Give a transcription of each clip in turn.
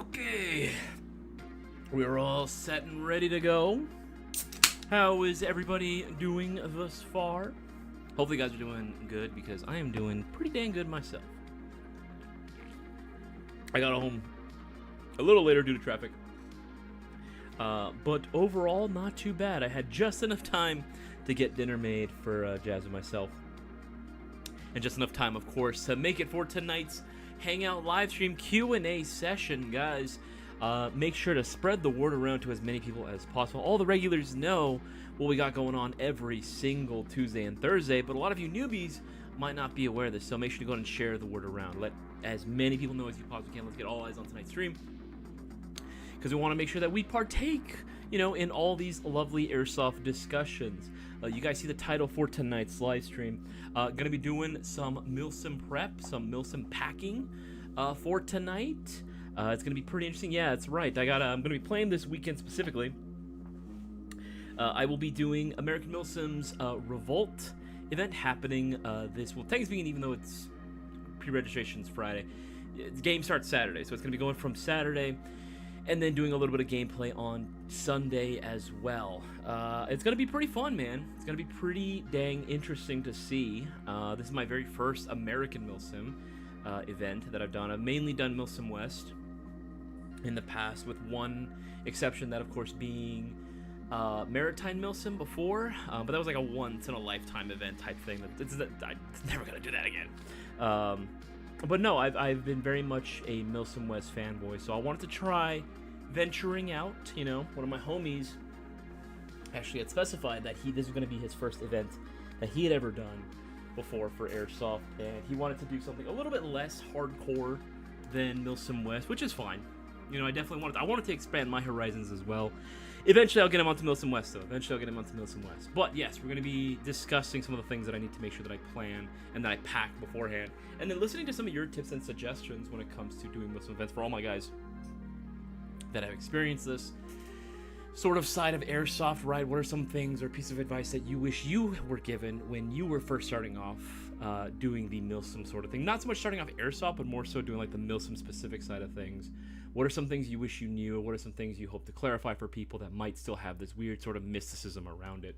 Okay, we're all set and ready to go. How is everybody doing thus far? Hopefully you guys are doing good, because I am doing pretty dang good myself. I got home a little later due to traffic, but overall not too bad. I had just enough time to get dinner made for Jazz and myself, and just enough time, of course, to make it for tonight's Hangout live stream Q&A session. Guys, make sure to spread the word around to as many people as possible. All the regulars know what we got going on every single Tuesday and Thursday, but a lot of you newbies might not be aware of this, so make sure to go ahead and share the word around. Let as many people know as you possibly can. Let's get all eyes on tonight's stream, because we want to make sure that we partake, in all these lovely airsoft discussions. You guys see the title for tonight's live stream. Gonna be doing some MILSIM prep, some MILSIM packing for tonight. It's gonna be pretty interesting. Yeah, that's right. I'm gonna be playing this weekend specifically. I will be doing American MILSIM's Revolt event happening Thanksgiving, even though it's pre-registration's Friday. The game starts Saturday, so it's gonna be going from Saturday, and then doing a little bit of gameplay on Sunday as well. It's going to be pretty fun, man. It's going to be pretty dang interesting to see. This is my very first American MILSIM event that I've done. I've mainly done MILSIM West in the past, with one exception, that of course being Maritime MILSIM before, but that was like a once-in-a-lifetime event type thing. I'm never going to do that again. But no, I've been very much a MILSIM West fanboy, so I wanted to try venturing out. One of my homies actually had specified that this was going to be his first event that he had ever done before for Airsoft, and he wanted to do something a little bit less hardcore than MILSIM West, which is fine. I definitely wanted to expand my horizons as well. Eventually, I'll get him onto MILSIM West, though. But yes, we're going to be discussing some of the things that I need to make sure that I plan and that I pack beforehand. And then listening to some of your tips and suggestions when it comes to doing MILSIM events for all my guys that have experienced this sort of side of Airsoft, right? What are some things or pieces of advice that you wish you were given when you were first starting off doing the MILSIM sort of thing? Not so much starting off Airsoft, but more so doing like the MILSIM specific side of things. What are some things you wish you knew? What are some things you hope to clarify for people that might still have this weird sort of mysticism around it?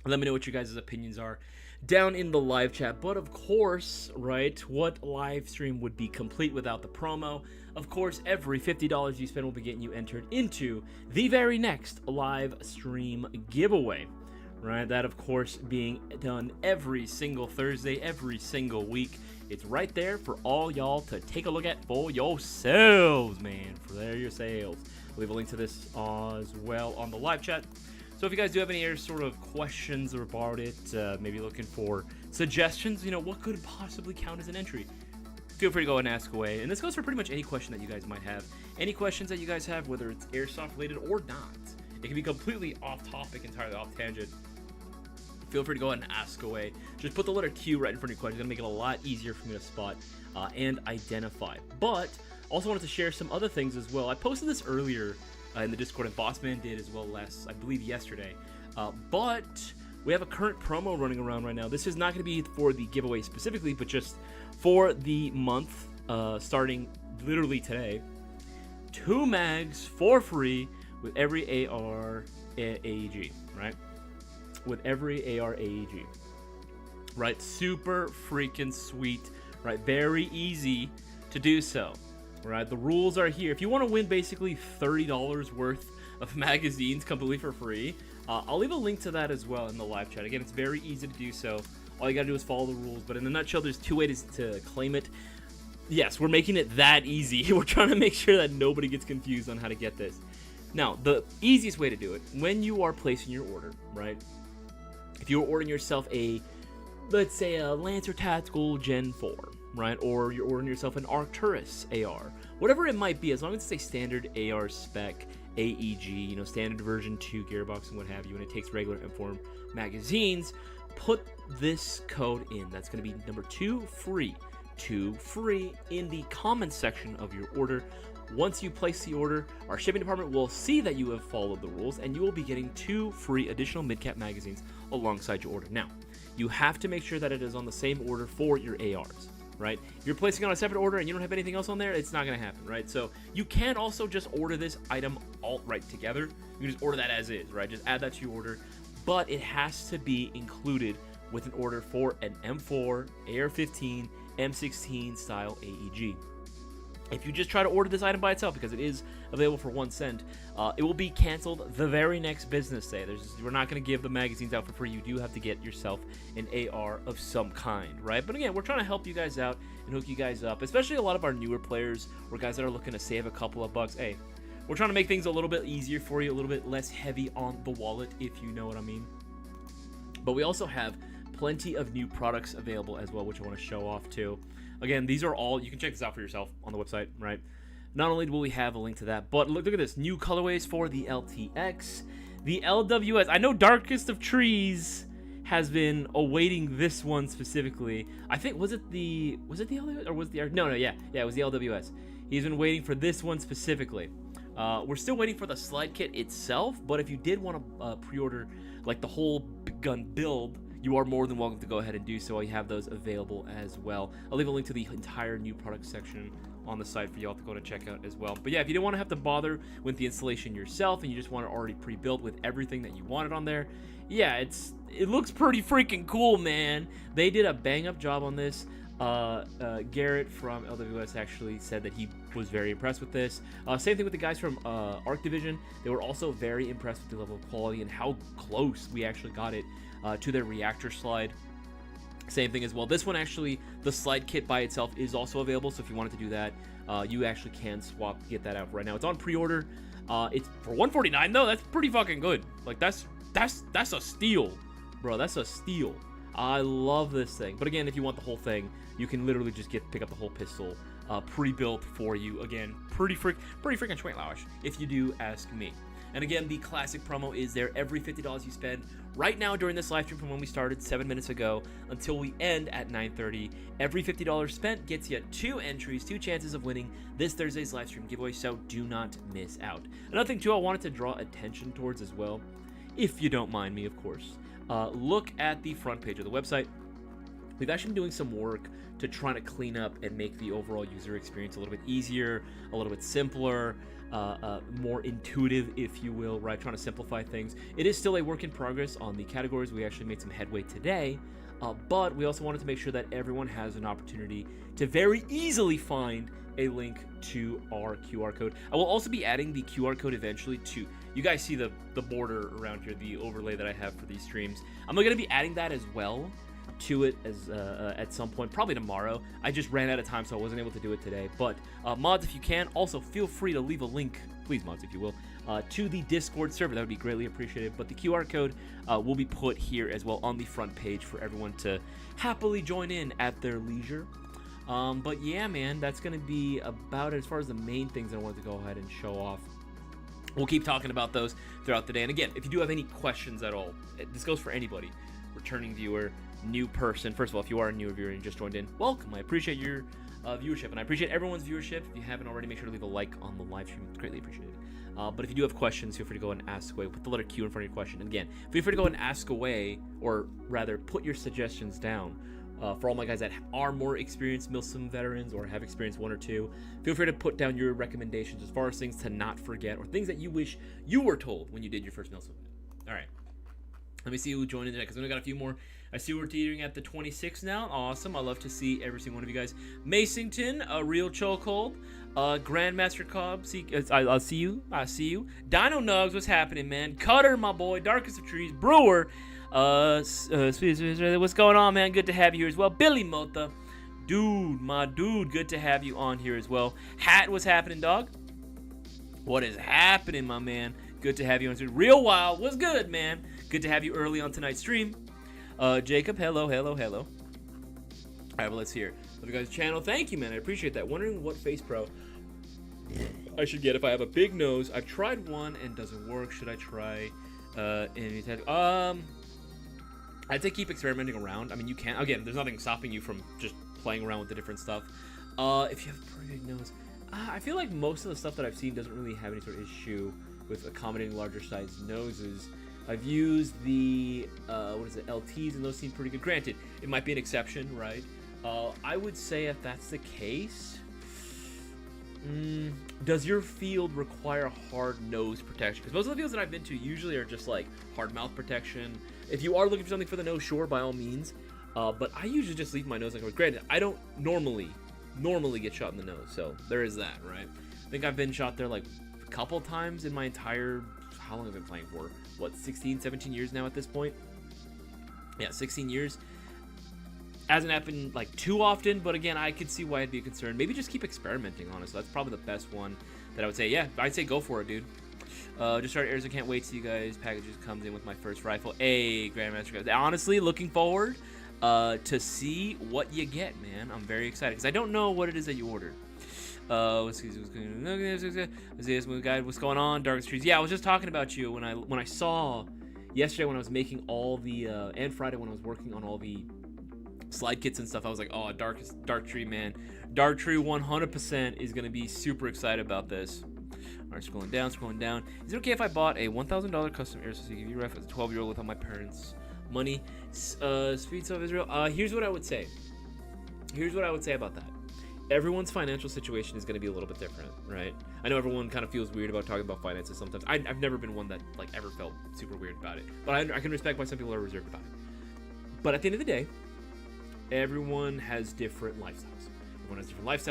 Let me know what you guys' opinions are down in the live chat. But of course, right, what live stream would be complete without the promo? Of course, every $50 you spend will be getting you entered into the very next live stream giveaway. Right, that of course being done every single Thursday, every single week. It's right there for all y'all to take a look at for yourselves, man. For yourselves. We'll leave a link to this as well on the live chat. So if you guys do have any sort of questions about it, maybe looking for suggestions, what could possibly count as an entry, feel free to go and ask away. And this goes for pretty much any question that you guys might have. Any questions that you guys have, whether it's Airsoft related or not. It can be completely off topic, entirely off tangent. Feel free to go ahead and ask away. Just put the letter Q right in front of your question. It's going to make it a lot easier for me to spot and identify. But also wanted to share some other things as well. I posted this earlier in the Discord, and Bossman did as well I believe yesterday. But we have a current promo running around right now. This is not going to be for the giveaway specifically, but just for the month starting literally today. 2 mags for free with every AR AEG, right? With every AR AEG, right? Super freaking sweet, right? Very easy to do so, right? The rules are here. If you want to win basically $30 worth of magazines completely for free, I'll leave a link to that as well in the live chat. Again, it's very easy to do so. All you gotta do is follow the rules, but in a nutshell, there's 2 ways to claim it. Yes, we're making it that easy. We're trying to make sure that nobody gets confused on how to get this. Now, the easiest way to do it, when you are placing your order, right? If you're ordering yourself let's say a Lancer Tactical Gen 4, right? Or you're ordering yourself an Arcturus AR, whatever it might be, as long as it's a standard AR spec AEG, standard version 2 gearbox and what have you, and it takes regular M4 magazines, put this code in. That's going to be number 2 free in the comments section of your order. Once you place the order, our shipping department will see that you have followed the rules, and you will be getting 2 free additional mid-cap magazines alongside your order. Now, you have to make sure that it is on the same order for your ARs. right? If you're placing on a separate order and you don't have anything else on there, it's not going to happen, right? So you can also just order this item outright together. You can just order that as is, right? Just add that to your order, but it has to be included with an order for an M4, AR-15, M16 style AEG. If you just try to order this item by itself, because it is available for 1 cent, it will be canceled the very next business day. We're not going to give the magazines out for free. You do have to get yourself an AR of some kind, right? But again, we're trying to help you guys out and hook you guys up, especially a lot of our newer players or guys that are looking to save a couple of bucks. Hey, we're trying to make things a little bit easier for you, a little bit less heavy on the wallet, if you know what I mean. But we also have plenty of new products available as well, which I want to show off too. Again, these are all, you can check this out for yourself on the website, right? Not only will we have a link to that, but look at this. New colorways for the LTX, the LWS. I know Darkest of Trees has been awaiting this one specifically. I think, was it the LWS or was it the, yeah, it was the LWS. He's been waiting for this one specifically. We're still waiting for the slide kit itself, but if you did want to pre-order like the whole gun build, you are more than welcome to go ahead and do so. I have those available as well. I'll leave a link to the entire new product section on the site for y'all to go to check out as well. But yeah, if you don't want to have to bother with the installation yourself and you just want it already pre-built with everything that you wanted on there, yeah, it looks pretty freaking cool, man. They did a bang-up job on this. Garrett from LWS actually said that he was very impressed with this. Same thing with the guys from Arc Division. They were also very impressed with the level of quality and how close we actually got it to their reactor slide. Same thing as well. This one actually, the slide kit by itself is also available, so if you wanted to do that, you actually can get that out right now. It's on pre-order. It's for $149 though. That's pretty fucking good. Like that's a steal, bro. That's a steal. I love this thing. But again, if you want the whole thing, you can literally just pick up the whole pistol pre-built for you. Again, pretty freaking sweet, if you do ask me. And again, the classic promo is there every $50 you spend right now during this live stream from when we started 7 minutes ago until we end at 9:30. Every $50 spent gets you 2 entries, 2 chances of winning this Thursday's live stream giveaway, so do not miss out. Another thing too I wanted to draw attention towards as well, if you don't mind me, of course, look at the front page of the website. We've actually been doing some work to try to clean up and make the overall user experience a little bit easier, a little bit simpler, more intuitive, if you will, right? Trying to simplify things. It is still a work in progress on the categories. We actually made some headway today, but we also wanted to make sure that everyone has an opportunity to very easily find a link to our QR code. I will also be adding the QR code eventually to, you guys see the border around here, the overlay that I have for these streams. I'm going to be adding that as well to it as at some point, probably tomorrow. I just ran out of time, so I wasn't able to do it today. But mods, if you can, also feel free to leave a link, please mods, if you will, to the Discord server. That would be greatly appreciated. But the QR code will be put here as well on the front page for everyone to happily join in at their leisure. But yeah, man, that's going to be about it as far as the main things I wanted to go ahead and show off. We'll keep talking about those throughout the day. And again, if you do have any questions at all, this goes for anybody, returning viewer, new person. First of all, if you are a new viewer and you just joined in, welcome. I appreciate your viewership, and I appreciate everyone's viewership. If you haven't already, make sure to leave a like on the live stream. It's greatly appreciated. But if you do have questions, feel free to go and ask away. Put the letter Q in front of your question. And again, feel free to go and ask away, or rather, put your suggestions down. For all my guys that are more experienced MILSIM veterans or have experienced 1 or 2, feel free to put down your recommendations as far as things to not forget or things that you wish you were told when you did your first MILSIM. All right. Let me see who joined in today, because we only got a few more. I see we're teetering at the 26 now. Awesome. I love to see every single one of you guys. Masington, a real chokehold. Grandmaster Cobb, I'll see you. I see you. Dino Nugs, what's happening, man? Cutter, my boy. Darkest of Trees. Brewer. What's going on, man? Good to have you here as well. Billy Mota. Dude, my dude. Good to have you on here as well. Hat, what's happening, dog? What is happening, my man? Good to have you on stream. Real Wild, what's good, man? Good to have you early on tonight's stream. Jacob, hello. All right, well, let's hear. Love you guys' channel. Thank you, man. I appreciate that. Wondering what face pro I should get if I have a big nose. I've tried one and doesn't work. Should I try any tattoo? I'd say keep experimenting around. I mean, you can. Again, there's nothing stopping you from just playing around with the different stuff. If you have a pretty big nose, I feel like most of the stuff that I've seen doesn't really have any sort of issue with accommodating larger sized noses. I've used the LTs, and those seem pretty good. Granted, it might be an exception, right? I would say if that's the case, does your field require hard nose protection? Because most of the fields that I've been to usually are just like hard mouth protection. If you are looking for something for the nose, sure, by all means. But I usually just leave my nose uncovered. Granted, I don't normally get shot in the nose, so there is that, right? I think I've been shot there like a couple times in my entire, how long have I been playing for? What, 16, 17 years now at this point? Yeah, 16 years. Hasn't happened like too often, but again, I could see why it'd be a concern. Maybe just keep experimenting, honestly. That's probably the best one that I would say. Yeah, I'd say go for it, dude. Just started Airs. I can't wait to see you guys. Packages comes in with my first rifle. Hey, Grandmaster guys. Honestly, looking forward to see what you get, man. I'm very excited because I don't know what it is that you ordered. Isaias guide, what's going on? Darkest Trees. Yeah, I was just talking about you when I saw yesterday when I was making all the and Friday when I was working on all the slide kits and stuff. I was like, oh, Dark Tree, man. Dark Tree 100% is gonna be super excited about this. All right, scrolling down. Is it okay if I bought a $1,000 custom Airsoft CQB rifle as a 12-year-old without my parents' money? Streets of Israel. Here's what I would say. About that. Everyone's financial situation is going to be a little bit different, right? I know everyone kind of feels weird about talking about finances sometimes. I've never been one that like ever felt super weird about it, but I can respect why some people are reserved about it. But at the end of the day, everyone has different lifestyles.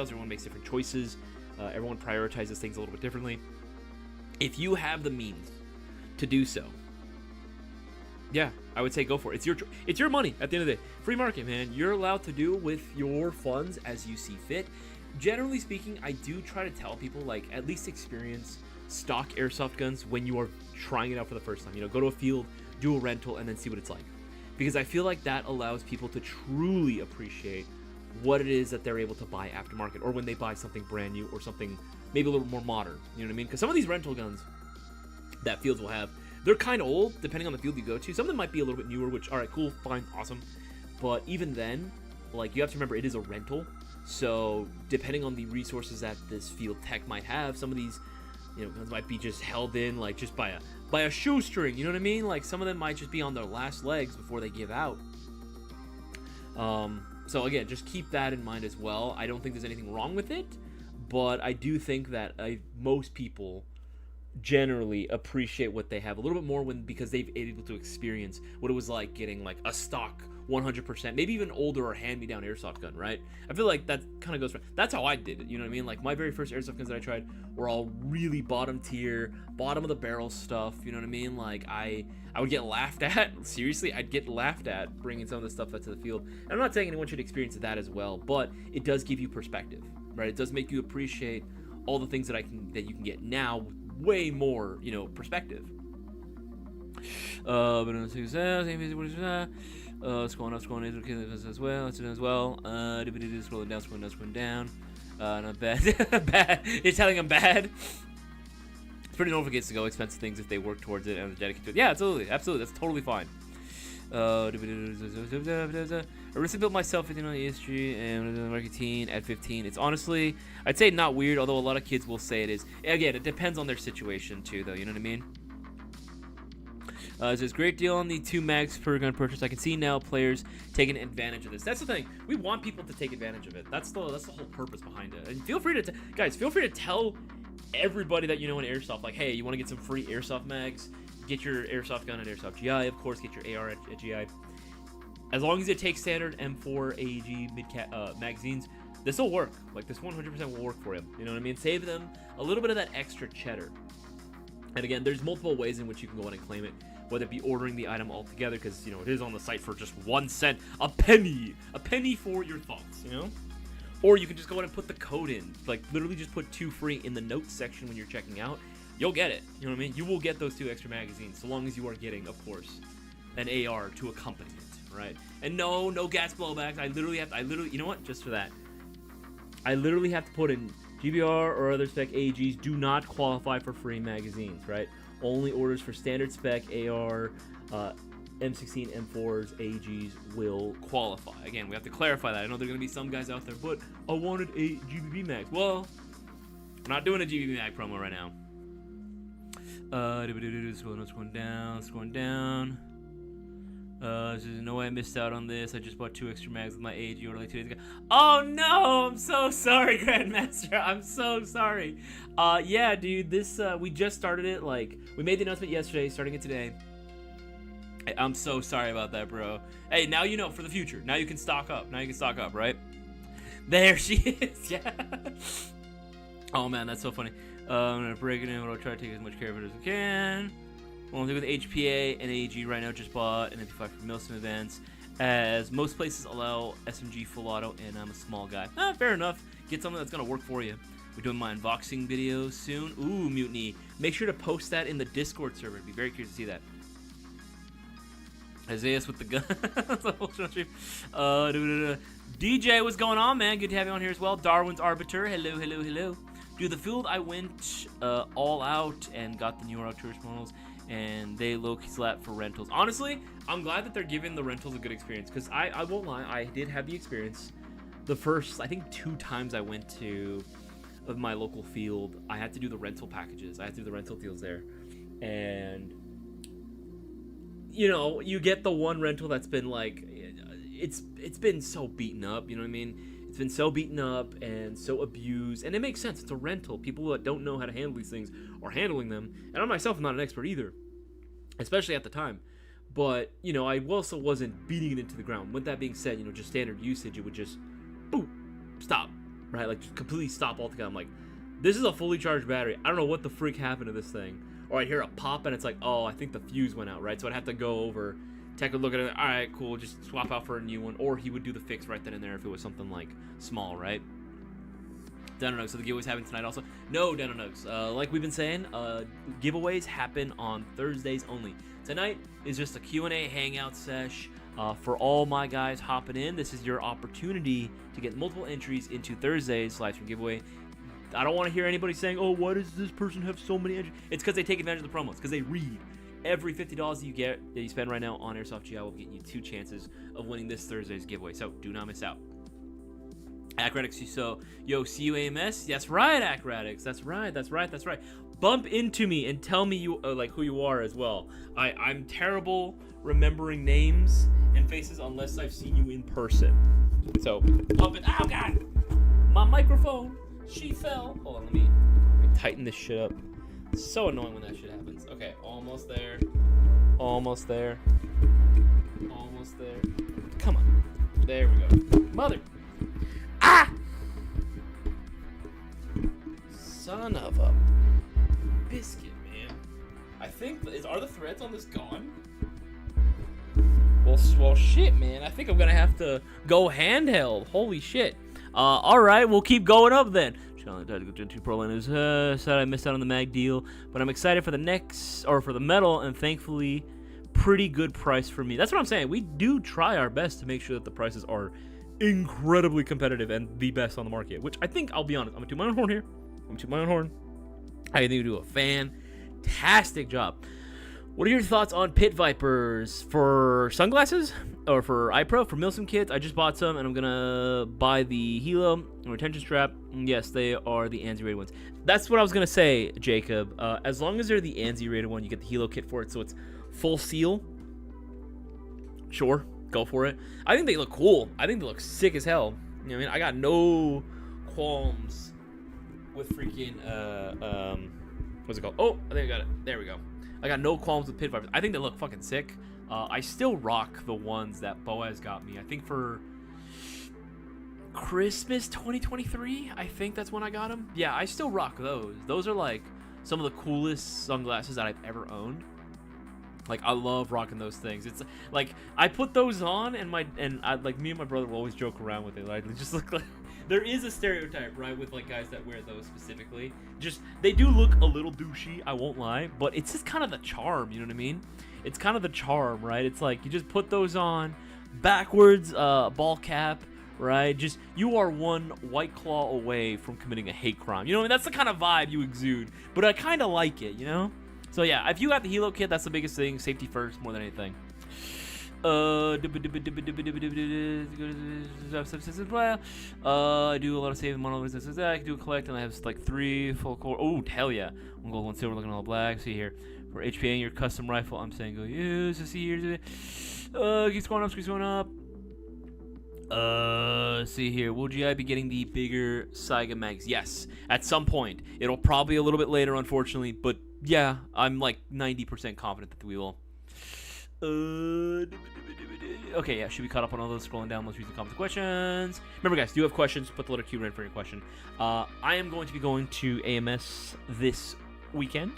Everyone makes different choices. Everyone prioritizes things a little bit differently. If you have the means to do so, yeah, I would say go for it. It's your money at the end of the day. Free market, man. You're allowed to do with your funds as you see fit. Generally speaking, I do try to tell people, like, at least experience stock airsoft guns when you are trying it out for the first time. You know, go to a field, do a rental, and then see what it's like. Because I feel like that allows people to truly appreciate what it is that they're able to buy aftermarket, or when they buy something brand new or something maybe a little more modern. You know what I mean? Because some of these rental guns that fields will have, they're kind of old, depending on the field you go to. Some of them might be a little bit newer, which, all right, cool, fine, awesome. But even then, like, you have to remember it is a rental. So depending on the resources that this field tech might have, some of these, you know, guns might be just held in, like, just by a shoestring. You know what I mean? Like, some of them might just be on their last legs before they give out. So again, just keep that in mind as well. I don't think there's anything wrong with it, but I do think that most people generally appreciate what they have a little bit more because they've been able to experience what it was like getting like a stock 100%, maybe even older or hand-me-down airsoft gun, right? I feel like that kind of goes for, that's how I did it, you know what I mean? Like, my very first airsoft guns that I tried were all really bottom tier, bottom of the barrel stuff, you know what I mean? Like, I would get laughed at. Seriously, I'd get laughed at bringing some of this stuff out to the field. And I'm not saying anyone should experience that as well, but it does give you perspective, right? It does make you appreciate all the things that you can get now with way more, you know, perspective. Scrolling as well. Scrolling down. Not bad. Bad. You're telling them bad. It's pretty normal for kids to go expensive things if they work towards it and are dedicated to it. Yeah, absolutely. That's totally fine. I recently built myself 15 on the history and marketing at 15. It's honestly, I'd say not weird, although a lot of kids will say it is. Again, it depends on their situation too, though. You know what I mean? It says, great deal on the 2 mags per gun purchase. I can see now players taking advantage of this. That's the thing. We want people to take advantage of it. That's the whole purpose behind it. And feel free to, guys, feel free to tell everybody that you know in Airsoft, like, hey, you want to get some free Airsoft mags? Get your Airsoft gun at Airsoft GI, of course. Get your AR at GI. As long as it takes standard M4 AEG mid-cap magazines, this will work. Like, this 100% will work for you. You know what I mean? Save them a little bit of that extra cheddar. And again, there's multiple ways in which you can go ahead and claim it, whether it be ordering the item altogether, because, you know, it is on the site for just 1 cent, a penny for your thoughts, you know? Or you can just go ahead and put the code in, like, literally just put 2 free in the notes section when you're checking out. You'll get it, you know what I mean? You will get those 2 extra magazines, so long as you are getting, of course, an AR to accompany it, right? And no gas blowbacks. I literally, you know what? Just for that, I literally have to put in GBR or other spec AGs do not qualify for free magazines, right? Only orders for standard spec AR, M16, M4s, AGs will qualify. Again, we have to clarify that. I know there are going to be some guys out there, but I wanted a GBB mag. Well, I'm not doing a GBB mag promo right now. Scrolling down. Says, no way I missed out on this. I just bought 2 extra mags with my AG order like 2 days ago. Oh no! I'm so sorry, Grandmaster. I'm so sorry. Yeah, dude, this we just started it. Like, we made the announcement yesterday, starting it today. I'm so sorry about that, bro. Hey, now you know for the future. Now you can stock up. Now you can stock up, right? There she is. Yeah. Oh man, that's so funny. I'm gonna break it in, but I'll try to take as much care of it as I can. Only with HPA and AG right now. Just bought an MP5 for MILSIM events, as most places allow SMG full auto, and I'm a small guy. Fair enough. Get something that's gonna work for you. We're doing my unboxing video soon. Ooh, Mutiny. Make sure to post that in the Discord server. I'd be very curious to see that. Isaias with the gun. DJ, what's going on, man? Good to have you on here as well. Darwin's Arbiter. Hello, hello, hello. Dude, the field I went all out and got the New York tourist models, and they low-key slap for rentals. Honestly, I'm glad that they're giving the rentals a good experience, because I won't lie, I did have the experience. The first, I think, 2 times I went to of my local field, I had to do the rental packages. I had to do the rental deals there. And, you know, you get the one rental that's been, like, it's been so beaten up, you know what I mean? It's been so beaten up and so abused, and it makes sense. It's a rental. People that don't know how to handle these things are handling them, and I myself am not an expert either, especially at the time. But, you know, I also wasn't beating it into the ground. With that being said, you know, just standard usage, it would just, boom, stop, right? Like, just completely stop altogether. I'm like, this is a fully charged battery. I don't know what the freak happened to this thing. Or I'd hear a pop, and it's like, oh, I think the fuse went out, right? So I'd have to go over, take a look at it. All right, cool. Just swap out for a new one, or he would do the fix right then and there if it was something like small, right? Denonugs. So the giveaways happen tonight also. No, Denonugs. Like we've been saying, giveaways happen on Thursdays only. Tonight is just a Q&A hangout sesh for all my guys hopping in. This is your opportunity to get multiple entries into Thursday's live stream giveaway. I don't want to hear anybody saying, oh, why does this person have so many entries? It's because they take advantage of the promos, because they read. Every $50 that you spend right now on Airsoft GI will get you 2 chances of winning this Thursday's giveaway. So do not miss out. Acradics, so yo, see you AMS. That's right, Acradics. That's right. Bump into me and tell me you like who you are as well. I'm terrible remembering names and faces unless I've seen you in person. So bump it. Oh god, my microphone. She fell. Hold on, let me tighten this shit up. It's so annoying when that shit happens. Okay, almost there. Almost there. Come on. There we go. Mother. Ah! Son of a biscuit, man. I think, are the threads on this gone? Well, shit, man. I think I'm gonna have to go handheld. Holy shit. Alright, we'll keep going up then. Said I missed out on the mag deal, but I'm excited for the next, or for the metal, and thankfully, pretty good price for me. That's what I'm saying. We do try our best to make sure that the prices are incredibly competitive and the best on the market, which I think, I'll be honest, I'm gonna toot my own horn here. I think we do a fantastic job. What are your thoughts on Pit Vipers for sunglasses or for eye pro for MILSIM kits? I just bought some and I'm gonna buy the Hilo retention strap. Yes, they are the ANSI rated ones. That's what I was gonna say, Jacob. As long as they're the ANSI rated one, you get the Hilo kit for it, so it's full seal. Sure, go for it. I think they look cool. I think they look sick as hell. You know what I mean? I got no qualms with freaking what's it called? Oh, I think I got it. There we go. I got no qualms with Pit Vipers. I think they look fucking sick. I still rock the ones that Boaz got me. I think for Christmas 2023, I think that's when I got them. Yeah, I still rock those. Those are like some of the coolest sunglasses that I've ever owned. Like, I love rocking those things. It's like I put those on, and me and my brother will always joke around with it. Like, they just look like, there is a stereotype, right, with like guys that wear those specifically. Just, they do look a little douchey, I won't lie, but it's just kind of the charm, you know what I mean? It's kind of the charm, right? It's like you just put those on, backwards, ball cap, right? Just, you are one White Claw away from committing a hate crime. You know what I mean? That's the kind of vibe you exude, but I kind of like it, you know? So yeah, if you got the Hilo kit, that's the biggest thing. Safety first, more than anything. I do a lot of saving monoliths. I can do a collect, and I have like 3 full core. Oh, hell yeah! 1 gold, 1 silver, looking all black. See here. For HPA your custom rifle, I'm saying go use. See here. Keeps going up, keeps going up. Let's see here. Will GI be getting the bigger Saiga mags? Yes, at some point. It'll probably a little bit later, unfortunately, but yeah, I'm like 90% confident that we will. Okay, yeah, should be caught up on all those scrolling down most recent comments and questions. Remember, guys, do you have questions? Put the letter Q in for your question. I am going to be going to AMS this weekend.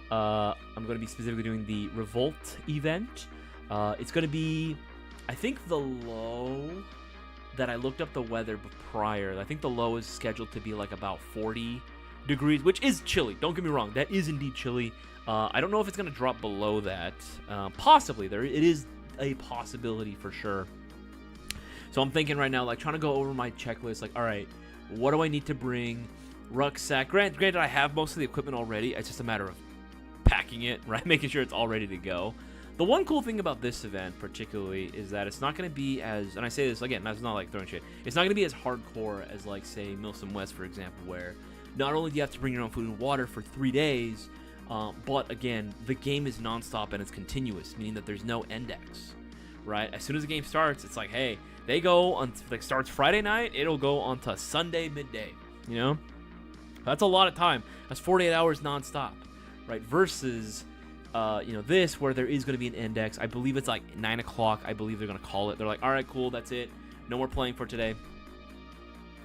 I'm going to be specifically doing the Revolt event. It's going to be, I think, the low that I looked up the weather prior. I think the low is scheduled to be like about 40 degrees, which is chilly. Don't get me wrong, that is indeed chilly. I don't know if it's going to drop below that. Possibly. It is a possibility for sure. So I'm thinking right now, like, trying to go over my checklist. Like, all right, what do I need to bring? Rucksack. Granted, I have most of the equipment already. It's just a matter of packing it, right? Making sure it's all ready to go. The one cool thing about this event particularly is that it's not going to be as, and I say this again, that's not like throwing shit, it's not going to be as hardcore as, like, say, MILSIM West, for example, where not only do you have to bring your own food and water for 3 days, but again, the game is nonstop and it's continuous, meaning that there's no index, right? As soon as the game starts, it's like, hey, they go on, like, starts Friday night, it'll go on to Sunday midday, you know? That's a lot of time. That's 48 hours nonstop, right? Versus, you know, this, where there is going to be an index. I believe it's like 9 o'clock. I believe they're going to call it. They're like, all right, cool, that's it. No more playing for today.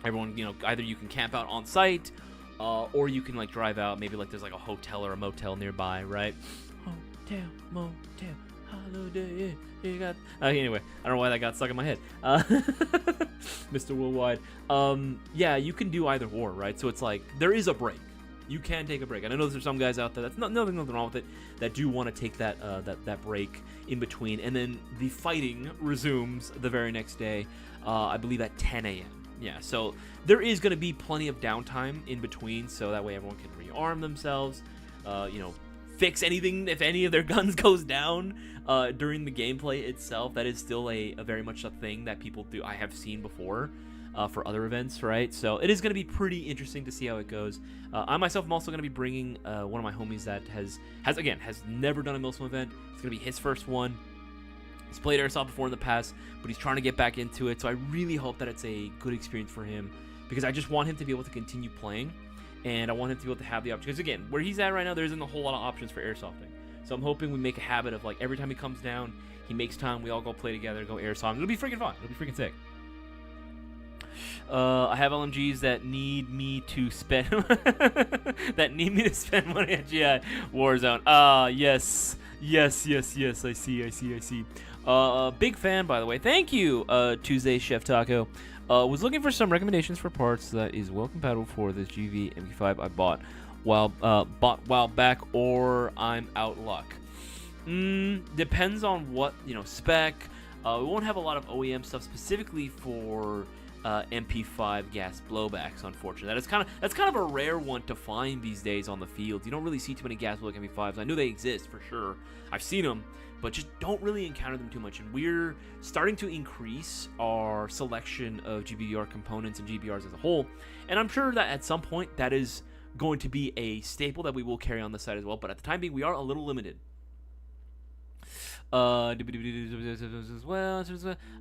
Everyone, you know, either you can camp out on site, or you can, like, drive out. Maybe, like, there's like a hotel or a motel nearby, right? Hotel, motel, holiday. You got. Anyway, I don't know why that got stuck in my head. Mr. Worldwide. Yeah, you can do either or, right? So it's like there is a break. You can take a break. And I know there's some guys out there that's nothing wrong with it that do want to take that that break in between, and then the fighting resumes the very next day. I believe at 10 a.m. Yeah, so there is going to be plenty of downtime in between, so that way everyone can rearm themselves. You know, fix anything if any of their guns goes down during the gameplay itself. That is still a very much a thing that people do. I have seen before. For other events, right? So it is going to be pretty interesting to see how it goes. I myself am also going to be bringing one of my homies that has never done a MILSIM event. It's going to be his first one. He's played Airsoft before in the past, but he's trying to get back into it. So I really hope that it's a good experience for him, because I just want him to be able to continue playing, and I want him to be able to have the option. Because again, where he's at right now, there isn't a whole lot of options for Airsofting. So I'm hoping we make a habit of, like, every time he comes down, he makes time, we all go play together, go Airsoft. It'll be freaking fun. It'll be freaking sick. I have LMGs that need me to spend money at GI Warzone. Yes. I see. Big fan, by the way. Thank you, Tuesday Chef Taco. Was looking for some recommendations for parts that is well compatible for this GV MP5 I bought while back, or I'm out luck. Depends on what, you know, spec. We won't have a lot of OEM stuff specifically for MP5 gas blowbacks, unfortunately. That's kind of a rare one to find these days on the field. You don't really see too many gas blowback MP5s. I know they exist for sure. I've seen them, but just don't really encounter them too much. And we're starting to increase our selection of GBR components and GBRs as a whole. And I'm sure that at some point that is going to be a staple that we will carry on the side as well. But at the time being, we are a little limited. As well.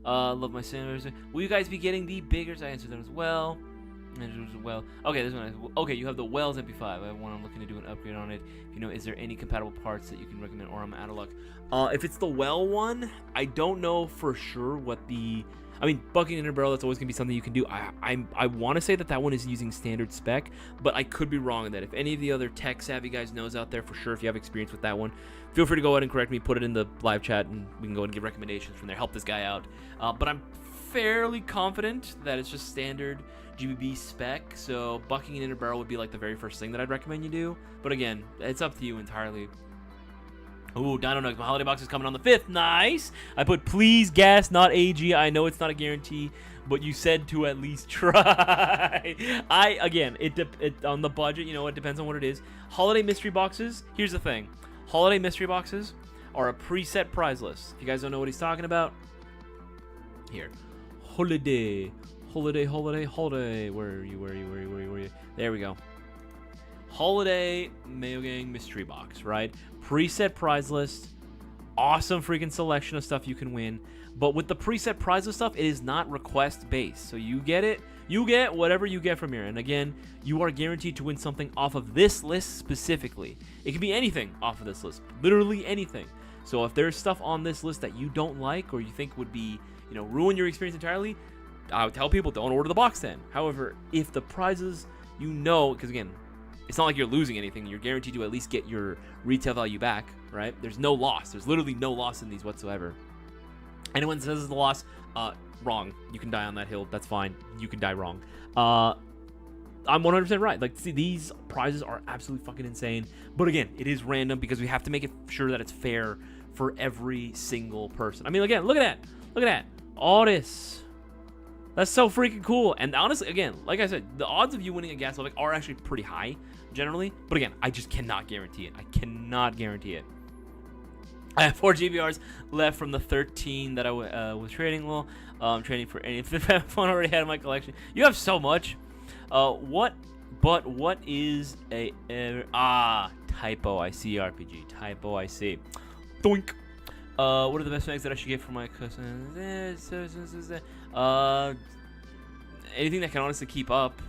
Love my sanders. Will you guys be getting the biggers? I answered them as well. Okay, this one. Okay, you have the Wells MP5. I have one. I'm looking to do an upgrade on it. If you know, is there any compatible parts that you can recommend, or I'm out of luck? If it's the Well one, I don't know for sure what the. I mean, bucking in a barrel, that's always going to be something you can do. I want to say that one is using standard spec, but I could be wrong in that. If any of the other tech-savvy guys knows out there for sure, if you have experience with that one, feel free to go ahead and correct me, put it in the live chat, and we can go ahead and give recommendations from there, help this guy out. But I'm fairly confident that it's just standard GBB spec, so bucking in a barrel would be like the very first thing that I'd recommend you do. But again, it's up to you entirely. Ooh, Dino Nugs, my holiday box is coming on the 5th. Nice. I put please gas, not AG. I know it's not a guarantee, but you said to at least try. Again, it on the budget, you know, it depends on what it is. Holiday mystery boxes, here's the thing. Holiday mystery boxes are a preset prize list. If you guys don't know what he's talking about, here. Holiday. Where are you? There we go. Holiday Mayo Gang mystery box, right? Preset prize list. awesome freaking selection of stuff you can win. But with the preset prizes stuff, it is not request based. So you get it. You get whatever you get from here. And again, you are guaranteed to win something off of this list specifically. It can be anything off of this list. Literally anything. So if there's stuff on this list that you don't like or you think would be, ruin your experience entirely, I would tell people don't order the box then. However, if the prizes, because again, it's not like you're losing anything. You're guaranteed to at least get your retail value back, right? There's no loss. There's literally no loss in these whatsoever. Anyone that says it's a loss, wrong. You can die on that hill. That's fine. You can die wrong. I'm 100% right. Like, see, these prizes are absolutely fucking insane. But again, it is random because we have to make it sure that it's fair for every single person. I mean, again, look at that. Look at that. All this. That's so freaking cool. And honestly, again, like I said, the odds of you winning a gas level are actually pretty high, generally. But again, I just cannot guarantee it. I cannot guarantee it. I have 4 GBRs left from the 13 that I was trading. Well, I'm trading for any phone already had in my collection. You have so much. What is a typo? I see RPG. Typo, I see. Doink. What are the best things that I should get for my customers? Anything that can honestly keep up.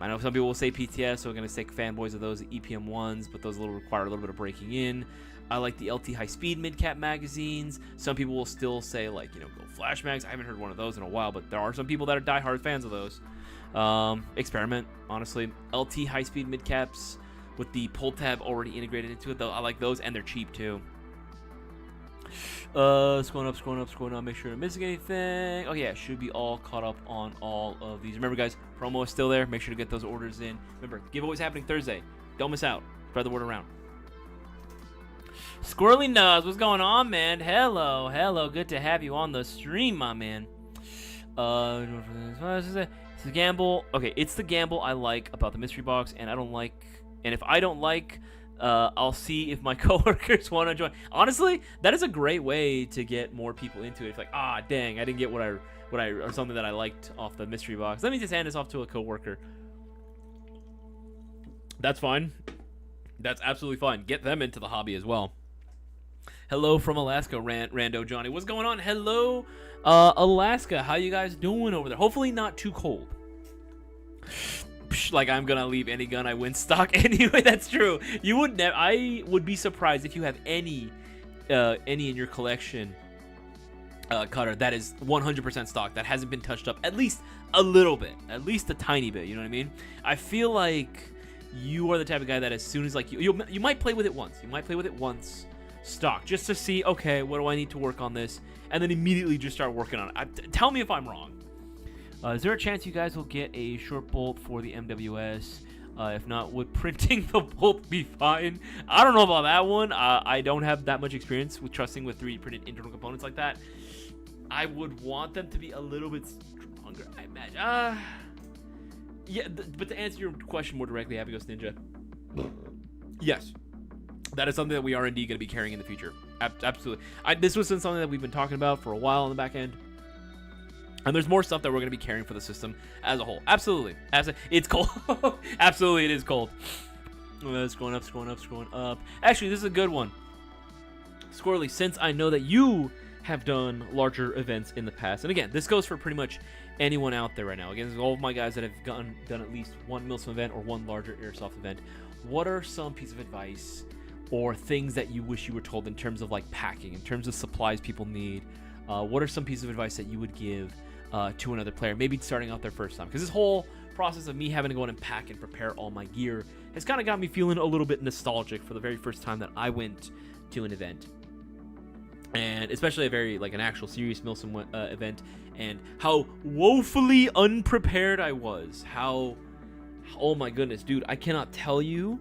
I know some people will say PTS, so we're going to say fanboys of those EPM ones, but those require a little bit of breaking in. I like the LT high speed mid-cap magazines. Some people will still say, like, go flash mags. I haven't heard one of those in a while, but there are some people that are diehard fans of those. Experiment, honestly. LT high speed mid-caps with the pull tab already integrated into it, though. I like those, and they're cheap too. Scrolling up, make sure I'm missing anything. Oh yeah, should be all caught up on all of these. Remember, guys, promo is still there. Make sure to get those orders in. Remember, giveaway's happening Thursday. Don't miss out. Spread the word around. Squirrely Nuz, what's going on, man? Hello. Good to have you on the stream, my man. It's the gamble. Okay, it's the gamble I like about the mystery box, and I don't like. And if I don't like, I'll see if my coworkers want to join. Honestly, that is a great way to get more people into it. It's like, dang, I didn't get what I or something that I liked off the mystery box. Let me just hand this off to a coworker. That's fine. That's absolutely fine. Get them into the hobby as well. Hello from Alaska, Rando Johnny. What's going on? Hello, Alaska. How you guys doing over there? Hopefully not too cold. Like I'm gonna leave any gun I win stock anyway. That's true. You would never. I would be surprised if you have any in your collection, Cutter, that is 100% stock that hasn't been touched up at least a little bit, at least a tiny bit. You know what I mean? I feel like you are the type of guy that as soon as like you might play with it once. You might play with it once. Stock just to see, okay, what do I need to work on this, and then immediately just start working on it. Tell me if I'm wrong. Is there a chance you guys will get a short bolt for the MWS? If not, would printing the bolt be fine? I don't know about that one. I don't have that much experience with trusting with 3D printed internal components like that. I would want them to be a little bit stronger, I imagine. Yeah, but to answer your question more directly, Happy Ghost Ninja, yes. That is something that we are indeed going to be carrying in the future. Absolutely. This was something that we've been talking about for a while on the back end. And there's more stuff that we're going to be carrying for the system as a whole. Absolutely. It's cold. Absolutely, it is cold. Scrolling up. Actually, this is a good one. Squirrely, since I know that you have done larger events in the past, and again, this goes for pretty much anyone out there right now. Again, this is all of my guys that have done at least one MILSIM event or one larger Airsoft event. What are some pieces of advice or things that you wish you were told in terms of like packing, in terms of supplies people need? What are some pieces of advice that you would give to another player, maybe starting out their first time? Because this whole process of me having to go in and pack and prepare all my gear has kind of got me feeling a little bit nostalgic for the very first time that I went to an event, and especially a very like an actual serious MILSIM event, and how woefully unprepared I was. Oh my goodness, dude, I cannot tell you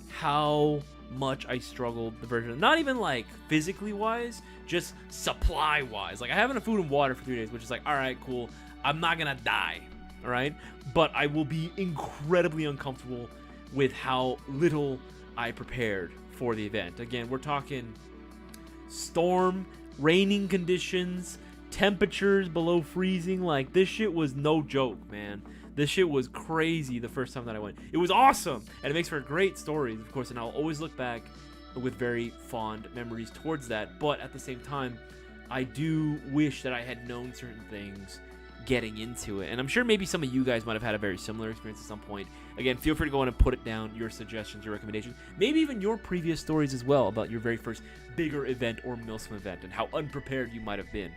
how much I struggled the version, not even like physically wise, just supply wise. Like I have enough food and water for 3 days, which is like, all right, cool, I'm not gonna die, all right, but I will be incredibly uncomfortable with how little I prepared for the event. Again, we're talking storm, raining conditions, temperatures below freezing. Like this shit was no joke, man. This shit was crazy the first time that I went. It was awesome, and it makes for great stories, of course, and I'll always look back with very fond memories towards that. But at the same time, I do wish that I had known certain things getting into it. And I'm sure maybe some of you guys might have had a very similar experience at some point. Again, feel free to go on and put it down, your suggestions, your recommendations, maybe even your previous stories as well about your very first bigger event or MILSIM event and how unprepared you might have been.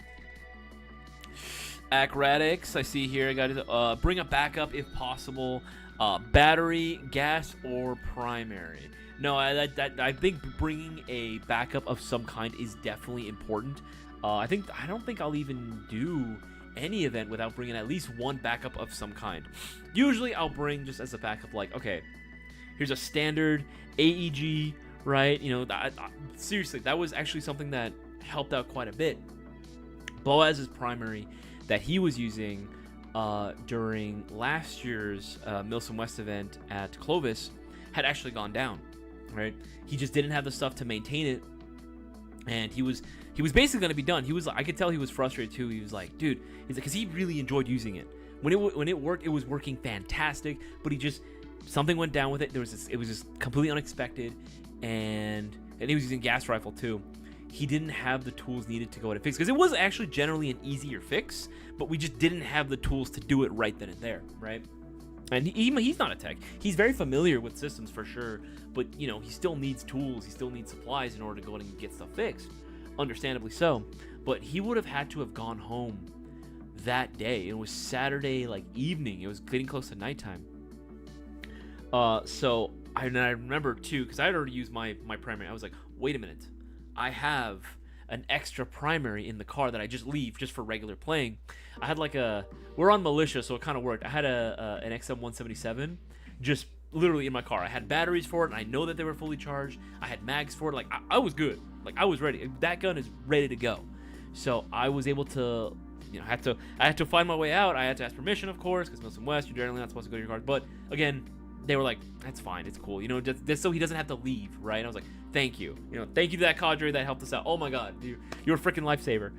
Acratics, I see here, I got to bring a backup if possible. Battery, gas, or primary. No, I think bringing a backup of some kind is definitely important. I don't think I'll even do any event without bringing at least one backup of some kind. Usually I'll bring just as a backup, like, okay, here's a standard AEG, right? You know, seriously, that was actually something that helped out quite a bit. Boaz's primary that he was using during last year's MILSIM West event at Clovis had actually gone down, right? He just didn't have the stuff to maintain it, and he was basically going to be done. I could tell he was frustrated too. He was like, dude, because he really enjoyed using it. When it worked, it was working fantastic, but something went down with it. It was just completely unexpected, and he was using gas rifle too. He didn't have the tools needed to go ahead and fix, because it was actually generally an easier fix, but we just didn't have the tools to do it right then and there, right? And he's not a tech. He's very familiar with systems for sure, but you know, he still needs tools, he still needs supplies in order to go ahead and get stuff fixed. Understandably so. But he would have had to have gone home that day. It was Saturday like evening. It was getting close to nighttime. So I remember too, because I had already used my primary. I was like, wait a minute, I have an extra primary in the car that I just leave just for regular playing. I had we're on militia, so it kind of worked. I had an XM177 just literally in my car. I had batteries for it, and I know that they were fully charged. I had mags for it. Like, I was good. Like, I was ready. That gun is ready to go. So I was able to, I had to find my way out. I had to ask permission, of course, because MILSIM West, you're generally not supposed to go to your car. But again, they were like, that's fine, it's cool, just so he doesn't have to leave, right? And I was like, thank you, thank you to that cadre that helped us out. Oh my god, you're a freaking lifesaver.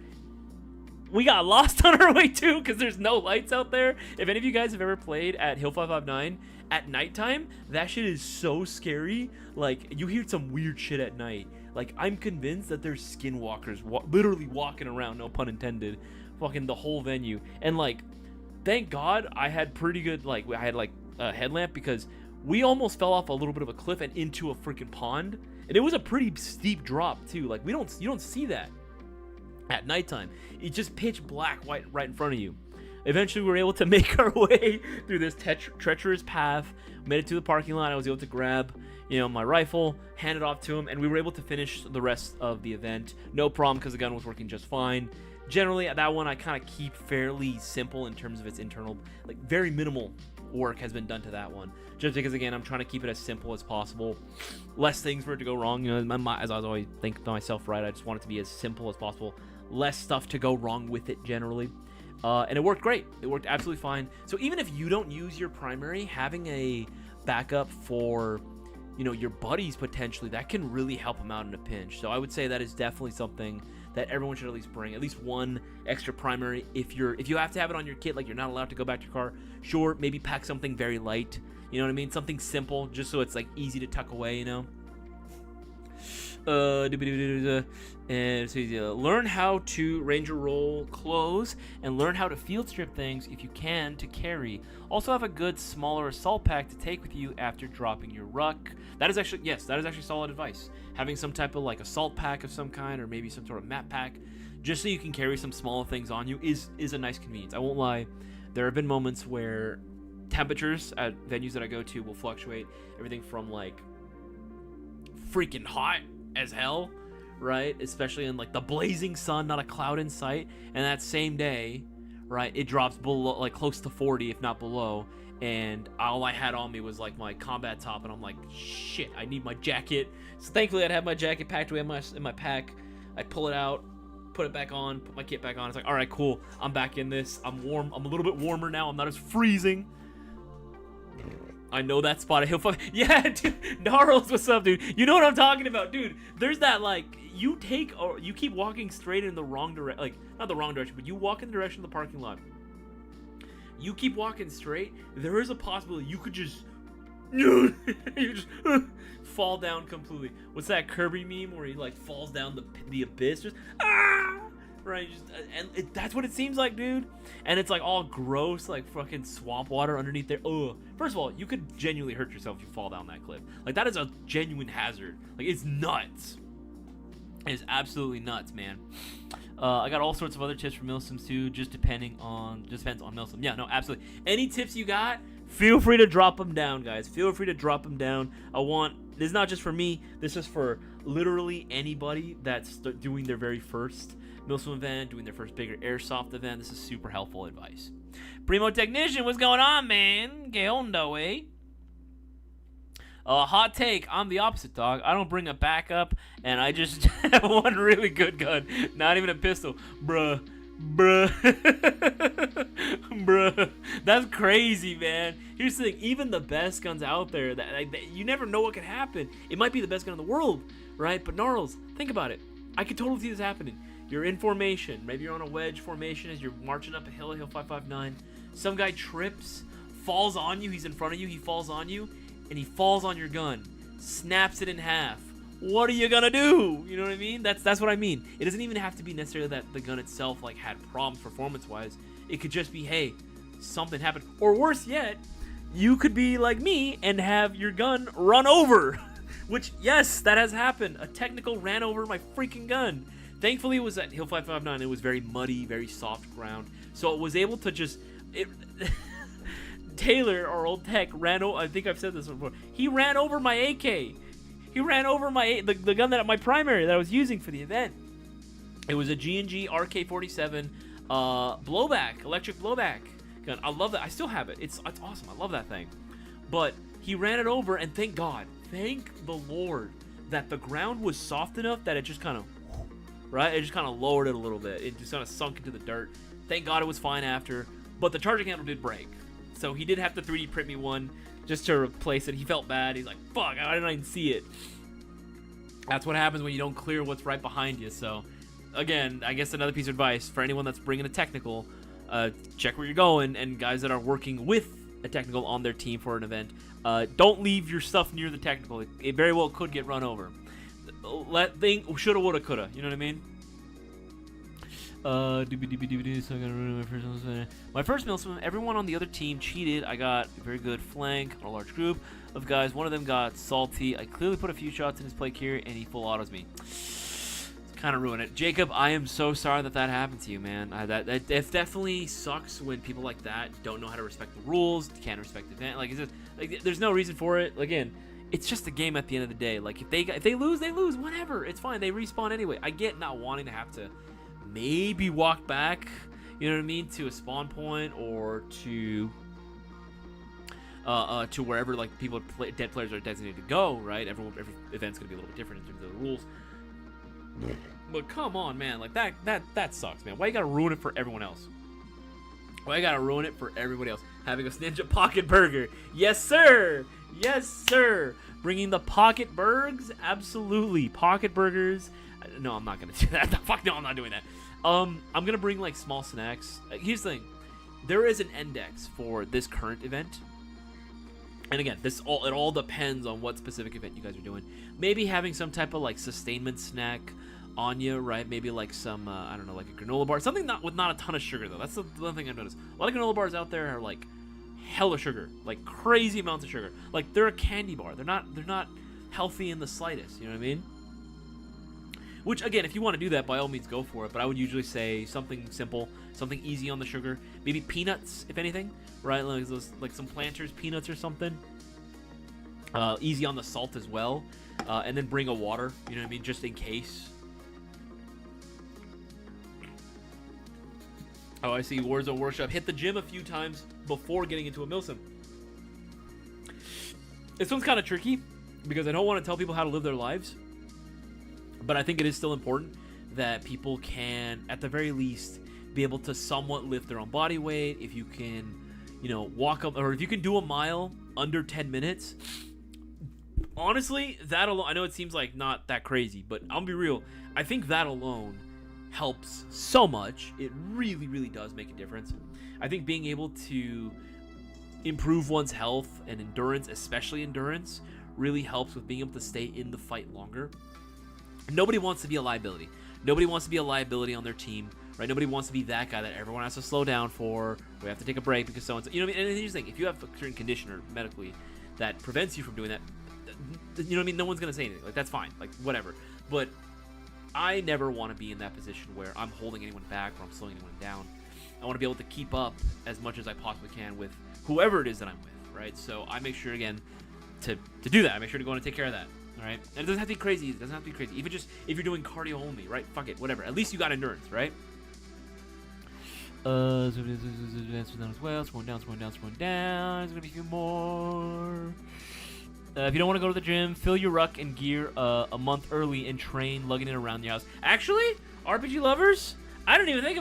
We got lost on our way too, because there's no lights out there. If any of you guys have ever played at Hill 559 at nighttime, that shit is so scary. Like, you hear some weird shit at night. Like, I'm convinced that there's skinwalkers literally walking around, no pun intended, fucking the whole venue. And like, thank god I had pretty good, I had a headlamp, because we almost fell off a little bit of a cliff and into a freaking pond, and it was a pretty steep drop too. Like, you don't see that at nighttime. It's just pitch black right in front of you. Eventually we were able to make our way through this treacherous path, made it to the parking lot. I was able to grab my rifle, hand it off to him, and we were able to finish the rest of the event no problem, because the gun was working just fine. Generally that one I kind of keep fairly simple in terms of its internal, very minimal work has been done to that one, just because again I'm trying to keep it as simple as possible, less things for it to go wrong. As I always think to myself, right, I just want it to be as simple as possible, less stuff to go wrong with it generally, and it worked great. It worked absolutely fine. So even if you don't use your primary, having a backup for your buddies potentially, that can really help them out in a pinch. So I would say that is definitely something that everyone should at least bring, at least one extra primary. If you have to have it on your kit, like you're not allowed to go back to your car, sure, maybe pack something very light, you know what I mean, something simple, just so it's easy to tuck away, And so learn how to ranger roll clothes and learn how to field strip things if you can to carry. Also have a good smaller assault pack to take with you after dropping your ruck. That is actually solid advice. Having some type of assault pack of some kind, or maybe some sort of map pack, just so you can carry some smaller things on you, is a nice convenience. I won't lie, there have been moments where temperatures at venues that I go to will fluctuate, everything from freaking hot as hell, right, especially in the blazing sun, not a cloud in sight, and that same day, right, it drops below, close to 40 if not below, and all I had on me was my combat top, and I'm like, shit, I need my jacket. So thankfully I'd have my jacket packed away in my pack. I pull it out, put it back on, put my kit back on. It's like, all right, cool, I'm back in this, I'm warm, I'm a little bit warmer now, I'm not as freezing. I know that spot at Hill 5. Yeah, dude, Gnarls, what's up, dude? You know what I'm talking about, dude. There's that, you keep walking straight in the wrong direction, not the wrong direction, but you walk in the direction of the parking lot. You keep walking straight, there is a possibility you could just fall down completely. What's that Kirby meme where he like falls down the abyss? Just right, that's what it seems like, dude. And it's like all gross, like fucking swamp water underneath there. Ugh. First of all, you could genuinely hurt yourself if you fall down that cliff. Like that is a genuine hazard. Like it's nuts. It is absolutely nuts, man. I got all sorts of other tips from MILSIM too. Just depends on MILSIM. Yeah, no, absolutely. Any tips you got, feel free to drop them down, guys. Feel free to drop them down. This is not just for me. This is for literally anybody that's doing their very first MILSIM event, doing their first bigger Airsoft event. This is super helpful advice. Primo Technician, what's going on, man? Que onda, eh? Hot take, I'm the opposite, dog. I don't bring a backup, and I just have one really good gun. Not even a pistol. Bruh. That's crazy, man. Here's the thing, even the best guns out there, that you never know what could happen. It might be the best gun in the world, right? But Gnarls, think about it. I could totally see this happening. You're in formation. Maybe you're on a wedge formation as you're marching up a hill 559. Some guy trips, falls on you. He's in front of you. He falls on you. And he falls on your gun, snaps it in half. What are you gonna do? You know what I mean? That's what I mean. It doesn't even have to be necessarily that the gun itself like had problems performance-wise. It could just be, hey, something happened. Or worse yet, you could be like me and have your gun run over. Which, yes, that has happened. A technical ran over my freaking gun. Thankfully, it was at Hill 559. It was very muddy, very soft ground. So it was able to just... Taylor, our old tech, ran over. I think I've said this before. He ran over my AK. He ran over the gun my primary that I was using for the event. It was a G&G RK-47 blowback, electric blowback gun. I love that. I still have it. It's awesome. I love that thing. But he ran it over, and thank God, thank the Lord, that the ground was soft enough that it just kind of, right? It just kind of lowered it a little bit. It just kind of sunk into the dirt. Thank God it was fine after. But the charging handle did break. So he did have to 3D print me one just to replace it. He felt bad. He's like, fuck, I didn't even see it. That's what happens when you don't clear what's right behind you. So, again, I guess another piece of advice for anyone that's bringing a technical, check where you're going. And guys that are working with a technical on their team for an event, don't leave your stuff near the technical. It very well could get run over. Shoulda, woulda, coulda. You know what I mean? So I'm gonna ruin my first MILSIM. Everyone on the other team cheated. I got a very good flank on a large group of guys. One of them got salty. I clearly put a few shots in his play here, and he full autos me. Kind of ruined it. Jacob, I am so sorry that happened to you, man. That definitely sucks when people like that don't know how to respect the rules, can't respect the event. There's no reason for it. Again, it's just a game at the end of the day. Like if they lose, they lose. Whatever. It's fine. They respawn anyway. I get not wanting to have to maybe walk back, you know what I mean, to a spawn point or to wherever like dead players are designated to go, right? Every event's gonna be a little bit different in terms of the rules. But come on, man, like that sucks, man. Why you gotta ruin it for everyone else? Why you gotta ruin it for everybody else? Having a Ninja Pocket Burger, yes sir, yes sir. Bringing the Pocket Burgs, absolutely. Pocket Burgers. No, I'm not gonna do that. Fuck no, I'm not doing that. I'm gonna bring like small snacks. Here's the thing, there is an index for this current event, and again, it all depends on what specific event you guys are doing. Maybe having some type of like sustainment snack on you, right? Maybe like some I don't know, like a granola bar, something with not a ton of sugar though. That's the one thing I've noticed. A lot of granola bars out there are like hella sugar, like crazy amounts of sugar. Like they're a candy bar. They're not healthy in the slightest. You know what I mean? Which, again, if you want to do that, by all means, go for it. But I would usually say something simple, something easy on the sugar. Maybe peanuts, if anything, right? Like some Planters peanuts or something. Easy on the salt as well. And then bring a water, you know what I mean, just in case. Oh, I see. Warzone Workshop. Hit the gym a few times before getting into a MILSIM. This one's kind of tricky because I don't want to tell people how to live their lives. But I think it is still important that people can, at the very least, be able to somewhat lift their own body weight. If you can, walk up, or if you can do a mile under 10 minutes, honestly, that alone, I know it seems like not that crazy, but I'll be real. I think that alone helps so much. It really, really does make a difference. I think being able to improve one's health and endurance, especially endurance, really helps with being able to stay in the fight longer. Nobody wants to be a liability. Nobody wants to be a liability on their team, right? Nobody wants to be that guy that everyone has to slow down for. We have to take a break because so and so. You know what I mean? And here's the thing: if you have a certain condition or medically that prevents you from doing that, you know what I mean? No one's gonna say anything. Like, that's fine. Like, whatever. But I never want to be in that position where I'm holding anyone back or I'm slowing anyone down. I want to be able to keep up as much as I possibly can with whoever it is that I'm with, right? So I make sure, again, to do that. I make sure to go and take care of that, all right? And it doesn't have to be crazy. It doesn't have to be crazy. Even just if you're doing cardio only, right? Fuck it, whatever. At least you got endurance, right? As well. Slowing down. There's going to be a few more. If you don't want to go to the gym, fill your ruck and gear a month early and train lugging it around your house. Actually, RPG lovers, I didn't even think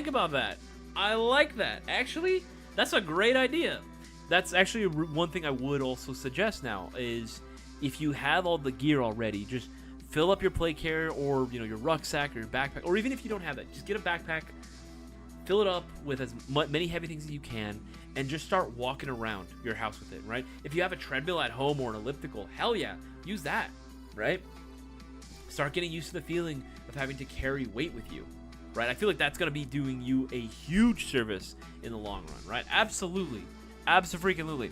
about that. I like that. Actually, that's a great idea. That's actually one thing I would also suggest now is if you have all the gear already, just fill up your plate carrier or your rucksack or your backpack, or even if you don't have that, just get a backpack, fill it up with as many heavy things as you can, and just start walking around your house with it, right? If you have a treadmill at home or an elliptical, hell yeah, use that, right? Start getting used to the feeling of having to carry weight with you, right? I feel like that's going to be doing you a huge service in the long run, right? Absolutely. Abso-freaking-lutely.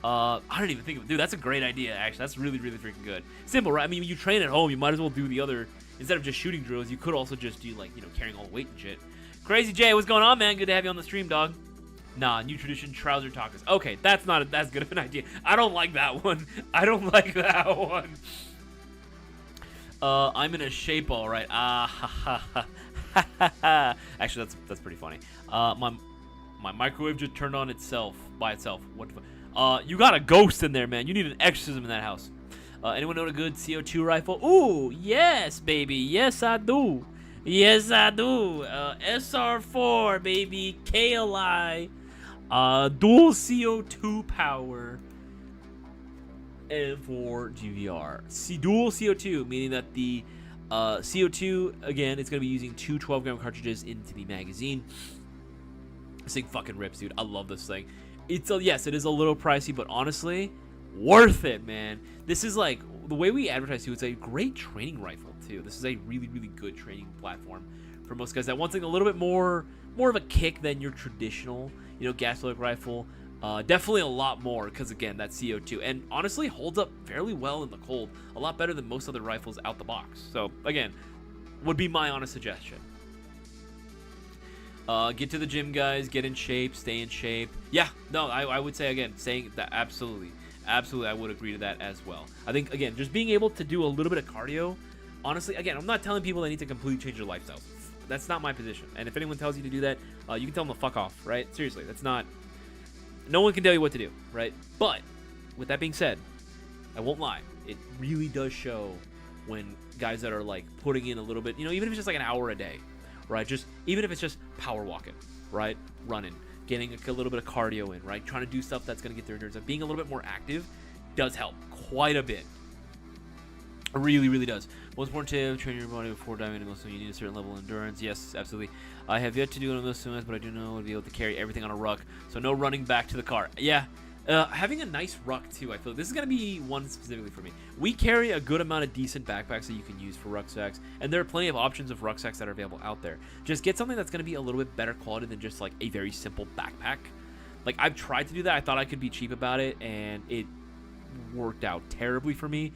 I don't even think of it. Dude, that's a great idea, actually. That's really, really freaking good. Simple, right? I mean, when you train at home, you might as well do the other, instead of just shooting drills, you could also just do, like, carrying all the weight and shit. Crazy Jay, what's going on, man? Good to have you on the stream, dog. Nah, new tradition, trouser tacos. Okay, that's not as good of an idea. I don't like that one. I'm in a shape, all right. Actually, that's pretty funny. My microwave just turned on by itself. What? You got a ghost in there, man. You need an exorcism in that house. Anyone know a good CO2 rifle? Ooh, yes, baby. Yes, I do. SR4, baby. KLI. Dual CO2 power. And for GVR. Dual CO2, meaning that the CO2, again, it's going to be using two 12-gram cartridges into the magazine. This thing fucking rips, dude. I love this thing. Yes, it is a little pricey, but honestly, worth it, man. This is like, the way we advertise, too, it's a great training rifle, too. This is a really, really good training platform for most guys that want something a little bit more of a kick than your traditional, gas-filled rifle. Definitely a lot more, because, again, that CO2. And honestly, holds up fairly well in the cold. A lot better than most other rifles out the box. So, again, would be my honest suggestion. Get to the gym, guys. Get in shape. Stay in shape. Yeah, no, I would say, again, saying that absolutely, I would agree to that as well. I think, again, just being able to do a little bit of cardio, honestly, again, I'm not telling people they need to completely change their lifestyles. That's not my position. And if anyone tells you to do that, you can tell them to fuck off, right? Seriously, that's not... No one can tell you what to do, right? But, with that being said, I won't lie. It really does show when guys that are, like, putting in a little bit, even if it's just like an hour a day, right? Even if it's just power walking, right? Running, getting a little bit of cardio in, right? Trying to do stuff that's going to get their endurance. Being a little bit more active does help quite a bit. It really, really does. Most important tip, train your body before diving into MILSIM. You need a certain level of endurance. Yes, absolutely. I have yet to do it on MILSIM, but I do know I'll be able to carry everything on a ruck. So no running back to the car. Yeah. Having a nice ruck, too, I feel like this is going to be one specifically for me. We carry a good amount of decent backpacks that you can use for rucksacks, and there are plenty of options of rucksacks that are available out there. Just get something that's going to be a little bit better quality than just, like, a very simple backpack. Like, I've tried to do that. I thought I could be cheap about it, and it worked out terribly for me.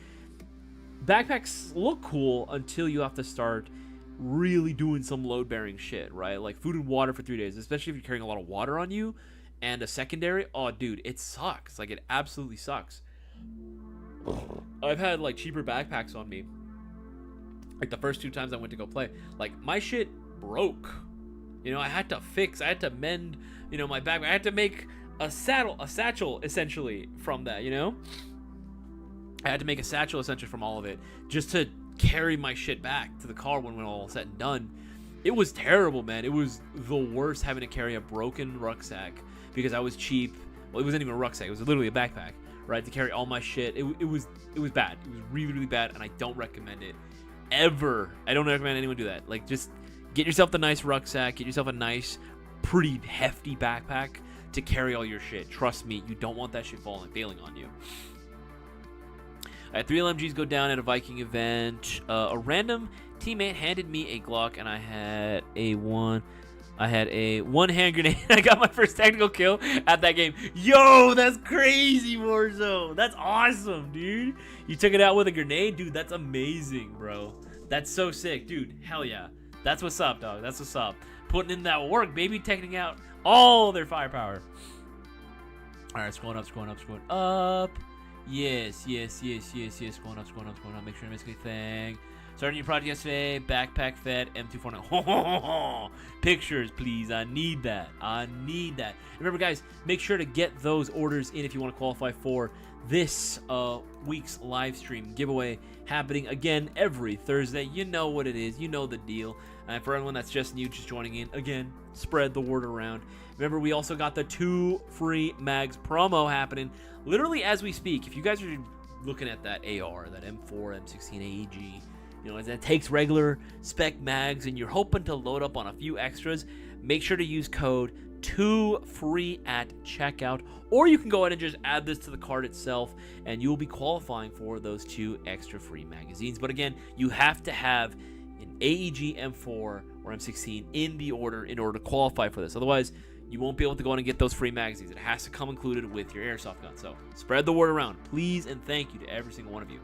Backpacks look cool until you have to start really doing some load-bearing shit, right? Like food and water for 3 days, especially if you're carrying a lot of water on you. And a secondary, oh, dude, it sucks. Like, it absolutely sucks. I've had, like, cheaper backpacks on me. Like, the first 2 times I went to go play. Like, my shit broke. I had to mend, my backpack. I had to make a satchel, essentially, from that, I had to make a satchel, essentially, from all of it. Just to carry my shit back to the car when all said and done. It was terrible, man. It was the worst having to carry a broken rucksack. Because I was cheap. Well, it wasn't even a rucksack. It was literally a backpack, right? To carry all my shit. It was bad. It was really, really bad, and I don't recommend it ever. I don't recommend anyone do that. Like, just get yourself the nice rucksack. Get yourself a nice, pretty hefty backpack to carry all your shit. Trust me, you don't want that shit failing on you. I had 3 LMGs go down at a Viking event. A random teammate handed me a Glock, and I had a one-hand grenade. I got my first technical kill at that game. Yo, that's crazy, Warzone. That's awesome, dude. You took it out with a grenade? Dude, that's amazing, bro. That's so sick. Dude, hell yeah. That's what's up, dog. That's what's up. Putting in that work, baby. Taking out all their firepower. All right, scrolling up. Yes. Scrolling up. Make sure I miss anything. Starting your project yesterday. Backpack fed M249. Pictures, please. I need that. Remember, guys, make sure to get those orders in if you want to qualify for this week's live stream giveaway happening again every Thursday. You know what it is. You know the deal. And for everyone that's just new, just joining in, again, spread the word around. Remember, we also got the 2 free mags promo happening literally as we speak. If you guys are looking at that AR, that M4, M16 AEG, you know, as it takes regular spec mags and you're hoping to load up on a few extras, make sure to use code 2FREE at checkout, or you can go ahead and just add this to the cart itself and you'll be qualifying for those 2 extra free magazines. But again, you have to have an AEG M4 or M16 in the order in order to qualify for this. Otherwise, you won't be able to go in and get those free magazines. It has to come included with your airsoft gun. So spread the word around, please, and thank you to every single one of you.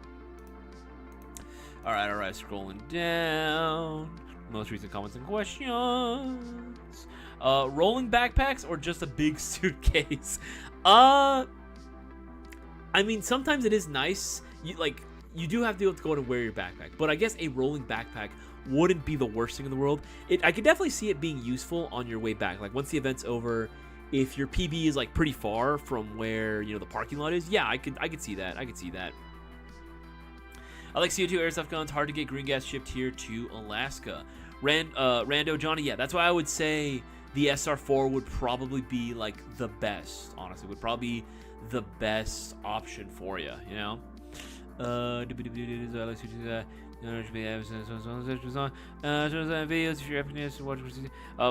All right, scrolling down. Most recent comments and questions. Rolling backpacks or just a big suitcase? I mean, sometimes it is nice. You do have to be able to go and wear your backpack, but I guess a rolling backpack wouldn't be the worst thing in the world. I could definitely see it being useful on your way back. Like once the event's over, if your PB is like pretty far from where, you know, the parking lot is, yeah, I could see that. I like CO2 airsoft guns. Hard to get green gas shipped here to Alaska. Rando Johnny, yeah, that's why I would say the SR4 would probably be like the best. Honestly, would probably be the best option for you. You know.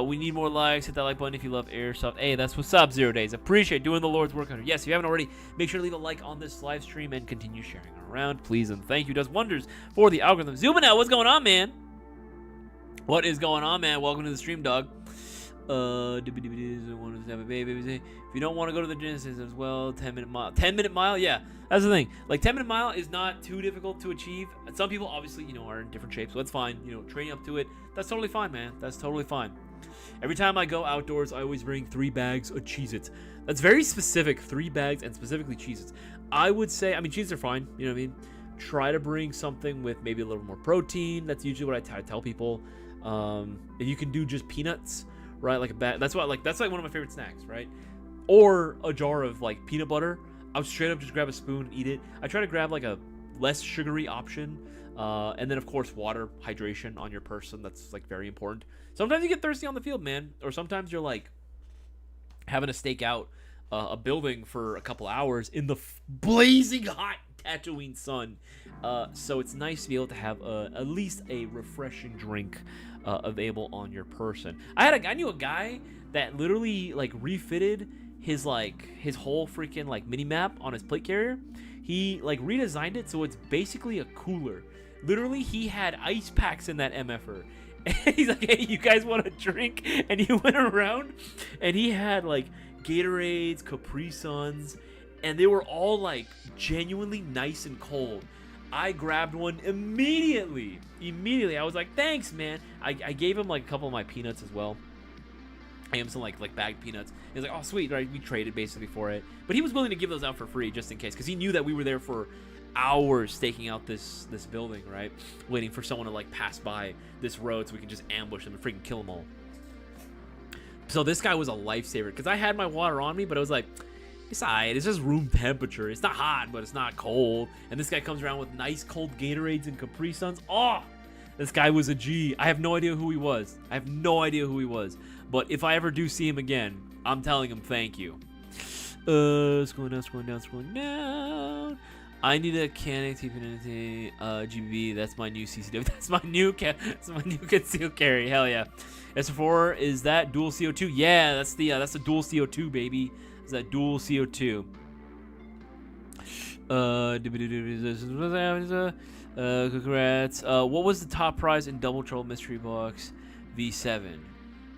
We need more likes. Hit that like button if you love airsoft. Hey, that's what's up, 0 days. Appreciate doing the Lord's work on it. Yes, if you haven't already, make sure to leave a like on this live stream and continue sharing around, please, and thank you. Does wonders for the algorithm. Zooming out, what's going on, man? What is going on, man? Welcome to the stream, dog. If you don't want to go to the gym as well, 10-minute mile. 10-minute mile, yeah, that's the thing. Like 10-minute mile is not too difficult to achieve. Some people obviously, you know, are in different shapes, so that's fine. You know, training up to it, that's totally fine, man. That's totally fine. Every time I go outdoors, I always bring 3 bags of Cheez-Its. That's very specific, 3 bags, and specifically Cheez-Its. I would say, I mean, Cheez-Its are fine, you know what I mean? Try to bring something with maybe a little more protein. That's usually what I tell people. If you can do just peanuts, right? Like a bag. That's like one of my favorite snacks, right? Or a jar of like peanut butter. I would straight up just grab a spoon and eat it. I try to grab like a less sugary option. And then of course water, hydration on your person. That's like very important. Sometimes you get thirsty on the field, man. Or sometimes you're like having to stake out a building for a couple hours in the blazing hot Tatooine sun. So it's nice to be able to have at least a refreshing drink available on your person. I knew a guy that literally like refitted his whole freaking like mini map on his plate carrier. He like redesigned it so it's basically a cooler. Literally, he had ice packs in that MFR. And he's like, hey, you guys want a drink? And he went around and he had like Gatorades, Capri Suns, and they were all like genuinely nice and cold. I grabbed one immediately. I was like, thanks, man. I gave him like a couple of my peanuts as well. I gave him some like bagged peanuts. He was like, oh, sweet, right? We traded basically for it. But he was willing to give those out for free just in case, because he knew that we were there for hours staking out this building, right? Waiting for someone to like pass by this road so we can just ambush them and freaking kill them all. So this guy was a lifesaver, because I had my water on me, but I was like, it's alright, it's just room temperature. It's not hot, but it's not cold. And this guy comes around with nice cold Gatorades and Capri Suns. Oh, this guy was a G. I have no idea who he was. But if I ever do see him again, I'm telling him thank you. Scrolling down. I need a Canik TPNT GBB. That's my new CCW. That's my new concealed carry. Hell yeah. S4 is that dual CO2? Yeah, that's the dual CO2 baby. Is that dual CO2? Congrats. What was the top prize in Double Trouble Mystery Box V7? What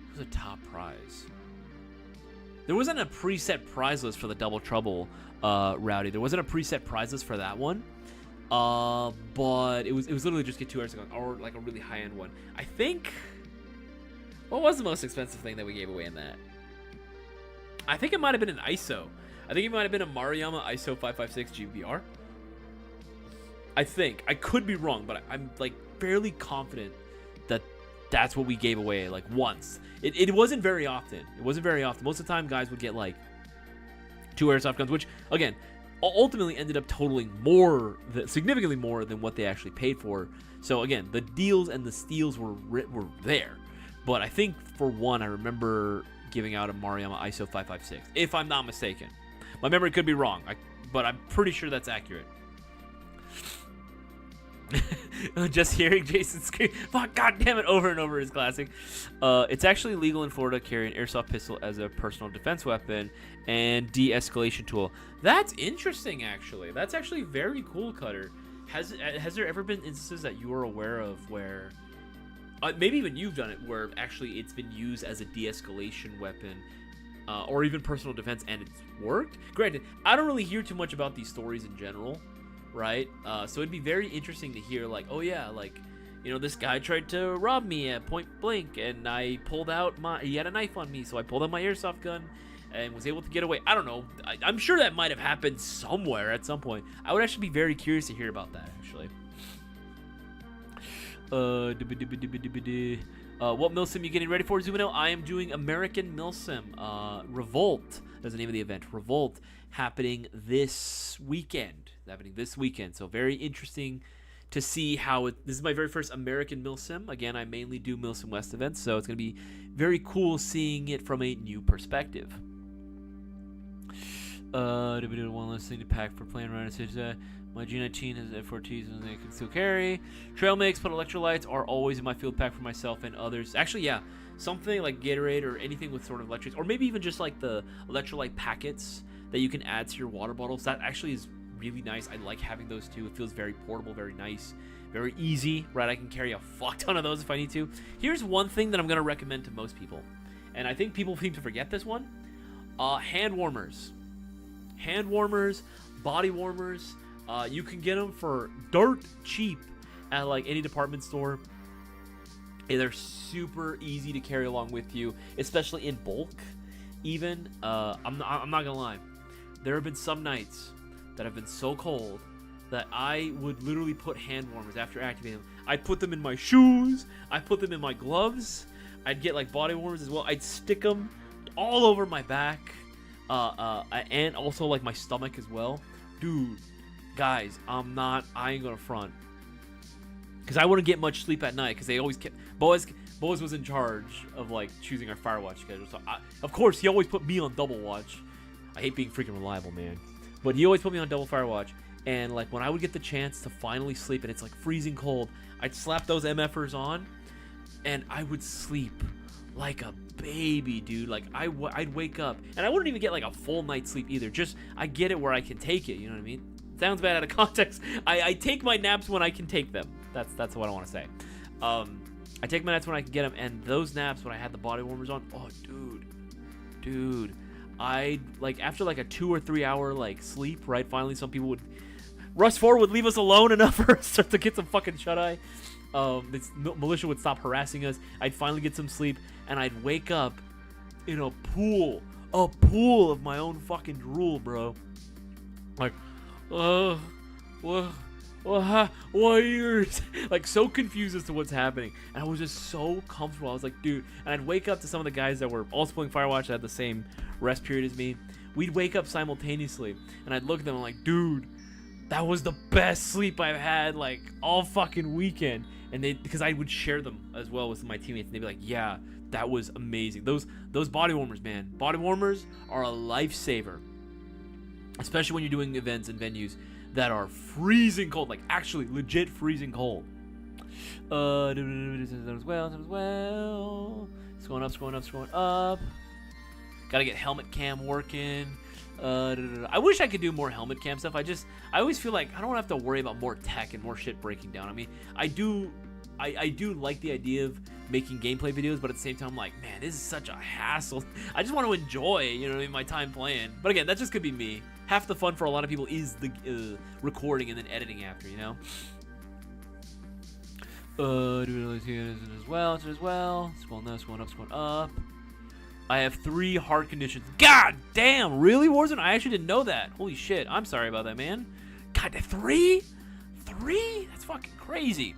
was the top prize? There wasn't a preset prize list for the Double Trouble, Rowdy. There wasn't a preset prize list for that one. But it was literally just get 2 air guns or like a really high end one. I think. What was the most expensive thing that we gave away in that? I think it might have been an ISO. I think it might have been a Maruyama ISO 556 GBR. I think. I could be wrong, but I'm like fairly confident that that's what we gave away like once. It wasn't very often. It wasn't very often. Most of the time, guys would get like 2 airsoft guns, which again, ultimately ended up totaling significantly more than what they actually paid for. So again, the deals and the steals were there. But I think for one, I remember giving out a Maruyama ISO 556, if I'm not mistaken. My memory could be wrong, but I'm pretty sure that's accurate. Just hearing Jason scream, fuck, god damn it, over and over is classic. It's actually legal in Florida to carry an airsoft pistol as a personal defense weapon and de-escalation tool. That's interesting, actually. That's actually very cool, Cutter. Has there ever been instances that you are aware of where, maybe even you've done it, where actually it's been used as a de-escalation weapon or even personal defense and it's worked? Granted, I don't really hear too much about these stories in general, right? So it'd be very interesting to hear, like, oh yeah, like, you know, this guy tried to rob me at point blank and I pulled out he had a knife on me, so I pulled out my airsoft gun and was able to get away. I don't know. I'm sure that might have happened somewhere at some point. I would actually be very curious to hear about that, actually. What MILSIM you getting ready for, Zumino? I am doing American MILSIM. Revolt. That's the name of the event. Revolt, happening this weekend. So very interesting to see how this is my very first American MILSIM. Again, I mainly do MILSIM West events, so it's going to be very cool seeing it from a new perspective. One last thing to pack for playing around. My G19 has F4Ts and they can still carry. Trail mix, but electrolytes are always in my field pack for myself and others. Actually, yeah, something like Gatorade or anything with sort of electrolytes, or maybe even just like the electrolyte packets that you can add to your water bottles. That actually is really nice. I like having those too. It feels very portable, very nice, very easy, right? I can carry a fuck ton of those if I need to. Here's one thing that I'm going to recommend to most people, and I think people seem to forget this one. Hand warmers, body warmers. You can get them for dirt cheap at like any department store. And they're super easy to carry along with you, especially in bulk. Even I'm not gonna lie, there have been some nights that have been so cold that I would literally put hand warmers after activating them. I'd put them in my shoes. I put them in my gloves. I'd get like body warmers as well. I'd stick them all over my back, and also like my stomach as well, dude. Guys, I ain't gonna front, because I wouldn't get much sleep at night, because they always kept Boaz was in charge of like choosing our Firewatch schedule. So of course he always put me on double watch. I hate being freaking reliable, man, but he always put me on double Firewatch. And like when I would get the chance to finally sleep and it's like freezing cold, I'd slap those MFers on and I would sleep like a baby, dude. Like I'd wake up and I wouldn't even get like a full night's sleep either. Just I get it where I can take it, you know what I mean? Sounds bad out of context. I take my naps when I can take them. That's what I want to say. I take my naps when I can get them, and those naps when I had the body warmers on, oh dude, I like after like a 2 or 3 hour like sleep, right? Finally, some people would Rush 4 would leave us alone enough for us to get some fucking shut eye. Militia would stop harassing us. I'd finally get some sleep, and I'd wake up in a pool of my own fucking drool, bro. Like, what you're like so confused as to what's happening, and I was just so comfortable. I was like, dude, and I'd wake up to some of the guys that were also playing Firewatch that had the same rest period as me. We'd wake up simultaneously, and I'd look at them and I'm like, dude, that was the best sleep I've had like all fucking weekend. And because I would share them as well with my teammates, and they'd be like, yeah, that was amazing. Those body warmers, man, body warmers are a lifesaver. especially when you're doing events and venues that are freezing cold, like actually legit freezing cold. As well. Scrolling up. Gotta get helmet cam working. I wish I could do more helmet cam stuff. I always feel like I don't have to worry about more tech and more shit breaking down. I mean, I do like the idea of making gameplay videos, but at the same time, I'm like, man, this is such a hassle. I just want to enjoy, you know, my time playing. But again, that just could be me. Half the fun for a lot of people is the recording and then editing after, you know. As well. Scrolling up. I have 3 heart conditions. God damn, really, Warzone? I actually didn't know that. Holy shit, I'm sorry about that, man. God, 3? 3? That's fucking crazy.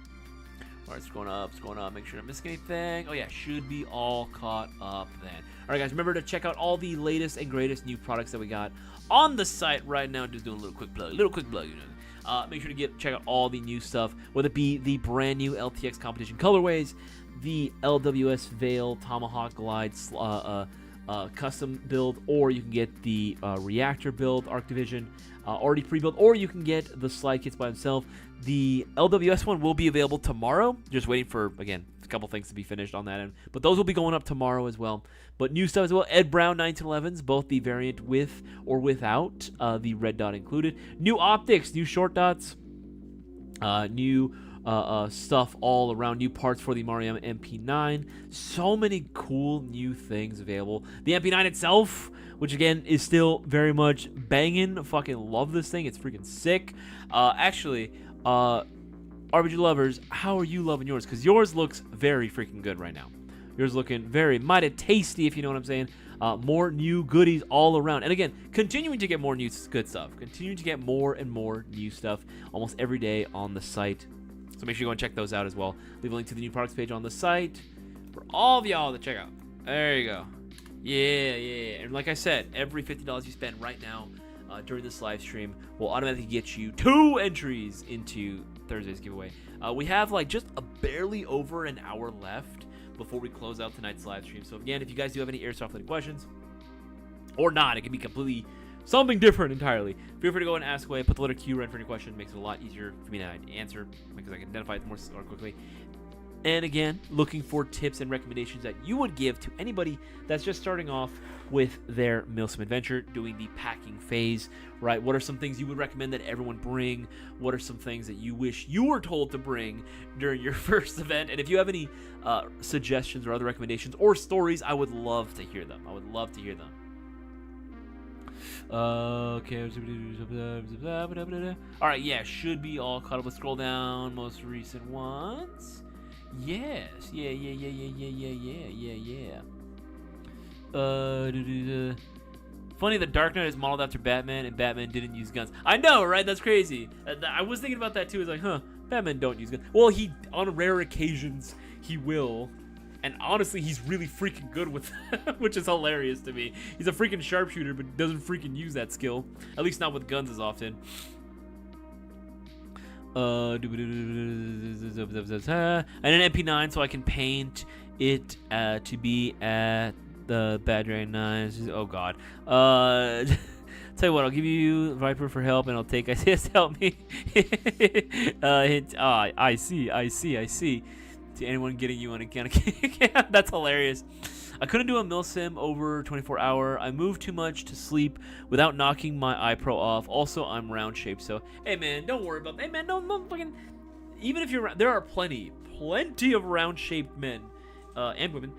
All right, scrolling up. Make sure I don't miss anything. Oh yeah, should be all caught up then. All right, guys, remember to check out all the latest and greatest new products that we got on the site right now. Just doing a little quick plug, you know. Make sure to check out all the new stuff, whether it be the brand new LTX competition colorways, the LWS Veil Tomahawk Glide custom build, or you can get the reactor build Arc Division already pre-built, or you can get the slide kits by themselves. The LWS one will be available tomorrow. Just waiting for, again, a couple things to be finished on that end, but those will be going up tomorrow as well. But new stuff as well. Ed Brown 1911s, both the variant with or without the red dot included. New optics, new short dots, new stuff all around, new parts for the Mario MP9. So many cool new things available. The MP9 itself, which again is still very much banging. Fucking love this thing. It's freaking sick. Actually, RPG lovers, how are you loving yours? Because yours looks very freaking good right now. Yours looking very mighty tasty, if you know what I'm saying. More new goodies all around. And again, continuing to get more new good stuff. Continuing to get more and more new stuff almost every day on the site. So make sure you go and check those out as well. Leave a link to the new products page on the site for all of y'all to check out. There you go. Yeah. And like I said, every $50 you spend right now during this live stream will automatically get you 2 entries into Thursday's giveaway. We have like just barely over an hour left before we close out tonight's live stream. So again, if you guys do have any Airsoft-related questions, or not, it can be completely something different entirely, feel free to go and ask away. Put the letter Q right for any question. It makes it a lot easier for me to answer because I can identify it more quickly. And again, looking for tips and recommendations that you would give to anybody that's just starting off with their MILSIM adventure, doing the packing phase, right? What are some things you would recommend that everyone bring? What are some things that you wish you were told to bring during your first event? And if you have any suggestions or other recommendations or stories, I would love to hear them. Okay. All right, yeah, should be all caught up. Let's scroll down. Most recent ones. Yes. Yeah. Funny, the Dark Knight is modeled after Batman, and Batman didn't use guns. I know, right? That's crazy. I was thinking about that too. It's like, Batman don't use guns. Well, he, on rare occasions, he will. And honestly, he's really freaking good with that, which is hilarious to me. He's a freaking sharpshooter, but doesn't freaking use that skill. At least not with guns as often. And an MP9 so I can paint it to be at the Bad Dragon 9. Oh god. Tell you what, I'll give you Viper for help, and I'll take Isaias to help me. I see. To anyone getting you on account of that's hilarious. I couldn't do a MILSIM over 24-hour. I move too much to sleep without knocking my iPro off. Also, I'm round shaped, so hey man, don't worry about that. Hey man, no fucking. Even if you're, there are plenty of round shaped men and women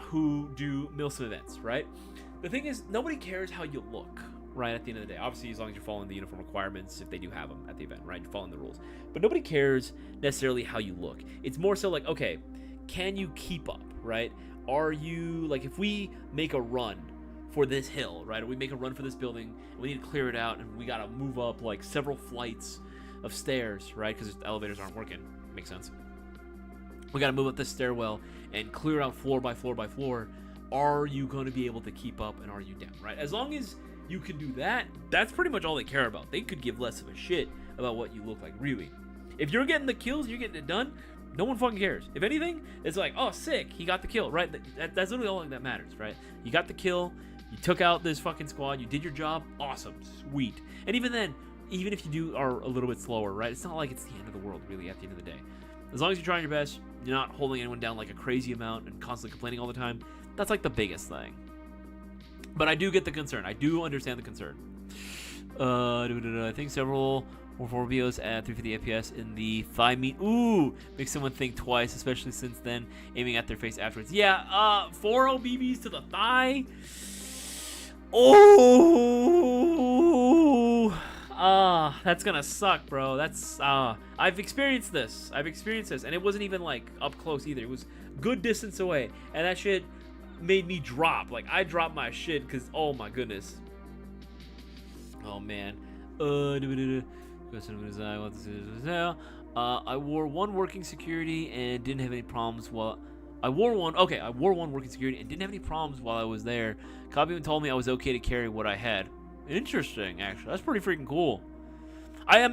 who do MILSIM events, right? The thing is, nobody cares how you look, right? At the end of the day, obviously, as long as you're following the uniform requirements, if they do have them at the event, right? You're following the rules. But nobody cares necessarily how you look. It's more so like, okay, can you keep up, right? Are you, like, if we make a run for this hill, right? Or we make a run for this building, and we need to clear it out, and we gotta move up, like, several flights of stairs, right? Because the elevators aren't working. Makes sense. We gotta move up this stairwell and clear out floor by floor by floor. Are you going to be able to keep up, and are you down, right? As long as you can do that, that's pretty much all they care about. They could give less of a shit about what you look like, really. If you're getting the kills, you're getting it done, no one fucking cares. If anything, it's like, oh, sick, he got the kill, right? That's literally all that matters, right? You got the kill, You took out this fucking squad. You did your job. Awesome. Sweet. And even then, even if you are a little bit slower, right? It's not like it's the end of the world, really, at the end of the day. As long as you're trying your best, you're not holding anyone down like a crazy amount and constantly complaining all the time. That's like the biggest thing. But I do get the concern. I do understand the concern. I think several 4 BOs at 350 FPS in the thigh meat. Ooh, makes someone think twice, especially since then aiming at their face afterwards. Yeah, 4 BBs to the thigh. Oh, that's gonna suck, bro. That's I've experienced this, and it wasn't even like up close either. It was good distance away, and that shit made me drop. Like, I dropped my shit because, oh my goodness. Oh man. I wore one working security and didn't have any problems while I wore one working security and didn't have any problems while I was there. Copy even told me I was okay to carry what I had. Interesting, actually. That's pretty freaking cool. I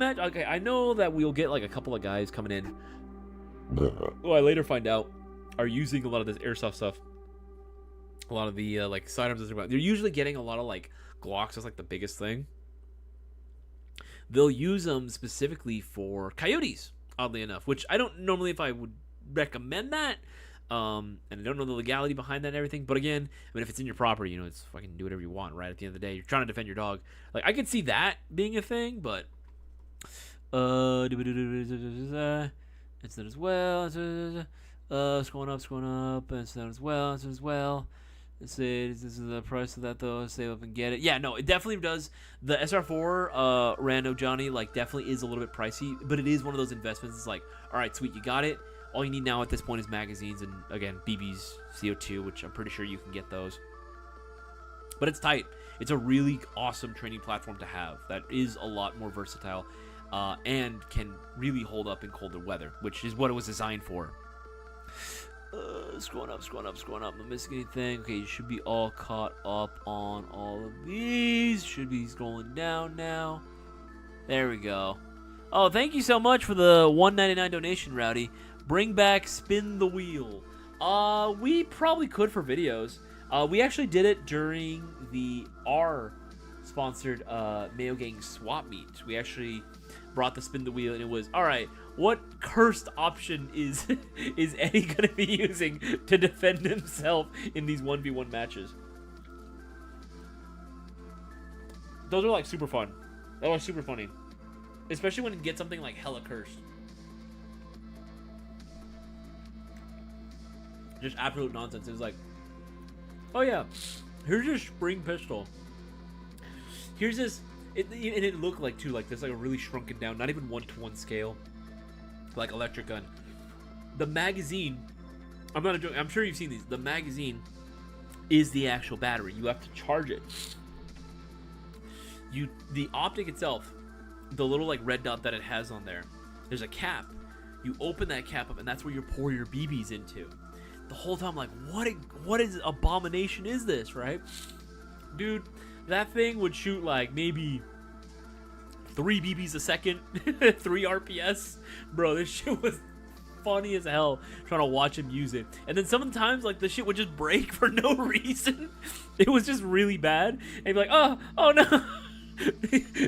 know that we'll get like a couple of guys coming in who I later find out are using a lot of this airsoft stuff. A lot of the like sidearms. They're usually getting a lot of like Glocks. That's like the biggest thing. They'll use them specifically for coyotes, oddly enough, which I don't normally if I would recommend that. And I don't know the legality behind that and everything. But again, I mean, if it's in your property, you know, it's fucking do whatever you want, right? At the end of the day, you're trying to defend your dog. Like, I could see that being a thing, but it's not as well. It's going up. It's not as well. This is the price of that though. Save up and get it. Yeah, no, it definitely does. The SR4 Rando Johnny like definitely is a little bit pricey, but it is one of those investments. It's like, all right, sweet, you got it. All you need now at this point is magazines and again BBs, CO2, which I'm pretty sure you can get those. But it's tight. It's a really awesome training platform to have. That is a lot more versatile and can really hold up in colder weather, which is what it was designed for. Scrolling up. Not missing anything. Okay, you should be all caught up on all of these. Should be scrolling down now. There we go. Oh, thank you so much for the $1.99 donation, Rowdy. Bring back Spin the Wheel. We probably could for videos. We actually did it during the R-sponsored Mayo Gang swap meet. We actually brought the Spin the Wheel, and it was, all right, what cursed option is Eddie going to be using to defend himself in these 1v1 matches? Those are like super fun. That was super funny. Especially when you get something like hella cursed. Just absolute nonsense. It was like, oh yeah, here's your spring pistol. Here's this, and it looked like too, like this, like a really shrunken down, not even 1-to-1 scale, like electric gun. The magazine, I'm not a joke, I'm sure you've seen these. The magazine is the actual battery. You have to charge it. The optic itself, the little like red dot that it has on there, there's a cap. You open that cap up, and that's where you pour your BBs into. The whole time, like, what is abomination is this, right? Dude, that thing would shoot like maybe 3 BBs a second, 3 RPS. Bro, this shit was funny as hell trying to watch him use it. And then sometimes, like, the shit would just break for no reason. It was just really bad. And you'd be like, oh no.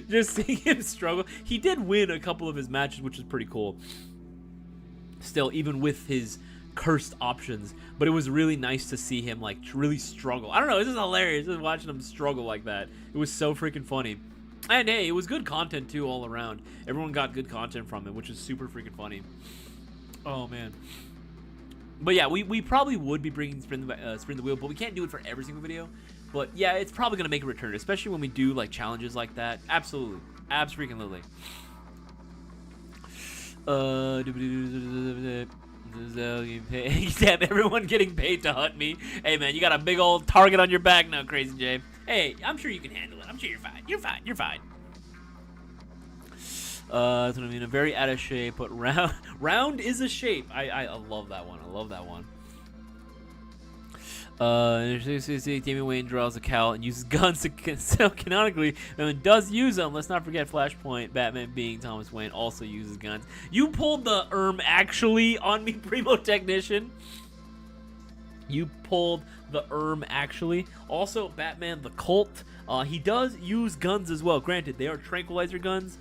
Just seeing him struggle. He did win a couple of his matches, which is pretty cool. Still, even with his cursed options, but it was really nice to see him like really struggle. I don't know, this is hilarious just watching him struggle like that. It was so freaking funny. And hey, it was good content too all around. Everyone got good content from it, which is super freaking funny. Oh man. But yeah, we probably would be bringing Spin the Wheel, but we can't do it for every single video. But yeah, it's probably gonna make a return, especially when we do like challenges like that. Absolutely, abs-freaking-lutely. Damn, everyone getting paid to hunt me. Hey man, you got a big old target on your back now, Crazy J. Hey, I'm sure you can handle it. I'm sure you're fine. You're fine. That's what I mean. I'm very out of shape, but round is a shape. I love that one. Damian Wayne draws a cowl and uses guns so canonically, and does use them. Let's not forget Flashpoint. Batman being Thomas Wayne also uses guns. You pulled the actually on me, Primo Technician. You pulled the actually. Also, Batman the Colt. He does use guns as well. Granted, they are tranquilizer guns.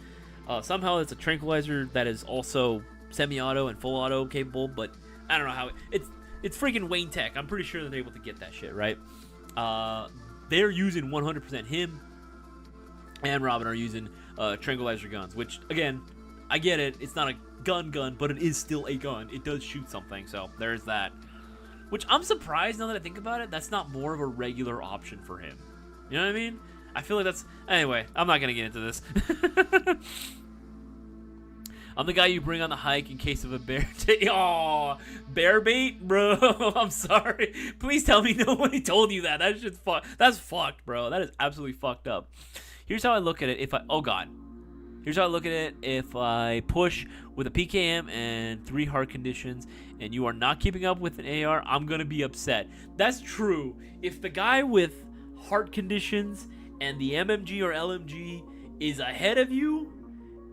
Somehow it's a tranquilizer that is also semi-auto and full auto capable, but I don't know how it's freaking Wayne Tech. I'm pretty sure they're able to get that shit, right? They're using 100% him and Robin are using tranquilizer guns, which again, I get it. It's not a gun, but it is still a gun. It does shoot something, so there's that. Which I'm surprised now that I think about it, that's not more of a regular option for him. You know what I mean? I feel like that's... Anyway, I'm not going to get into this. I'm the guy you bring on the hike in case of a bear... Aw, bear bait? Bro, I'm sorry. Please tell me nobody told you that. That's just That's fucked, bro. That is absolutely fucked up. Here's how I look at it if I... Oh, God. Here's how I look at it. If I push with a PKM and 3 hard conditions and you are not keeping up with an AR, I'm going to be upset. That's true. If the guy with hard conditions and the MMG or LMG is ahead of you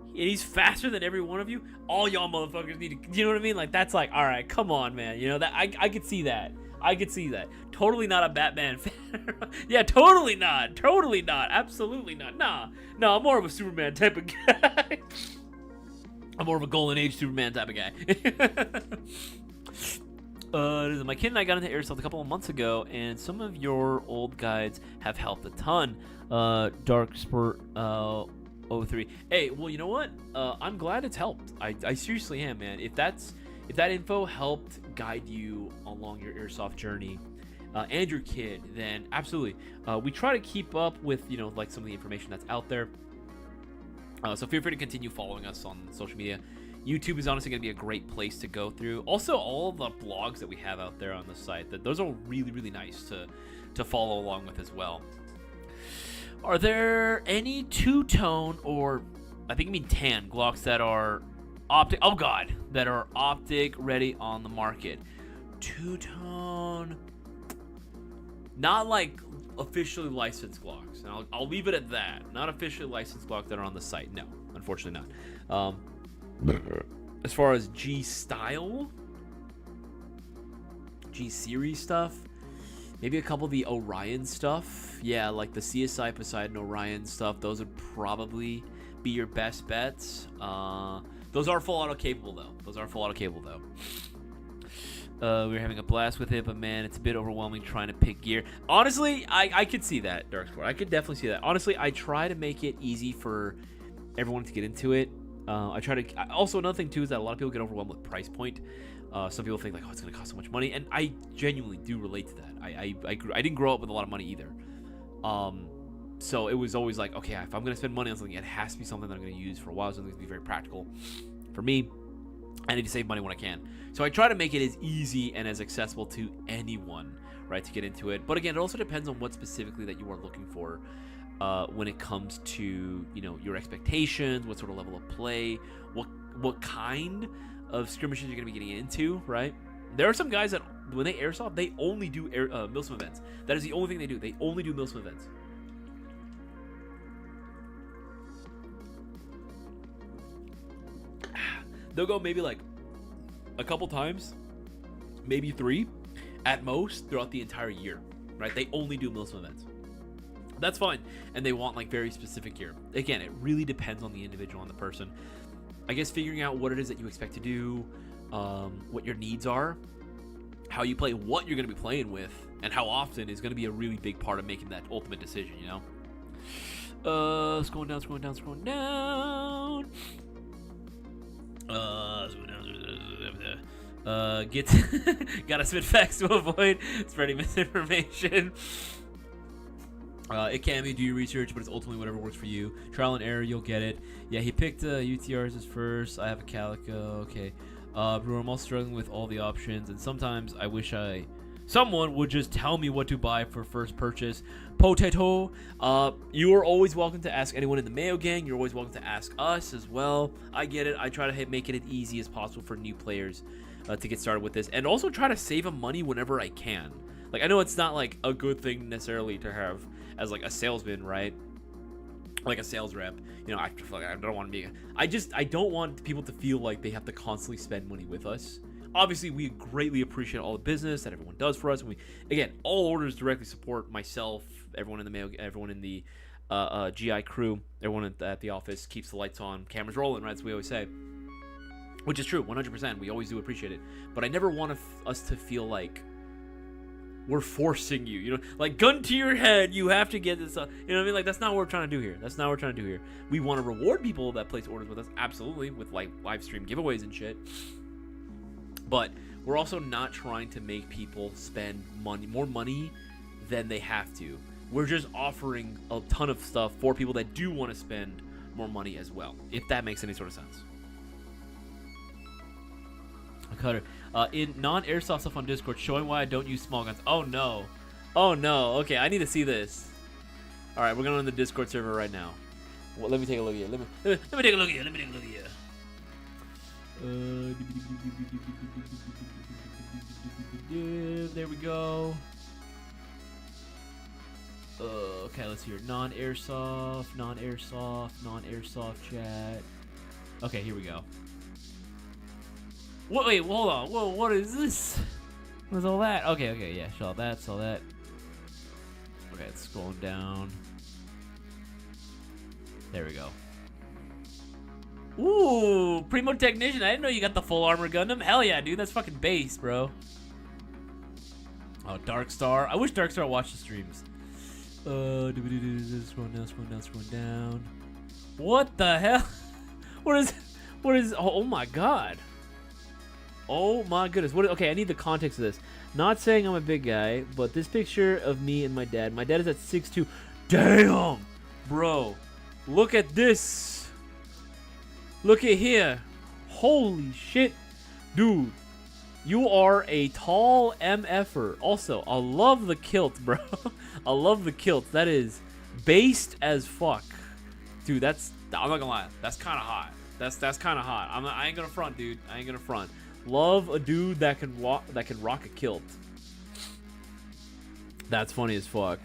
and he's faster than every one of you, all y'all motherfuckers need to... You know what I mean? Like, that's like, all right, come on, man. You know, that I could see that. I could see that. Totally not a Batman fan. Yeah, totally not. Totally not. Absolutely not. Nah, I'm more of a Superman type of guy. I'm more of a Golden Age Superman type of guy. My kid and I got into Airsoft a couple of months ago, and some of your old guides have helped a ton. Dark Spurt 03. Hey, well, you know what? I'm glad it's helped. I seriously am, man. If that info helped guide you along your Airsoft journey and your kid, then absolutely. We try to keep up with, like some of the information that's out there. So feel free to continue following us on social media. YouTube is honestly going to be a great place to go through. Also, all the blogs that we have out there on the site, those are really, really nice to follow along with as well. Are there any two-tone or, I think you mean tan, Glocks that are optic? Oh God, that are optic ready on the market. Two-tone, not like officially licensed Glocks. And I'll leave it at that. Not officially licensed Glocks that are on the site. No, unfortunately not. As far as G style, G series stuff, maybe a couple of the Orion stuff. Yeah, like the CSI Poseidon Orion stuff. Those would probably be your best bets. Those are full auto capable though. We're having a blast with it, but man, it's a bit overwhelming trying to pick gear. Honestly, I could see that, Darksport. I could definitely see that. Honestly, I try to make it easy for everyone to get into it. Also, another thing too is that a lot of people get overwhelmed with price point. Some people think like, oh, it's gonna cost so much money, and I genuinely do relate to that. I didn't grow up with a lot of money either. So it was always like, okay, if I'm gonna spend money on something, it has to be something that I'm gonna use for a while. Something that's gonna be very practical for me. I need to save money when I can. So I try to make it as easy and as accessible to anyone, right, to get into it. But again, it also depends on what specifically that you are looking for when it comes to, your expectations, what sort of level of play, what kind of skirmishes you're going to be getting into, right? There are some guys that, when they airsoft, they only do MILSIM events. That is the only thing they do. They only do MILSIM events. They'll go maybe like a couple times, maybe 3 at most throughout the entire year, right? They only do MILSIM events. That's fine. And they want like very specific gear. Again, it really depends on the individual, on the person. I guess figuring out what it is that you expect to do, what your needs are, how you play, what you're going to be playing with, and how often is going to be a really big part of making that ultimate decision, Scrolling down. Gotta spit facts to avoid spreading misinformation. It can be, do your research, but it's ultimately whatever works for you. Trial and error, you'll get it. Yeah, he picked UTRs as first. I have a Calico. Okay. Brewer, I'm also struggling with all the options, and sometimes I wish someone would just tell me what to buy for first purchase. Potato. You are always welcome to ask anyone in the Mayo Gang. You're always welcome to ask us as well. I get it. I try to make it as easy as possible for new players to get started with this, and also try to save them money whenever I can. Like, I know it's not like a good thing necessarily to have as like a salesman, right? Like a sales rep. I don't want to be. I don't want people to feel like they have to constantly spend money with us. Obviously, we greatly appreciate all the business that everyone does for us. And again, all orders directly support myself, everyone in the Mayo, everyone in the GI crew, everyone at the office keeps the lights on, cameras rolling, right? As we always say, which is true, 100%. We always do appreciate it. But I never want us to feel like we're forcing you, like gun to your head, you have to get this, you know what I mean? Like, that's not what we're trying to do here. That's not what we're trying to do here. We want to reward people that place orders with us, absolutely, with like live stream giveaways and shit. But we're also not trying to make people spend more money than they have to. We're just offering a ton of stuff for people that do want to spend more money as well, if that makes any sort of sense. Cutter. In non-airsoft stuff on Discord, showing why I don't use small guns. Oh no. Oh no. Okay, I need to see this. All right, we're going on the Discord server right now. Well, let me take a look here. Let me take a look here. Let me take a look here. There we go. Okay, let's hear non-airsoft chat. Okay, here we go. Wait, hold on. Whoa, what is this? What is all that? Okay, yeah, saw that. Okay, it's scrolling down. There we go. Ooh, Primo Technician. I didn't know you got the full armor Gundam. Hell yeah, dude. That's fucking base, bro. Oh, Darkstar. I wish Darkstar watched the streams. Scrolling down. What the hell? What is? Oh my god. Oh my goodness. Okay, I need the context of this. Not saying I'm a big guy, but this picture of me and my dad. My dad is at 6'2". Damn! Bro, look at this. Look at here. Holy shit. Dude, you are a tall MFer. Also, I love the kilt, bro. I love the kilt. That is based as fuck. Dude, I'm not gonna lie. That's kind of hot. That's kind of hot. I ain't gonna front, dude. I ain't gonna front. Love a dude that can rock a kilt. That's funny as fuck.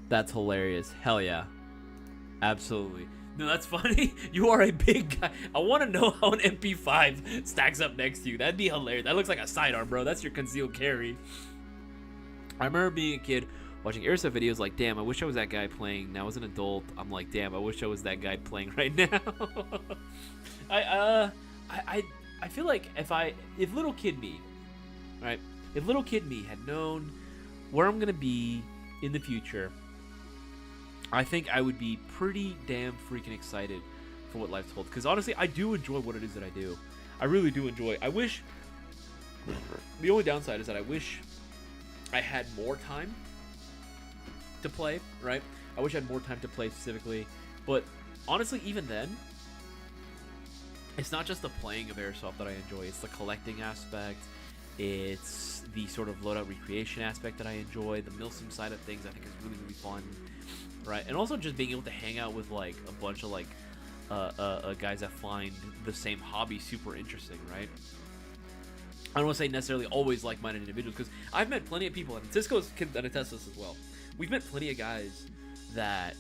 That's hilarious. Hell yeah. Absolutely. No, that's funny. You are a big guy. I want to know how an MP5 stacks up next to you. That'd be hilarious. That looks like a sidearm, bro. That's your concealed carry. I remember being a kid watching Airsoft videos like, damn, I wish I was that guy playing. Now as an adult, I'm like, damn, I wish I was that guy playing right now. I feel like if little kid me, right? If little kid me had known where I'm gonna be in the future, I think I would be pretty damn freaking excited for what life holds. Because honestly, I do enjoy what it is that I do. I really do enjoy. I wish. The only downside is that I wish I had more time to play. Right? I wish I had more time to play specifically. But honestly, even then, it's not just the playing of Airsoft that I enjoy. It's the collecting aspect. It's the sort of loadout recreation aspect that I enjoy. The MILSIM side of things I think is really, really fun. Right? And also just being able to hang out with like a bunch of like guys that find the same hobby super interesting, right? I don't want to say necessarily always like-minded individuals, because I've met plenty of people, and Cisco can attest to this as well. We've met plenty of guys that,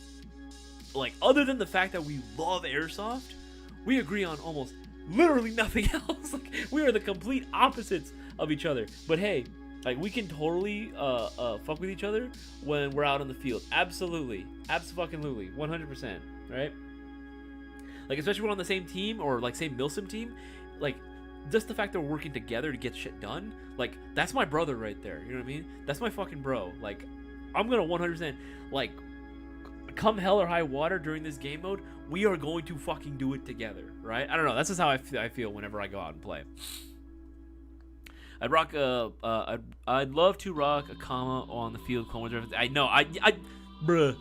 like, other than the fact that we love Airsoft, we agree on almost literally nothing else. Like, we are the complete opposites of each other. But hey, like, we can totally fuck with each other when we're out on the field. Absolutely. Abso-fucking-lutely. 100%. Right? Like, especially when we're on the same team, or, like, same MILSIM team. Like, just the fact that we're working together to get shit done. Like, that's my brother right there. You know what I mean? That's my fucking bro. Like, I'm gonna 100%, like, come hell or high water during this game mode, we are going to fucking do it together, right? I don't know. That's just how I feel whenever I go out and play. I'd love to rock a comma on the field. I know. Bruh.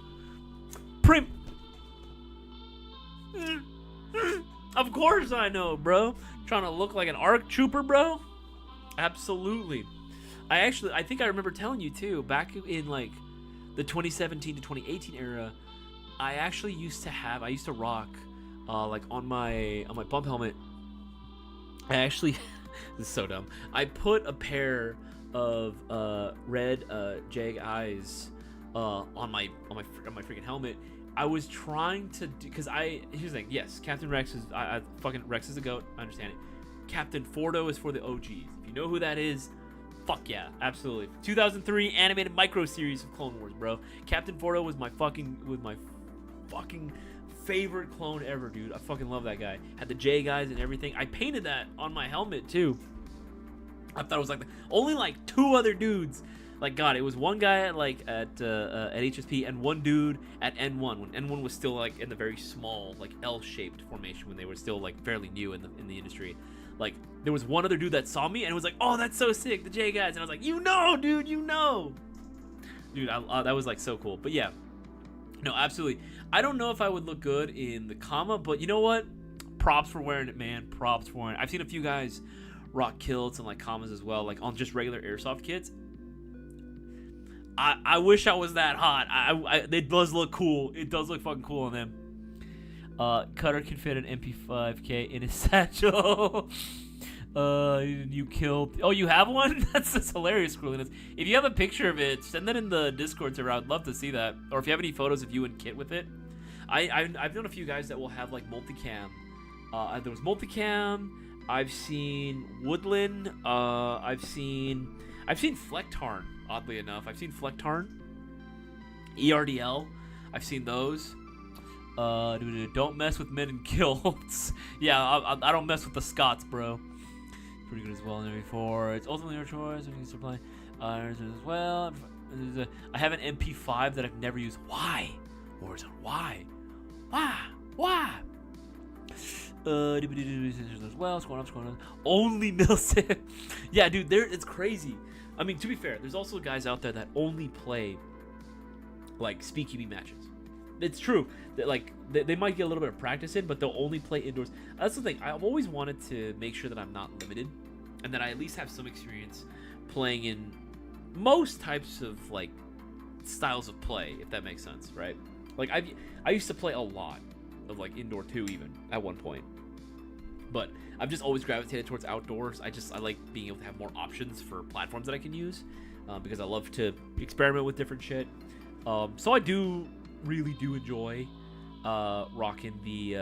Of course I know, bro. Trying to look like an ARC trooper, bro. Absolutely. I think I remember telling you too, back in like the 2017 to 2018 era, I used to rock like on my bump helmet. This is so dumb. I put a pair of red Jag eyes on my freaking helmet. I was trying to do, because here's the thing. Yes, Captain Rex is fucking Rex is the GOAT. I understand it. Captain Fordo is for the OGs. If you know who that is, fuck yeah, absolutely. 2003 animated micro series of Clone Wars, bro. Captain Fordo was my fucking favorite clone ever, dude. I fucking love that guy. Had the J guys and everything. I painted that on my helmet too. I thought it was like only like 2 other dudes. Like, God, it was one guy at HSP and one dude at N1 when N1 was still like in the very small like L-shaped formation when they were still like fairly new in the industry. Like, there was one other dude that saw me and was like, "Oh, that's so sick, the J guys," and I was like, "You know, dude, you know." Dude, that was like so cool. But yeah, no, absolutely. I don't know if I would look good in the comma, but you know what? Props for wearing it, man. Props for wearing it. I've seen a few guys rock kilts and like commas as well, like on just regular airsoft kits. I wish I was that hot. It does look cool. It does look fucking cool on them. Cutter can fit an MP5K in his satchel. You killed. Oh, you have one? That's hilarious, Squirreliness. If you have a picture of it, send that in the Discord server. I'd love to see that. Or if you have any photos of you and Kit with it. I've known a few guys that will have like multicam. There was multicam. I've seen Woodland. I've seen Flectarn. Oddly enough, I've seen Flectarn. ERDL. I've seen those. Don't mess with men in kilts. Yeah, I don't mess with the Scots, bro. Pretty good as well. And before it's ultimately your choice. If you can still play as well. I have an MP5 that I've never used. Why? Warzone. Why? Why? As well. Scoring up. Only MILSIM. Yeah, dude. It's crazy. I mean, to be fair, there's also guys out there that only play like speakeasy matches. It's true that like they might get a little bit of practice in, but they'll only play indoors. That's the thing. I've always wanted to make sure that I'm not limited, and that I at least have some experience playing in most types of like styles of play, if that makes sense, right? Like I used to play a lot of like indoor too, even at one point. But I've just always gravitated towards outdoors. I like being able to have more options for platforms that I can use, because I love to experiment with different shit. So I really do enjoy rocking the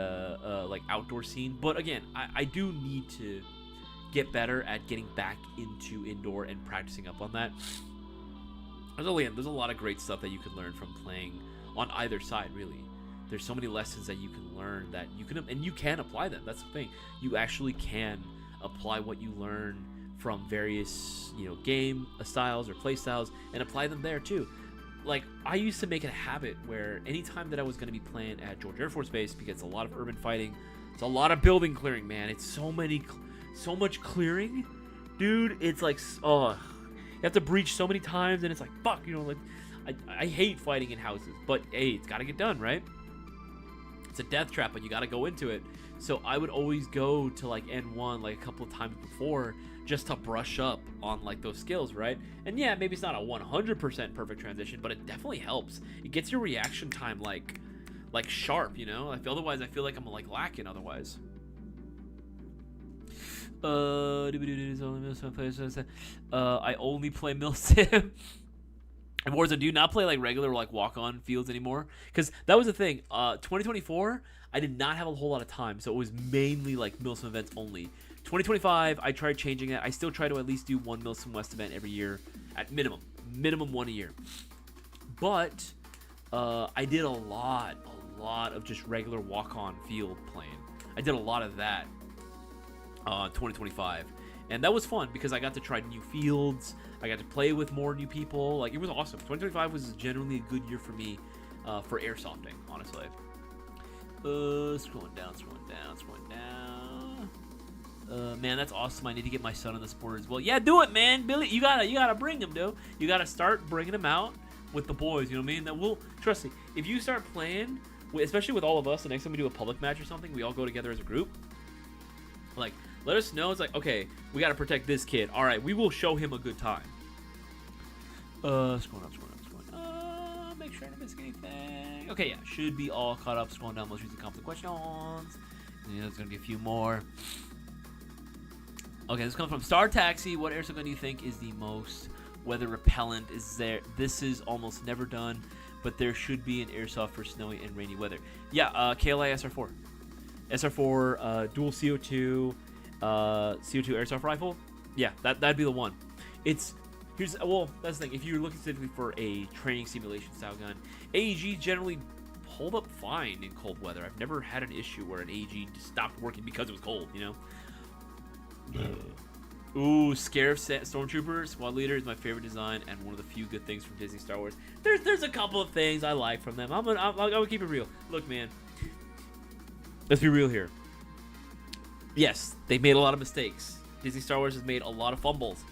like outdoor scene. But again, I do need to get better at getting back into indoor and practicing up on that. There's a lot of great stuff that you can learn from playing on either side, really. There's so many lessons that you can learn that you can apply them. That's the thing. You actually can apply what you learn from various, game styles or play styles and apply them there too. Like, I used to make it a habit where anytime that I was going to be playing at Georgia Air Force Base, because it's a lot of urban fighting, it's a lot of building clearing, man. It's so much clearing, dude. It's like, you have to breach so many times, and it's like, fuck, like, I hate fighting in houses, but hey, it's got to get done, right? It's a death trap, but you got to go into it. So I would always go to like N1 like a couple of times before just to brush up on like those skills, right? And yeah, maybe it's not a 100% perfect transition, but it definitely helps. It gets your reaction time like sharp, Otherwise, I feel like I'm like lacking otherwise. I only play MILSIM. And Warzone, do you not play like regular like walk-on fields anymore? Because that was the thing. 2024, I did not have a whole lot of time, so it was mainly like MILSIM events only. 2025, I tried changing it. I still try to at least do one MILSIM West event every year, at minimum one a year. But I did a lot of just regular walk-on field playing. I did a lot of that 2025, and that was fun because I got to try new fields. I got to play with more new people. Like, it was awesome. 2025 was generally a good year for me for airsofting, honestly. Scrolling down. Man, that's awesome. I need to get my son in the sport as well. Yeah, do it, man. Billy, you gotta bring him, dude. You gotta start bringing him out with the boys. You know what I mean? That will, trust me, if you start playing, especially with all of us, the next time we do a public match or something, we all go together as a group. Like, let us know. It's like, okay, we got to protect this kid. All right, we will show him a good time. Scrolling up. Make sure I don't miss anything. Okay, yeah, should be all caught up. Scrolling down most recent conflict questions. Yeah, there's going to be a few more. Okay, this comes from Star Taxi. What airsoft gun do you think is the most weather repellent? This is almost never done, but there should be an airsoft for snowy and rainy weather. Yeah, KLI SR4. SR4, dual CO2. CO2 airsoft rifle. Yeah, that'd be the one. That's the thing. If you're looking specifically for a training simulation style gun, AEGs generally hold up fine in cold weather. I've never had an issue where an AEG stopped working because it was cold, you know? Ooh, Scarif Stormtrooper Squad Leader is my favorite design and one of the few good things from Disney Star Wars. There's a couple of things I like from them. I'm gonna keep it real. Look, man, let's be real here. Yes, they made a lot of mistakes. Disney Star Wars has made a lot of fumbles.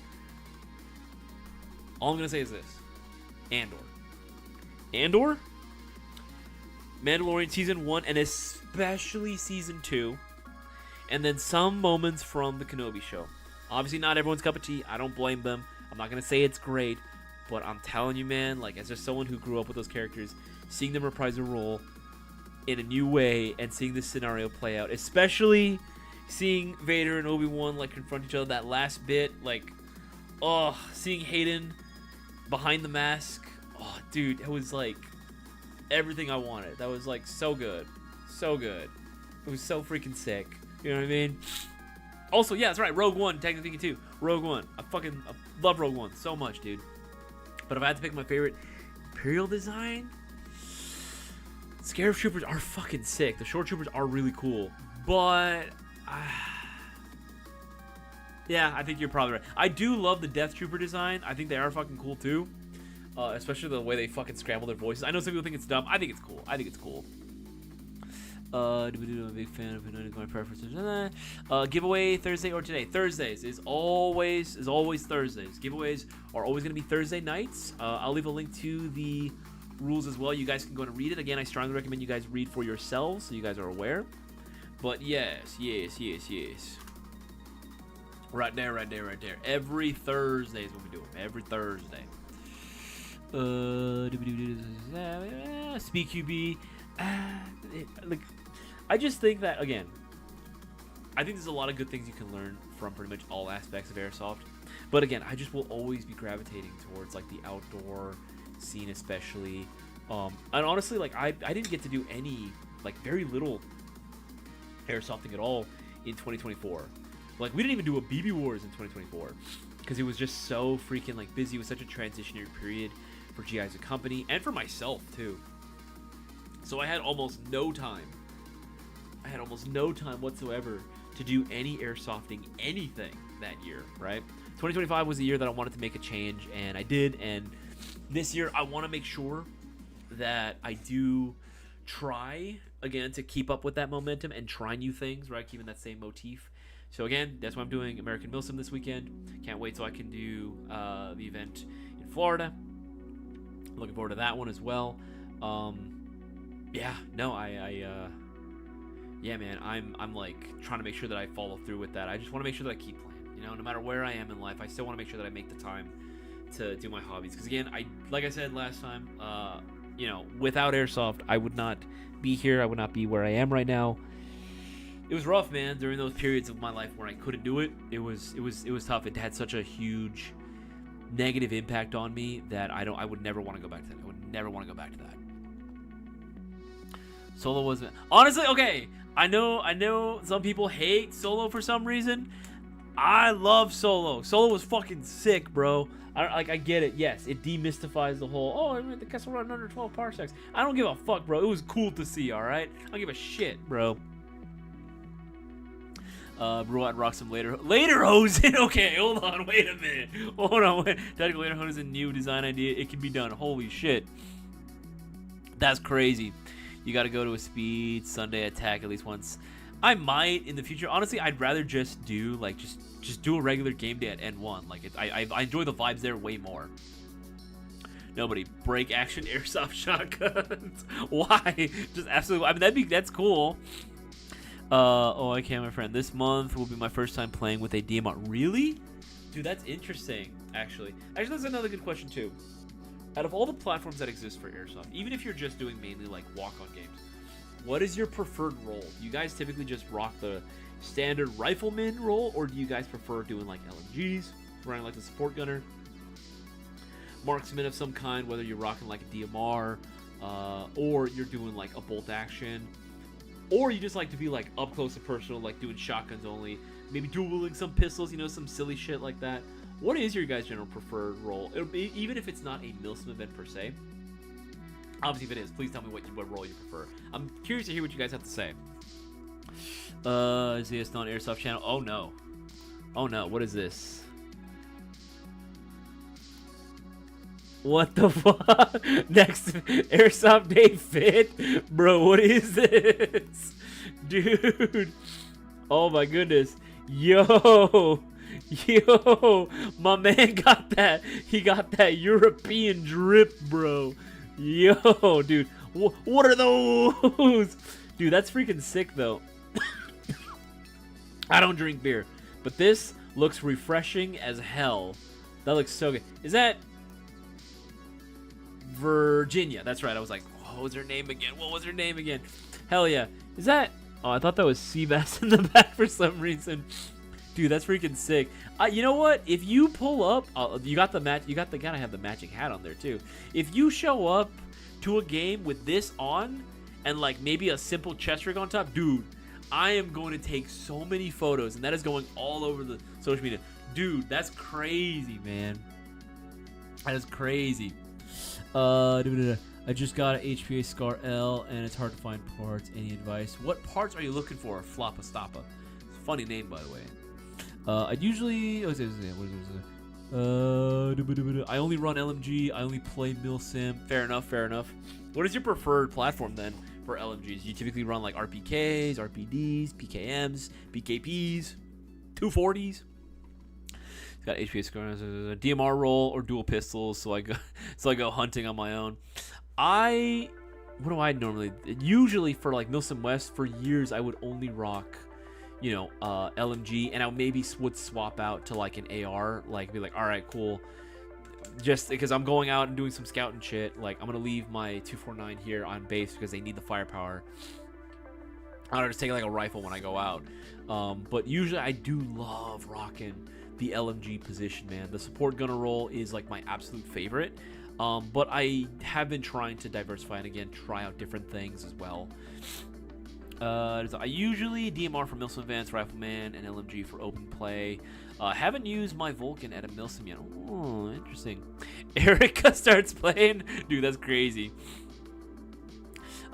All I'm gonna say is this: Andor, Mandalorian Season 1, and especially Season 2, and then some moments from the Kenobi show. Obviously, not everyone's cup of tea. I don't blame them. I'm not going to say it's great, but I'm telling you, man, like, as just someone who grew up with those characters, seeing them reprise a role in a new way and seeing this scenario play out, especially seeing Vader and Obi-Wan, like, confront each other, that last bit, like, seeing Hayden behind the mask. Oh, dude, it was, like, everything I wanted. That was, like, so good. So good. It was so freaking sick. You know what I mean? Also, yeah, that's right. Rogue One, technically too. Rogue One. I love Rogue One so much, dude. But if I had to pick my favorite Imperial design, Scarif Troopers are fucking sick. The Shore Troopers are really cool. But, yeah, I think you're probably right. I do love the Death Trooper design. I think they are fucking cool too. Especially the way they fucking scramble their voices. I know some people think it's dumb. I think it's cool. I'm a big fan of my preferences. Giveaway Thursday or today? Thursdays is always Thursdays. Giveaways are always going to be Thursday nights. I'll leave a link to the rules as well. You guys can go and read it. Again, I strongly recommend you guys read for yourselves so you guys are aware. But yes. Right there. Every Thursday is what we do. Every Thursday. Speak QB. Like, I just think that, again, I think there's a lot of good things you can learn from pretty much all aspects of Airsoft. But again, I just will always be gravitating towards, like, the outdoor scene especially. And honestly, like, I didn't get to do any, like, very little Airsofting at all in 2024. Like, we didn't even do a BB Wars in 2024 because it was just so freaking, like, busy. It was such a transitionary period for GI as a company and for myself, too. So I had almost no time whatsoever to do any airsofting, anything that year, right? 2025 was the year that I wanted to make a change, and I did. And this year, I want to make sure that I do try, again, to keep up with that momentum and try new things, right? Keeping that same motif. So again, that's why I'm doing American MILSIM this weekend. Can't wait till I can do the event in Florida. Looking forward to that one as well. Yeah, man, I'm like trying to make sure that I follow through with that. I just want to make sure that I keep playing. You know, no matter where I am in life, I still want to make sure that I make the time to do my hobbies. Because again, like I said last time, you know, without Airsoft, I would not be here. I would not be where I am right now. It was rough, man. During those periods of my life where I couldn't do it, it was tough. It had such a huge negative impact on me that I would never want to go back to that. I would never want to go back to that. Solo wasn't honestly okay. I know some people hate Solo for some reason. I love Solo. Solo was fucking sick, bro. I get it. Yes, it demystifies the whole, the Kessel Run under 12 parsecs. I don't give a fuck, bro. It was cool to see, all right? I don't give a shit, bro. Bro, I'd rock some later Hosen. Okay, hold on, wait a minute. Tactical later Hosen is a new design idea. It can be done. Holy shit. That's crazy. You got to go to a speed Sunday attack at least once. I might in the future. Honestly, I'd rather just do like just do a regular game day at N1. Like I enjoy the vibes there way more. Nobody break action airsoft shotguns. Why? Just absolutely. I mean that's cool. Okay, my friend. This month will be my first time playing with a DMR. Really? Dude, that's interesting. Actually, that's another good question too. Out of all the platforms that exist for Airsoft, even if you're just doing mainly like walk-on games, what is your preferred role? Do you guys typically just rock the standard rifleman role, or do you guys prefer doing like LMGs, running like the support gunner, marksman of some kind, whether you're rocking like a DMR, or you're doing like a bolt action? or you just like to be like up close and personal, like doing shotguns only, maybe dueling some pistols, you know, some silly shit like that. What is your guys' general preferred role? It'll be, even if it's not a MILSIM event per se. Obviously, if it is, please tell me what role you prefer. I'm curious to hear what you guys have to say. Isaias on Airsoft channel. Oh no. Oh no, what is this? What the fuck? Next Airsoft Day Fit? Bro, what is this? Dude. Oh my goodness. Yo. Yo. My man got that. He got that European drip, bro. Yo, dude. What are those? Dude, that's freaking sick, though. I don't drink beer, but this looks refreshing as hell. That looks so good. Is that Virginia? That's right. I was like, what was her name again? What was her name again? Hell yeah. Is that... Oh, I thought that was Seabass in the back for some reason. Dude, that's freaking sick. You know what? If you pull up... you got the match... You gotta have the matching hat on there, too. If you show up to a game with this on and, like, maybe a simple chest rig on top, dude, I am going to take so many photos, and that is going all over the social media. Dude, that's crazy, man. That is crazy. I just got an HPA Scar L, and it's hard to find parts. Any advice? What parts are you looking for? Floppa Stoppa. It's a funny name, by the way. I usually... what is it? I only run LMG. I only play MILSIM. Fair enough, fair enough. What is your preferred platform, then, for LMGs? You typically run, like, RPKs, RPDs, PKMs, BKPs, 240s. It's got HPA scores, a DMR roll, or dual pistols, so I go hunting on my own. What do I normally... Usually, for, like, MILSIM West, for years, I would only rock... you know, LMG, and I maybe would swap out to like an AR, like be like, all right, cool. Just because I'm going out and doing some scouting shit, like I'm gonna leave my 249 here on base because they need the firepower. I don't just take like a rifle when I go out. But usually I do love rocking the LMG position, man. The support gunner role is like my absolute favorite. But I have been trying to diversify and again try out different things as well. I usually DMR for MILSIM events, Rifleman, and LMG for open play. Haven't used my Vulcan at a MILSIM yet. Oh, interesting. Erica starts playing. Dude, that's crazy.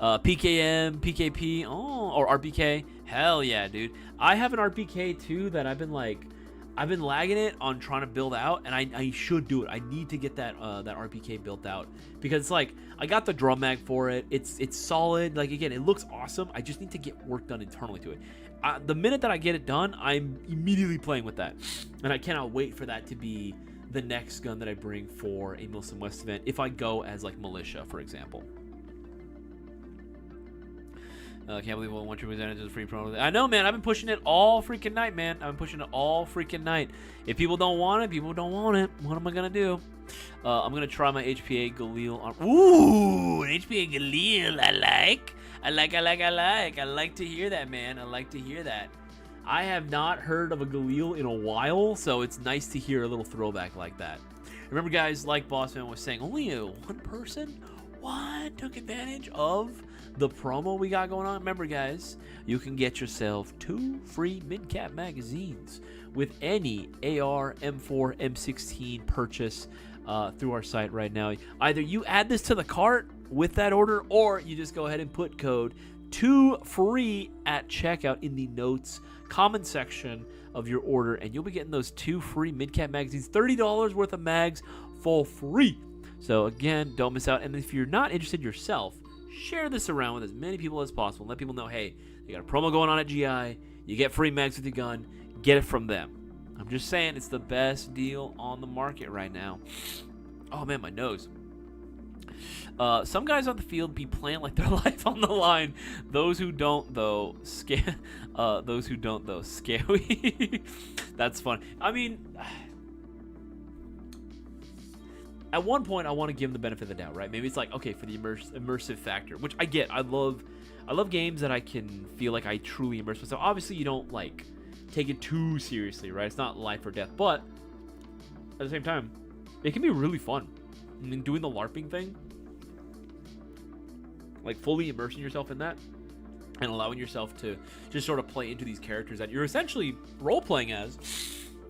PKM, PKP, or RPK. Hell yeah, dude. I have an RPK too that I've been lagging it on trying to build out, and I should do it. I need to get that RPK built out because it's like I got the drum mag for it. It's solid. Like again, it looks awesome. I just need to get work done internally to it. The minute that I get it done, I'm immediately playing with that, and I cannot wait for that to be the next gun that I bring for a MILSIM West event if I go as like militia, for example. Can't believe one true percentage is free promo. I know, man. I've been pushing it all freaking night, man. I've been pushing it all freaking night. If people don't want it, people don't want it. What am I gonna do? I'm gonna try my HPA Galil on. Ooh, an HPA Galil. I like to hear that, man. I like to hear that. I have not heard of a Galil in a while, so it's nice to hear a little throwback like that. Remember, guys, like Bossman was saying, only one person took advantage of the promo we got going on. Remember, guys, you can get yourself 2 free mid-cap magazines with any AR, M4, M16 purchase through our site right now. Either you add this to the cart with that order, or you just go ahead and put code 2FREE at checkout in the notes comment section of your order, and you'll be getting those 2 free mid-cap magazines, $30 worth of mags for free. So again, don't miss out. And if you're not interested yourself, share this around with as many people as possible and let people know, hey, you got a promo going on at GI, you get free mags with your gun, get it from them. I'm just saying, it's the best deal on the market right now. Oh man, my nose. Some guys on the field be playing like their life on the line. Those who don't, though, scary. That's fun. I mean, at one point, I want to give them the benefit of the doubt, right? Maybe it's like, okay, for the immersive factor, which I get. I love games that I can feel like I truly immerse myself. Obviously, you don't like take it too seriously, right? It's not life or death, but at the same time, it can be really fun. I mean, doing the LARPing thing, like fully immersing yourself in that, and allowing yourself to just sort of play into these characters that you're essentially role-playing as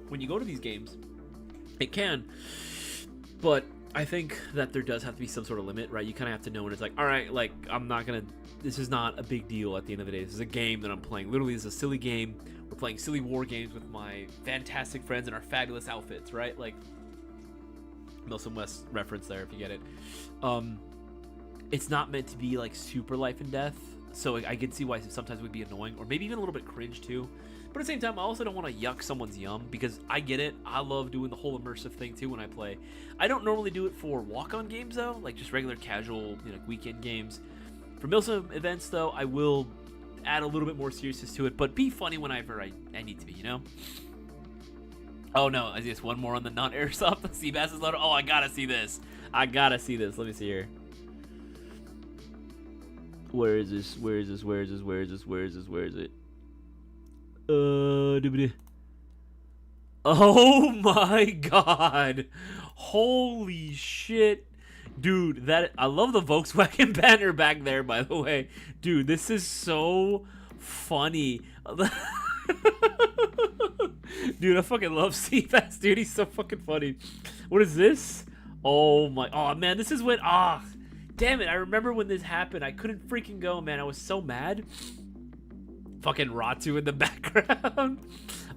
when you go to these games. It can, but I think that there does have to be some sort of limit, right? You kind of have to know when it's like, all right, like, I'm not gonna, this is not a big deal at the end of the day. This is a game that I'm playing. Literally, this is a silly game. We're playing silly war games with my fantastic friends in our fabulous outfits, right? Like, MILSIM West reference there, if you get it. It's not meant to be like super life and death, so I can see why sometimes it would be annoying, or maybe even a little bit cringe too. But at the same time, I also don't want to yuck someone's yum, because I get it. I love doing the whole immersive thing too when I play. I don't normally do it for walk-on games though, like just regular casual, you know, weekend games. For MILSIM events though, I will add a little bit more seriousness to it, but be funny whenever I need to be, you know? Oh no, I just one more on the non-airsoft. The sea bass is loaded. Oh, I gotta see this. I gotta see this. Let me see here. Where is this? Where is this? Where is this? Where is this? Where is this? Where is it? Oh my god. Holy shit. Dude, that I love the Volkswagen banner back there, by the way. Dude, this is so funny. Dude, I fucking love Seabass, dude. He's so fucking funny. What is this? Oh my, oh man, this is when, damn it, I remember when this happened. I couldn't freaking go, man. I was so mad. Fucking Ratu in the background.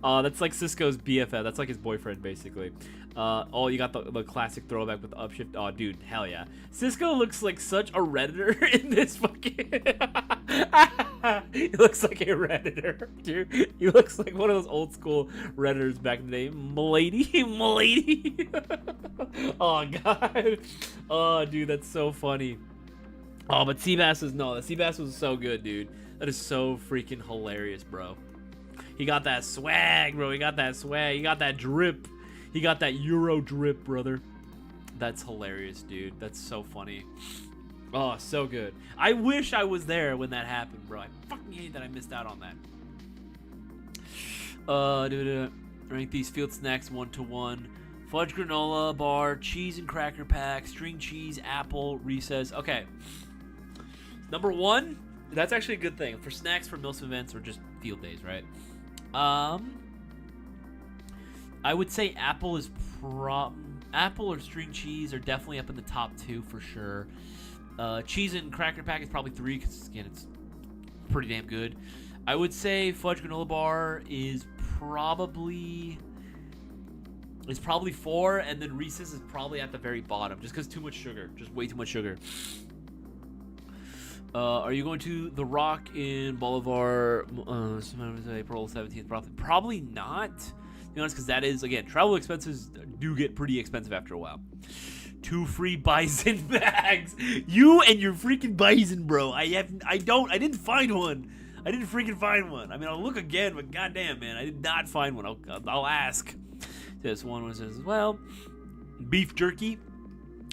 That's like Cisco's BFF. That's like his boyfriend, basically. Oh, you got the classic throwback with the upshift. Oh, dude, hell yeah. Cisco looks like such a Redditor in this fucking... He looks like a Redditor, dude. He looks like one of those old school Redditors back in the day. Milady, Milady. Oh, God. Oh, dude, that's so funny. Oh, but Seabass is... No, the Seabass was so good, dude. That is so freaking hilarious, bro. He got that swag, bro. He got that swag. He got that drip. He got that Euro drip, brother. That's hilarious, dude. That's so funny. Oh, so good. I wish I was there when that happened, bro. I fucking hate that I missed out on that. Rank these field snacks 1-to-1. Fudge granola bar, cheese and cracker pack, string cheese, apple, recess. Okay. Number 1, that's actually a good thing. For snacks for MILSIM events or just field days, right? I would say apple is apple or string cheese are definitely up in the top 2 for sure. Cheese and cracker pack is probably 3 because again it's pretty damn good. I would say fudge granola bar is probably 4, and then Reese's is probably at the very bottom just because too much sugar, just way too much sugar. Are you going to The Rock in Bolivar April 17th? Probably not, to be honest, because that is, again, travel expenses do get pretty expensive after a while. 2 free bison bags. You and your freaking bison, bro. I didn't find one. I didn't freaking find one. I mean, I'll look again, but goddamn, man, I did not find one. I'll ask. This one was as well. Beef jerky.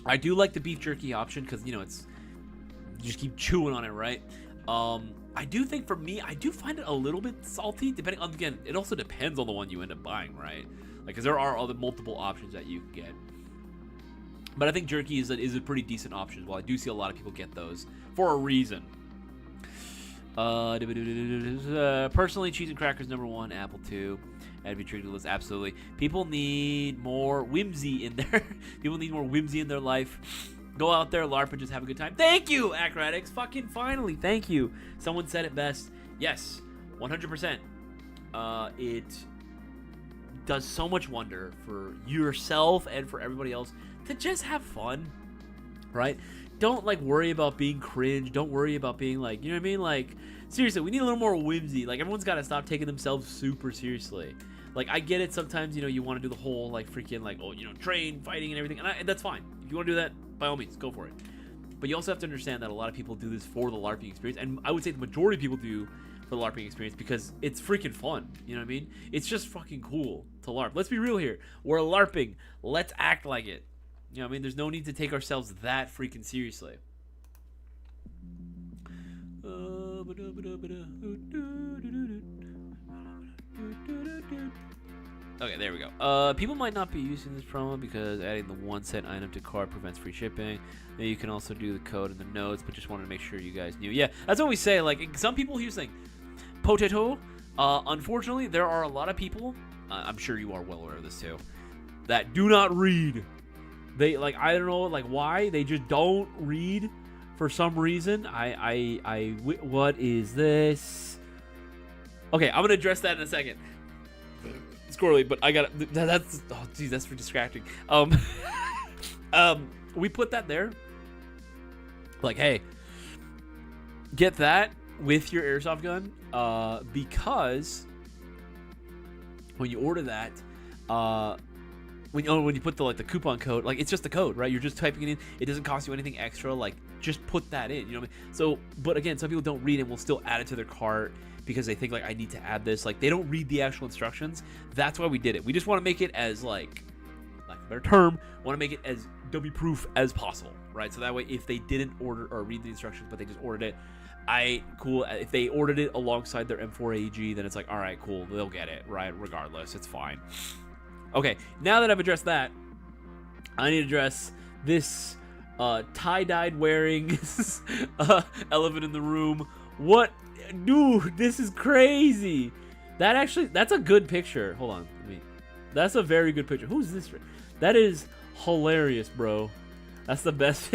I do like the beef jerky option because, you know, it's... You just keep chewing on it, right? I do think for me, I do find it a little bit salty, depending on, again, it also depends on the one you end up buying, right? Like, because there are other multiple options that you can get. But I think jerky is a pretty decent option as well. I do see a lot of people get those for a reason. Personally, cheese and crackers number 1, apple 2. That'd be tricky to list, absolutely. People need more whimsy in there. People need more whimsy in their life. Go out there, LARP, and just have a good time. Thank you, Acrobatics. Fucking finally, thank you. Someone said it best. Yes, 100%. It does so much wonder for yourself and for everybody else to just have fun, right? Don't, like, worry about being cringe. Don't worry about being, like, you know what I mean? Like, seriously, we need a little more whimsy. Like, everyone's got to stop taking themselves super seriously. Like, I get it sometimes, you know, you want to do the whole, like, freaking, like, oh, you know, train, fighting, and everything. And that's fine. If you want to do that, by all means, go for it. But you also have to understand that a lot of people do this for the LARPing experience. And I would say the majority of people do for the LARPing experience because it's freaking fun. You know what I mean? It's just fucking cool to LARP. Let's be real here. We're LARPing. Let's act like it. You know what I mean? There's no need to take ourselves that freaking seriously. Okay, there we go. People might not be using this promo because adding the 1-cent item to cart prevents free shipping. Now you can also do the code in the notes, but just wanted to make sure you guys knew. Yeah, that's what we say. Like, some people, here's the thing. Potato, unfortunately, there are a lot of people, I'm sure you are well aware of this too, that do not read. They, like, I don't know, like, why? They just don't read for some reason. What is this? Okay, I'm going to address that in a second. Squirrely, but I got that's oh geez, that's for distracting. We put that there. Like, hey, get that with your airsoft gun, because when you order that, when you put the coupon code, like, it's just the code, right? You're just typing it in. It doesn't cost you anything extra. Like, just put that in. You know what I mean? So, but again, some people don't read and will still add it to their cart because they think, like, I need to add this. Like, they don't read the actual instructions. That's why we did it. We just want to make it as, like a better term, want to make it as dummy-proof as possible, right? So that way, if they didn't order or read the instructions, but they just ordered it, cool. If they ordered it alongside their M4AG, then it's like, all right, cool, they'll get it, right? Regardless, it's fine. Okay, now that I've addressed that, I need to address this tie-dyed wearing elephant in the room. What? Dude, this is crazy. That's a good picture. Hold on. That's a very good picture. Who's this? That is hilarious, bro. That's the best.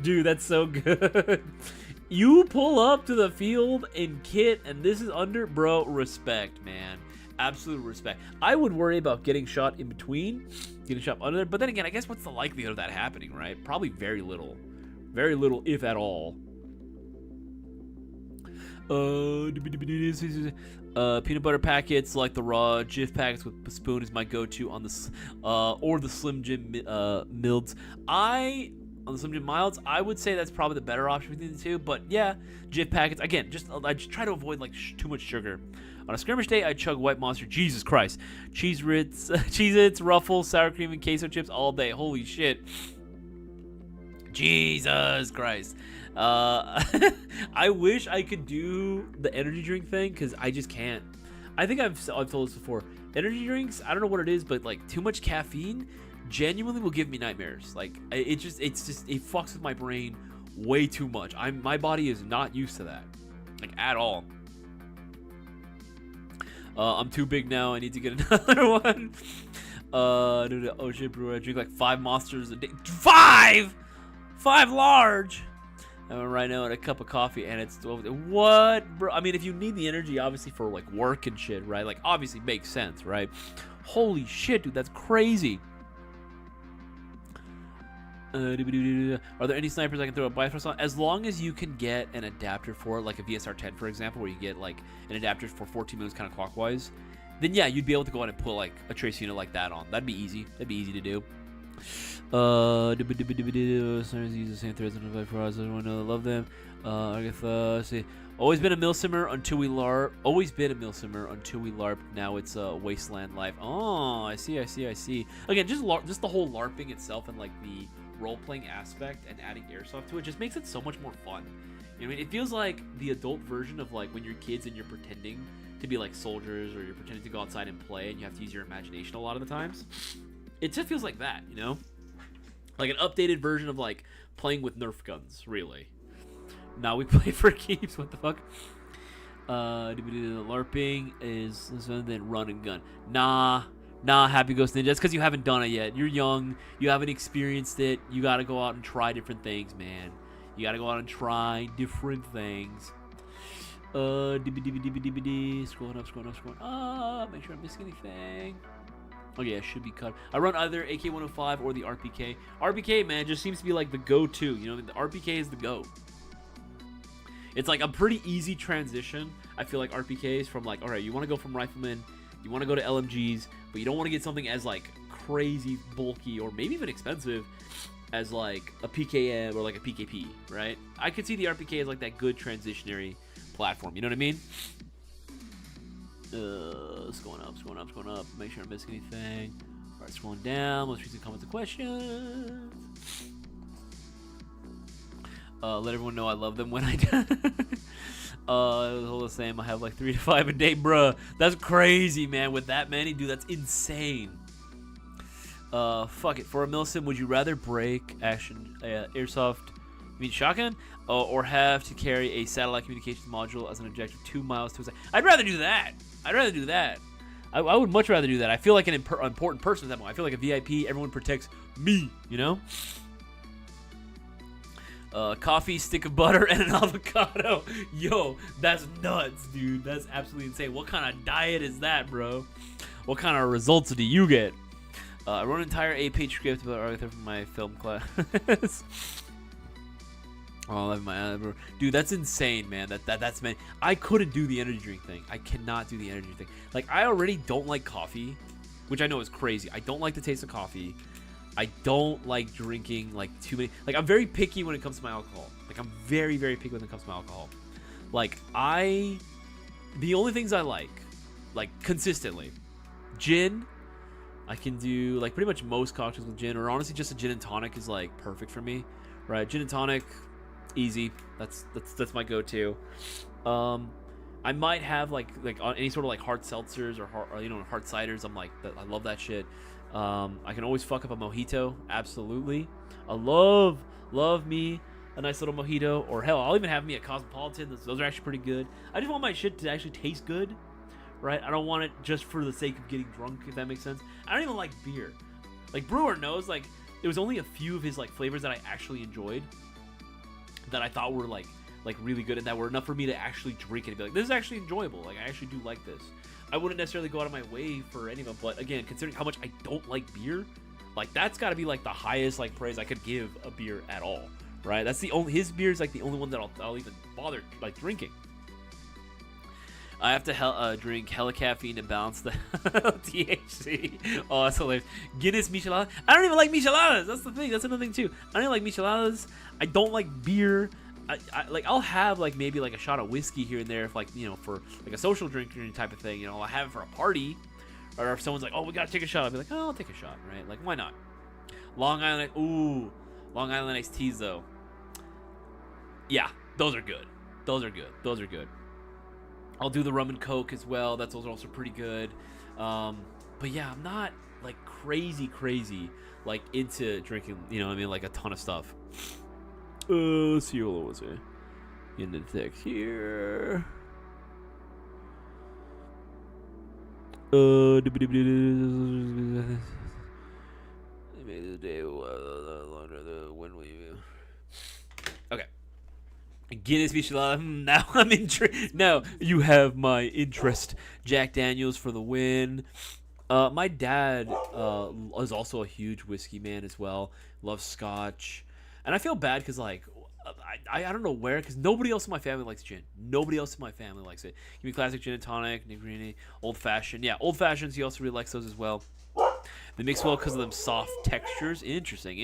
Dude, that's so good. You pull up to the field in kit, and this is under, bro, respect, man. Absolute respect. I would worry about getting shot in between, getting shot under there. But then again, I guess what's the likelihood of that happening, right? Probably very little. Very little, if at all. Peanut butter packets like the raw Jif packets with a spoon is my go-to on the or the Slim Jim Milds. On the Slim Jim Milds, I would say that's probably the better option between the two. But yeah, Jif packets again. I just try to avoid like too much sugar. On a skirmish day, I chug White Monster. Jesus Christ, Cheez-Its, Ruffles, sour cream, and queso chips all day. Holy shit. Jesus Christ. I wish I could do the energy drink thing because I just can't. I think I've told this before. Energy drinks, I don't know what it is, but like too much caffeine genuinely will give me nightmares. Like it fucks with my brain way too much. My body is not used to that, like at all. I'm too big now. I need to get another one. Oh shit, brewer. I drink like 5 monsters a day. 5 large. Right now at a cup of coffee and it's 12. What, bro? I mean, if you need the energy, obviously for like work and shit, right? Like obviously makes sense, right? Holy shit, dude, that's crazy. Are there any snipers I can throw a Bifrost on? As long as you can get an adapter for it, like a VSR-10, for example, where you get like an adapter for 14 moves kind of clockwise, then yeah, you'd be able to go out and put like a trace unit like that on. That'd be easy. That'd be easy to do. Use the same threads on the Bifrost. I don't know. I love them. Agatha, see. Always been a milsimmer until we LARP. Always been a milsimmer until we LARP. Now it's wasteland life. Oh, I see. Again, just the whole LARPing itself and like the role-playing aspect and adding airsoft to it just makes it so much more fun. You know what I mean? It feels like the adult version of like when you're kids and you're pretending to be like soldiers or you're pretending to go outside and play and you have to use your imagination a lot of the times. It just feels like that, you know? Like an updated version of like playing with Nerf guns, really. Now we play for keeps. What the fuck? LARPing is then run and gun. Nah, Happy Ghost Ninja. It's because you haven't done it yet. You're young. You haven't experienced it. You got to go out and try different things, man. You got to go out and try different things. Scrolling up. Make sure I don't miss anything. Oh yeah, it should be cut. I run either AK-105 or the RPK. RPK, man, just seems to be like the go-to. You know, the RPK is the go. It's like a pretty easy transition. I feel like RPKs from like, all right, you want to go from rifleman, you want to go to LMGs, but you don't want to get something as like crazy bulky or maybe even expensive as like a PKM or like a PKP, right? I could see the RPK as like that good transitionary platform. You know what I mean? Scrolling up. Make sure I don't miss anything. All right, scrolling down. Most recent comments and questions. Let everyone know I love them when I die. It was all the same. I have like 3 to 5 a day, bruh. That's crazy, man. With that many, dude, that's insane. Fuck it. For a MILSIM, would you rather break action airsoft, shotgun, or have to carry a satellite communications module as an objective 2 miles to a side? I'd rather do that. I would much rather do that. I feel like an important person at that moment. I feel like a VIP. Everyone protects me, you know? Coffee, stick of butter, and an avocado. Yo, that's nuts, dude. That's absolutely insane. What kind of diet is that, bro? What kind of results do you get? I wrote an entire 8-page script about Arthur from my film class. Oh, dude, that's insane, man. That's man. I couldn't do the energy drink thing. I cannot do the energy thing. Like, I already don't like coffee, which I know is crazy. I don't like the taste of coffee. I don't like drinking like too many. Like, I'm very picky when it comes to my alcohol. Like, I'm very, very picky when it comes to my alcohol. Like, the only things I like consistently, gin. I can do like pretty much most cocktails with gin, or honestly, just a gin and tonic is like perfect for me, right? Gin and tonic, easy. That's my go-to. I might have like on any sort of like hard seltzers or hard ciders. I love that shit. I can always fuck up a mojito, absolutely. I love me a nice little mojito, or hell, I'll even have me a Cosmopolitan. Those are actually pretty good. I just want my shit to actually taste good, right? I don't want it just for the sake of getting drunk, if that makes sense. I don't even like beer. Like, Brewer knows, like, there was only a few of his like flavors that I actually enjoyed, that I thought were like really good, and that were enough for me to actually drink it and be like, this is actually enjoyable. Like, I actually do like this. I wouldn't necessarily go out of my way for any of them, but again, considering how much I don't like beer, like, that's got to be like the highest like praise I could give a beer at all, right? That's his beer is like the only one that I'll even bother like drinking. I have to drink hella caffeine to balance the THC. Oh, that's hilarious. Guinness Michelada. I don't even like Micheladas. That's the thing. That's another thing too. I don't even like Micheladas. I don't like beer. I'll have like maybe like a shot of whiskey here and there if, like, you know, for like a social drinking type of thing. You know, I'll have it for a party, or if someone's like, oh, we gotta take a shot, I'll be like, oh, I'll take a shot, right? Like, why not? Long Island iced teas though. Yeah, those are good. Those are good. I'll do the rum and coke as well. Those are also pretty good. But yeah, I'm not like crazy like into drinking, you know what I mean, like a ton of stuff. Let's see what was it. In the text here. Okay. Guinness Michelada. Now I'm intrigued. Now you have my interest. Jack Daniels for the win. My dad is also a huge whiskey man as well. Loves Scotch, and I feel bad because like I don't know where, because nobody else in my family likes gin. Nobody else in my family likes it. Give me classic gin and tonic, Negrini, old fashioned. Yeah, old fashions. He also really likes those as well. They mix well because of them soft textures. Interesting.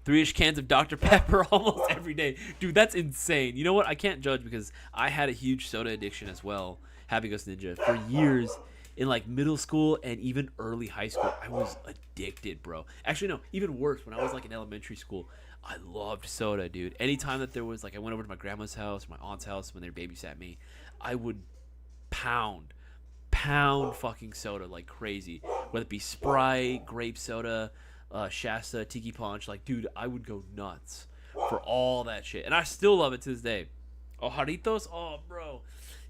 3-ish cans of Dr. Pepper almost every day. Dude, that's insane. You know what? I can't judge because I had a huge soda addiction as well. Happy Ghost Ninja. For years in like middle school and even early high school, I was addicted, bro. Actually, no, even worse. When I was like in elementary school, I loved soda, dude. Anytime that there was like, I went over to my grandma's house, my aunt's house when they babysat me, I would pound fucking soda like crazy. Whether it be Sprite, grape soda, Shasta, Tiki Punch, like, dude, I would go nuts for all that shit, and I still love it to this day. Oh, Jarritos, oh, bro,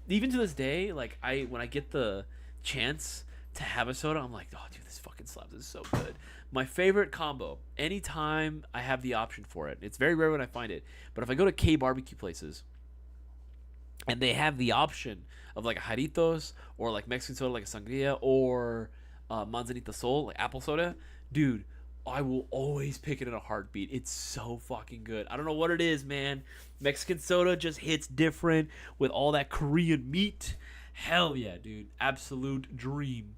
even to this day, like, when I get the chance to have a soda, I'm like, oh, dude, this fucking slaps. This is so good. My favorite combo, anytime I have the option for it. It's very rare when I find it, but if I go to K barbecue places and they have the option of like a Jarritos or like Mexican soda, like a sangria, or Manzanita Sol, like apple soda, dude, I will always pick it in a heartbeat. It's so fucking good. I don't know what it is, man. Mexican soda just hits different with all that Korean meat. Hell yeah, dude. Absolute dream.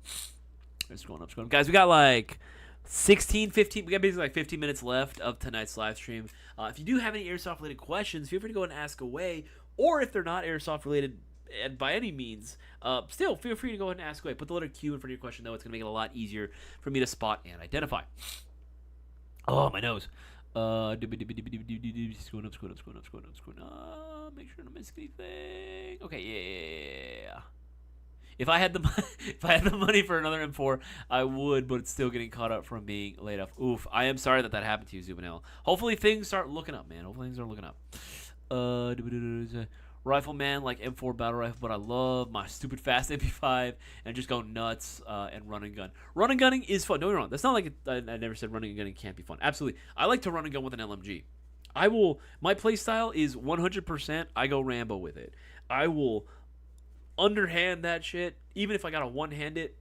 It's going up. Guys, we got like 15. We got basically like 15 minutes left of tonight's live stream. If you do have any airsoft related questions, feel free to go and ask away. Or if they're not airsoft related by any means, still feel free to go ahead and ask away. Put the letter Q in front of your question, though. It's going to make it a lot easier for me to spot and identify. Oh, my nose. Scrolling up. Make sure I don't miss anything. Okay, yeah. If I had the money for another M4, I would, but it's still getting caught up from being laid off. Oof. I am sorry that happened to you, Zubinel. Hopefully things start looking up, man. Hopefully things are looking up. Rifleman, like M4 battle rifle, but I love my stupid fast MP5 and just go nuts and run and gun. Run and gunning is fun. Don't get me wrong. That's not like I never said running and gunning can't be fun. Absolutely. I like to run and gun with an LMG. My play style is 100% I go Rambo with it. I will underhand that shit, even if I gotta one-hand it,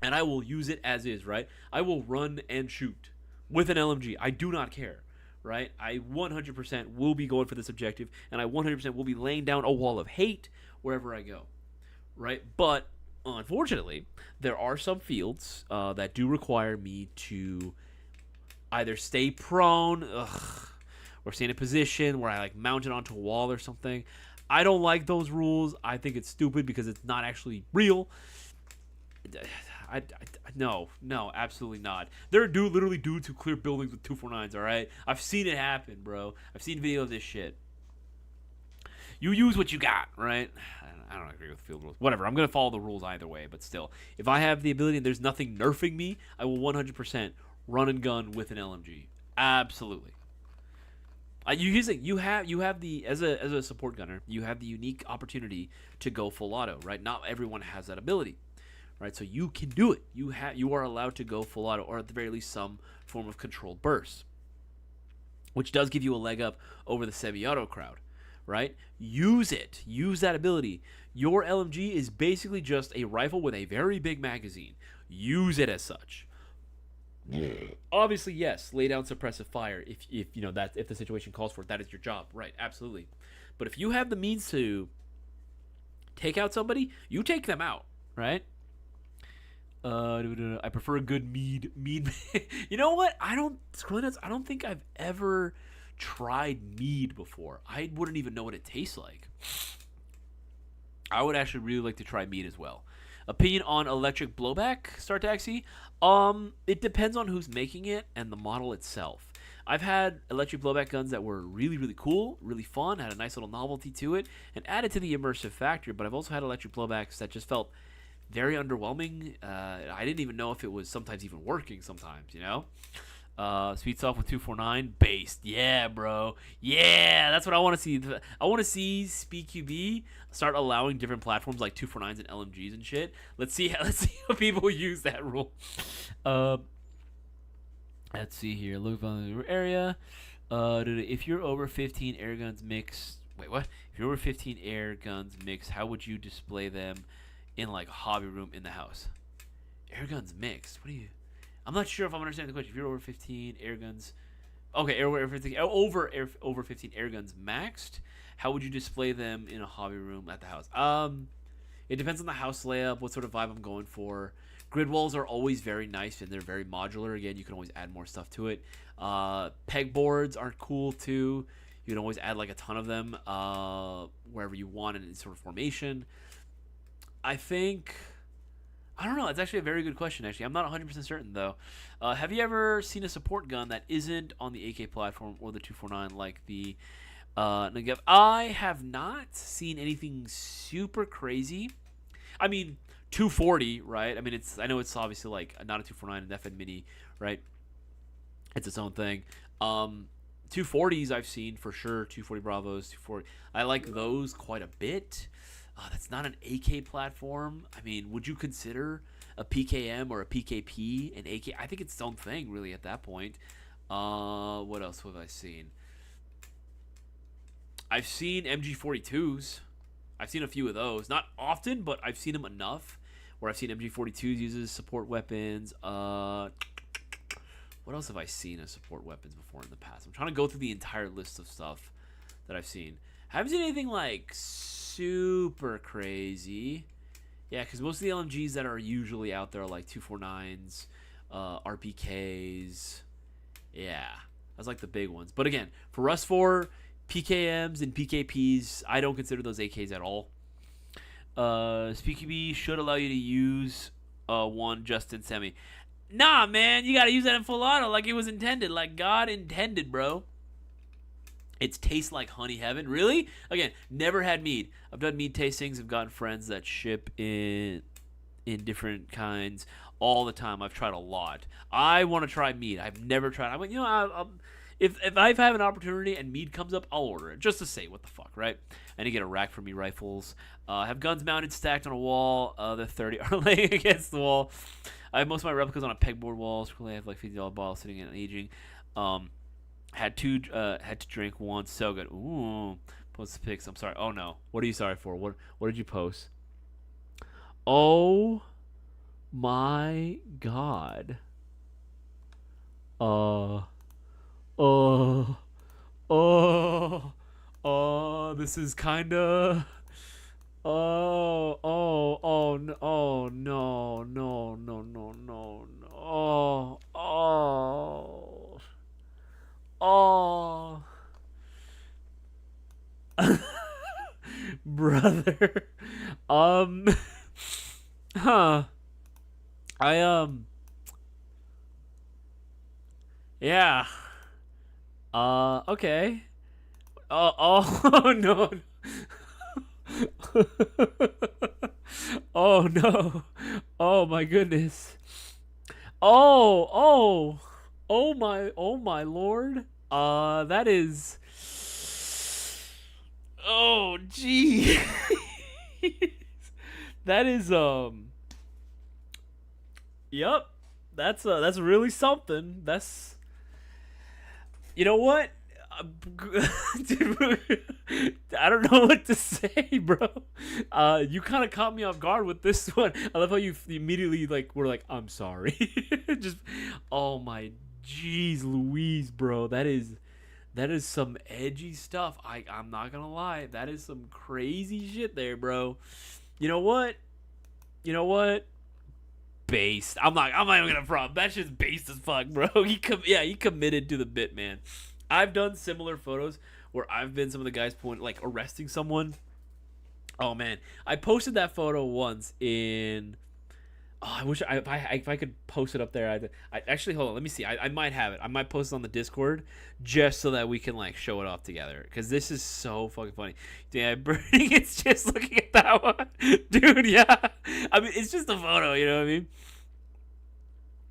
and I will use it as is, right? I will run and shoot with an LMG. I do not care, right? I 100% will be going for this objective, and I 100% will be laying down a wall of hate wherever I go, right? But unfortunately, there are some fields that do require me to either stay prone, or stay in a position where I like mount it onto a wall or something. I don't like those rules. I think it's stupid because it's not actually real. No, absolutely not. There are literally dudes who clear buildings with 249s, all right? I've seen it happen, bro. I've seen video of this shit. You use what you got, right? I don't agree with field rules. Whatever, I'm going to follow the rules either way, but still. If I have the ability and there's nothing nerfing me, I will 100% run and gun with an LMG. Absolutely. You have the as a support gunner, you have the unique opportunity to go full auto, right? Not everyone has that ability, right? So you can do it. You are allowed to go full auto, or at the very least some form of controlled burst, which does give you a leg up over the semi-auto crowd, right? Use it. Use that ability. Your LMG is basically just a rifle with a very big magazine. Use it as such. Obviously, yes, lay down suppressive fire if you know that if the situation calls for it. That is your job, right? Absolutely. But if you have the means to take out somebody, you take them out, right? I prefer a good mead. You know what? I don't think I've ever tried mead before. I wouldn't even know what it tastes like. I would actually really like to try mead as well. Opinion on electric blowback, Star Taxi? It depends on who's making it and the model itself. I've had electric blowback guns that were really, really cool, really fun, had a nice little novelty to it, and added to the immersive factor, but I've also had electric blowbacks that just felt very underwhelming. I didn't even know if it was sometimes even working sometimes, you know? Speed soft with 249 based. Yeah, bro. Yeah, that's what I want to see. I want to see SpeedQB start allowing different platforms like 249s and LMGs and shit. Let's see how people use that rule. Let's see here. Look on the area. If you're over 15 air guns mix. Wait, what? If you're over 15 air guns mix, how would you display them in like a hobby room in the house? Air guns mixed. What do you? I'm not sure if I'm understanding the question. If you're over 15 air guns, okay, over 15 air guns maxed, how would you display them in a hobby room at the house? It depends on the house layout, what sort of vibe I'm going for. Grid walls are always very nice and they're very modular. Again, you can always add more stuff to it. Pegboards are cool too. You can always add like a ton of them wherever you want in sort of formation. I don't know. It's actually a very good question, actually. I'm not 100% certain, though. Have you ever seen a support gun that isn't on the AK platform or the 249 like the Negev? I have not seen anything super crazy. I mean, 240, right? I mean, I know it's obviously like not a 249 and FN Mini, right? It's its own thing. 240s I've seen for sure. 240 Bravos, 240. I like those quite a bit. That's not an AK platform. I mean, would you consider a PKM or a PKP an AK? I think it's its own thing, really, at that point. What else have I seen? I've seen MG42s. I've seen a few of those. Not often, but I've seen them enough where I've seen MG42s uses support weapons. What else have I seen as support weapons before in the past? I'm trying to go through the entire list of stuff that I've seen. I haven't seen anything like super crazy. Yeah, because most of the LMGs that are usually out there are like 249s, RPKs. Yeah, that's like the big ones. But again, for Rust 4, PKMs and PKPs, I don't consider those AKs at all. SpeedQB should allow you to use one just in semi. Nah, man, you gotta use that in full auto like it was intended, like God intended, bro. It tastes like honey heaven. Really? Again, never had mead. I've done mead tastings. I've gotten friends that ship in different kinds all the time. I've tried a lot. I want to try mead. I've never tried. I went, if I have an opportunity and mead comes up, I'll order it just to say what the fuck, right? I need to get a rack for me rifles. I have guns mounted, stacked on a wall. The 30 are laying against the wall. I have most of my replicas on a pegboard wall. So I have like $50 bottle sitting in and aging. Had to drink once. So good. Ooh, post the pics. I'm sorry. Oh no. What are you sorry for? What did you post? Oh my God. This is kinda. No, no. Oh, brother. Huh. Yeah. Okay. No. Oh no. Oh my goodness. Oh my lord. That is. Oh gee. That is Yep. That's really something. That's. You know what? Dude, I don't know what to say, bro. You kind of caught me off guard with this one. I love how you immediately were like, "I'm sorry." Just, oh my, jeez, Louise, bro. That is some edgy stuff. I'm not gonna lie. That is some crazy shit there, bro. You know what? Based. I'm not even gonna front. That shit's based as fuck, bro. He committed to the bit, man. I've done similar photos where I've been some of the guys arresting someone. Oh man, I posted that photo once in. Oh, I wish if I could post it up there. I actually, hold on. Let me see. I might have it. I might post it on the Discord just so that we can show it off together. Because this is so fucking funny. Yeah, burning. It's just looking at that one, dude. Yeah, I mean it's just a photo. You know what I mean?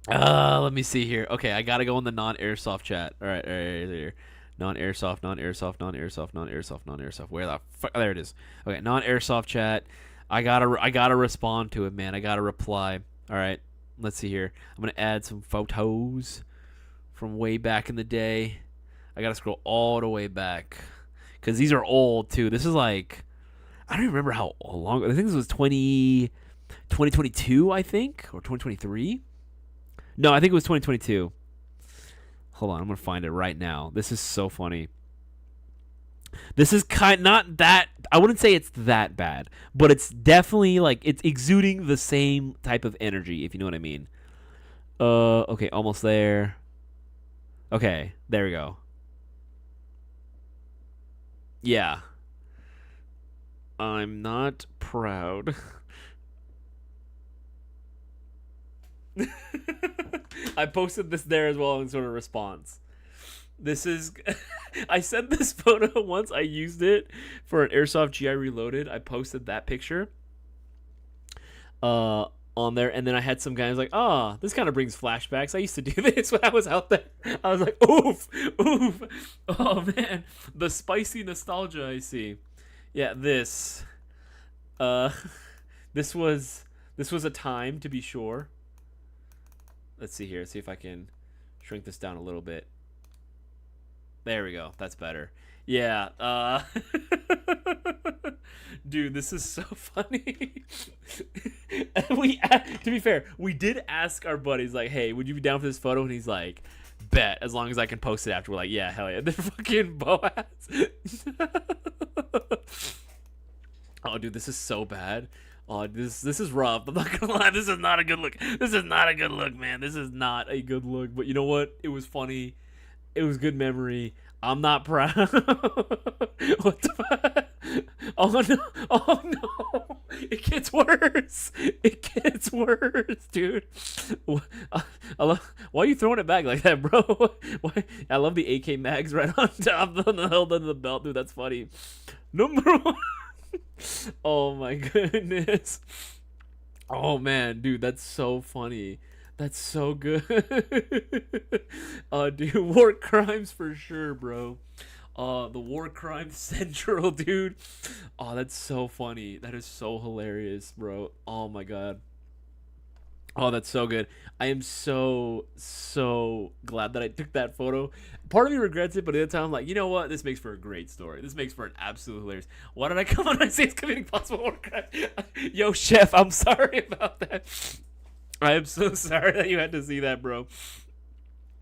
Let me see here. Okay, I gotta go in the non-airsoft chat. All right, here. Non-airsoft. Where the fuck? There it is. Okay, non-airsoft chat. I gotta respond to it, man. I gotta reply. All right, let's see here. I'm gonna add some photos from way back in the day. I gotta scroll all the way back because these are old too. This is I don't even remember how long. I think this was 2022, I think, or 2023. No, I think it was 2022. Hold on, I'm gonna find it right now. This is so funny. This is not that. I wouldn't say it's that bad, but it's definitely it's exuding the same type of energy, if you know what I mean. Okay, almost there. Okay, there we go. Yeah. I'm not proud. I posted this there as well in sort of response. This is I sent this photo once. I used it for an Airsoft GI Reloaded. I posted that picture on there, and then I had some guys this kind of brings flashbacks. I used to do this when I was out there. I was like, oof. Oh man, the spicy nostalgia I see. Yeah, this was a time, to be sure. Let's see here. Let's see if I can shrink this down a little bit. There we go. That's better. Yeah. Dude, this is so funny. To be fair, we did ask our buddies, hey, would you be down for this photo? And he's like, bet, as long as I can post it after. We're like, yeah, hell yeah. The fucking Boaz. Oh, dude, this is so bad. Oh, this is rough. I'm not gonna lie. This is not a good look. This is not a good look, man. This is not a good look. But you know what? It was funny. It was good memory. I'm not proud. What the fuck? Oh no! Oh no! It gets worse. It gets worse, dude. I love. Why are you throwing it back like that, bro? Why? I love the AK mags right on top of the held under the belt, dude. That's funny. Number 1. Oh my goodness. Oh man, dude, that's so funny. That's so good. Dude, war crimes for sure, bro. The war crime central, dude. Oh, that's so funny. That is so hilarious, bro. Oh my god. Oh, that's so good. I am so glad that I took that photo. Part of me regrets it, but at the time I'm like, you know what? This makes for a great story. This makes for an absolute hilarious. Why did I come on and say it's committing possible war crime? Yo, chef, I'm sorry about that. I am so sorry that you had to see that, bro.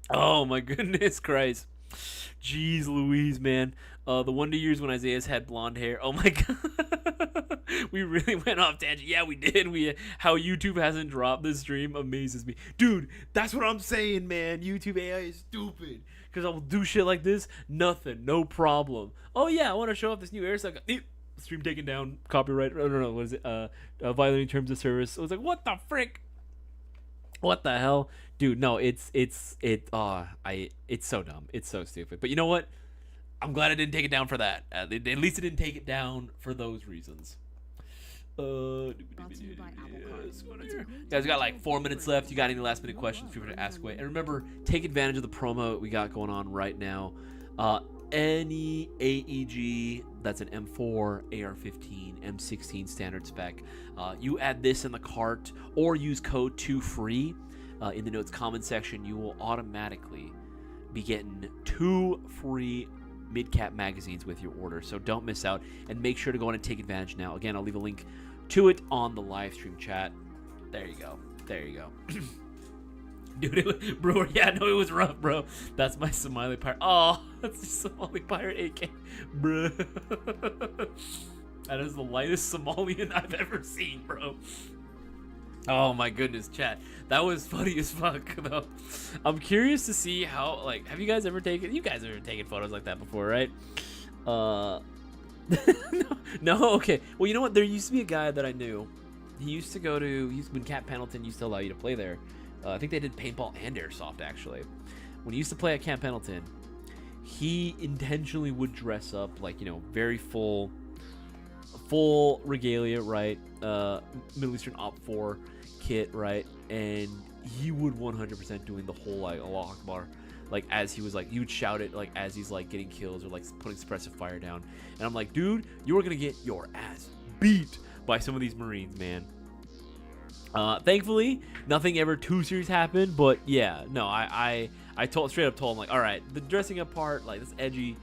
Oh my goodness Christ. Jeez Louise, man. The wonder years when Isaias had blonde hair. Oh my god. We really went off tangent. Yeah, we did. How YouTube hasn't dropped this stream amazes me. Dude, that's what I'm saying, man. YouTube AI is stupid. Because I will do shit like this. Nothing. No problem. Oh yeah, I want to show off this new Airsoft. Stream taken down. Copyright. I don't know. What is it? Violating terms of service. I was like, what the frick? What the hell? Dude, no, it's so dumb. It's so stupid. But you know what? I'm glad I didn't take it down for that. At least I didn't take it down for those reasons. Guys, we got like 4 minutes left. You got any last minute questions? Feel free to ask away. And remember, take advantage of the promo we got going on right now. Any AEG that's an M4, AR-15, M16 standard spec, you add this in the cart or use code 2FREE in the notes comment section. You will automatically be getting 2 free mid-cap magazines with your order, so don't miss out and make sure to go on and take advantage now. Again, I'll leave a link to it on the live stream chat. There you go. Dude, bro, yeah, no, it was rough, bro. That's my Somali pirate. Oh, that's the Somali pirate AK, bro. That is the lightest Somalian I've ever seen, bro. Oh my goodness, chat. That was funny as fuck, though. I'm curious to see how, like, have you guys ever taken photos like that before, right? No, okay. Well, you know what? There used to be a guy that I knew. He used to go to, when Cap Pendleton used to allow you to play there. I think they did paintball and airsoft, actually. When he used to play at Camp Pendleton, he intentionally would dress up like, you know, very full regalia, right? Middle Eastern Op 4 kit, right? And he would 100% doing the whole like Allah Akbar, like as he was like, he would shout it like as he's like getting kills or like putting suppressive fire down. And I'm like, dude, you're gonna get your ass beat by some of these Marines, man. Thankfully, nothing ever too serious happened, but yeah, no, I straight up told him, like, all right, the dressing up part, like, that's edgy,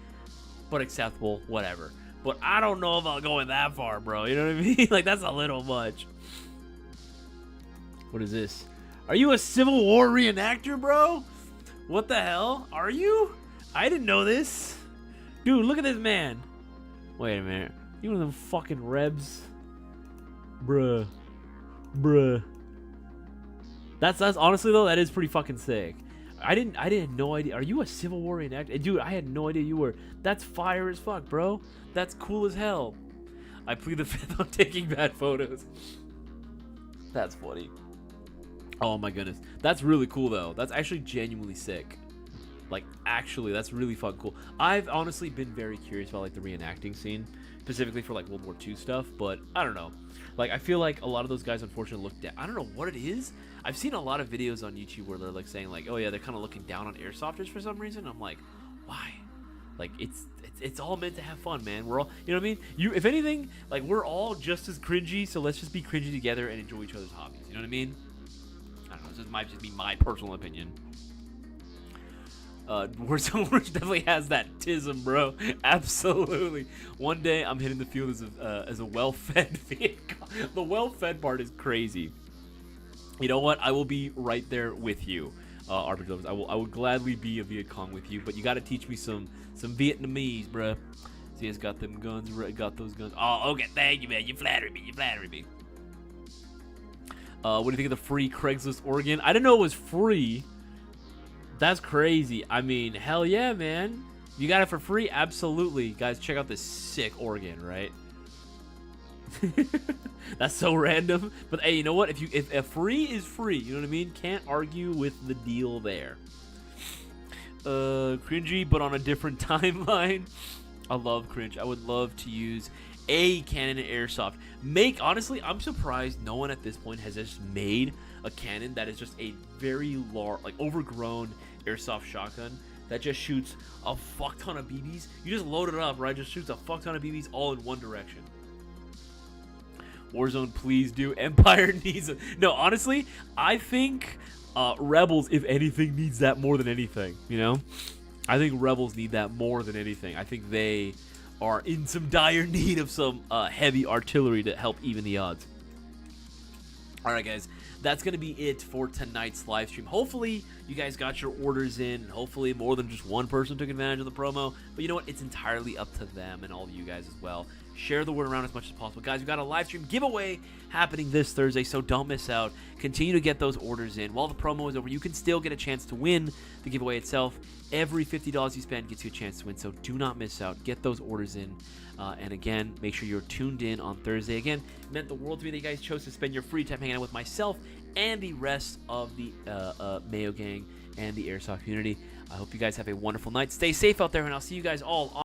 but acceptable, whatever. But I don't know about going that far, bro. You know what I mean? Like, that's a little much. What is this? Are you a Civil War reenactor, bro? What the hell? Are you? I didn't know this. Dude, look at this man. Wait a minute. You one of them fucking Rebs? Bruh. That's honestly though, that is pretty fucking sick. I had no idea. Are you a Civil War reenactor? Dude, I had no idea you were. That's fire as fuck, bro. That's cool as hell. I plead the fifth on taking bad photos. That's funny. Oh my goodness. That's really cool though. That's actually genuinely sick. Like, actually, that's really fucking cool. I've honestly been very curious about like the reenacting scene, specifically for like World War II stuff, but I don't know. Like, I feel like a lot of those guys unfortunately look down. I don't know what it is. I've seen a lot of videos on YouTube where they're like saying like, oh yeah, they're kind of looking down on airsofters for some reason. I'm like, why? Like, it's all meant to have fun, man. We're all, you know what I mean? If anything, like, we're all just as cringy, so let's just be cringy together and enjoy each other's hobbies. You know what I mean? I don't know. This might just be my personal opinion. Warsash definitely has that tism, bro. Absolutely. One day I'm hitting the field as a well-fed vehicle. The well-fed part is crazy. You know what? I will be right there with you, Arbiter Lovers. I will gladly be a Viet Cong with you, but you got to teach me some Vietnamese, bro. See, it's got them guns. Got those guns. Oh, okay. Thank you, man. You flatter me. What do you think of the free Craigslist Oregon? I didn't know it was free. That's crazy. I mean, hell yeah, man. You got it for free? Absolutely. Guys, check out this sick organ, right? That's so random. But hey, you know what? If free is free, you know what I mean? Can't argue with the deal there. Cringy, but on a different timeline. I love cringe. I would love to use a cannon in Airsoft. Honestly, I'm surprised no one at this point has just made a cannon that is just a very large, like overgrown Airsoft shotgun that just shoots a fuck ton of BBs. You just load it up, right? Just shoots a fuck ton of BBs all in one direction. Warzone, please do. Empire needs it. No, honestly, I think Rebels, if anything, needs that more than anything. You know, I think Rebels need that more than anything. I think they are in some dire need of some heavy artillery to help even the odds. All right, guys, that's going to be it for tonight's live stream. Hopefully, you guys got your orders in. Hopefully, more than just one person took advantage of the promo. But you know what? It's entirely up to them and all of you guys as well. Share the word around as much as possible. Guys, we got a live stream giveaway happening this Thursday, so don't miss out. Continue to get those orders in. While the promo is over, you can still get a chance to win the giveaway itself. Every $50 you spend gets you a chance to win, so do not miss out. Get those orders in. And again, make sure you're tuned in on Thursday. Again, it meant the world to me that you guys chose to spend your free time hanging out with myself and the rest of the Mayo Gang and the Airsoft community. I hope you guys have a wonderful night. Stay safe out there, and I'll see you guys all on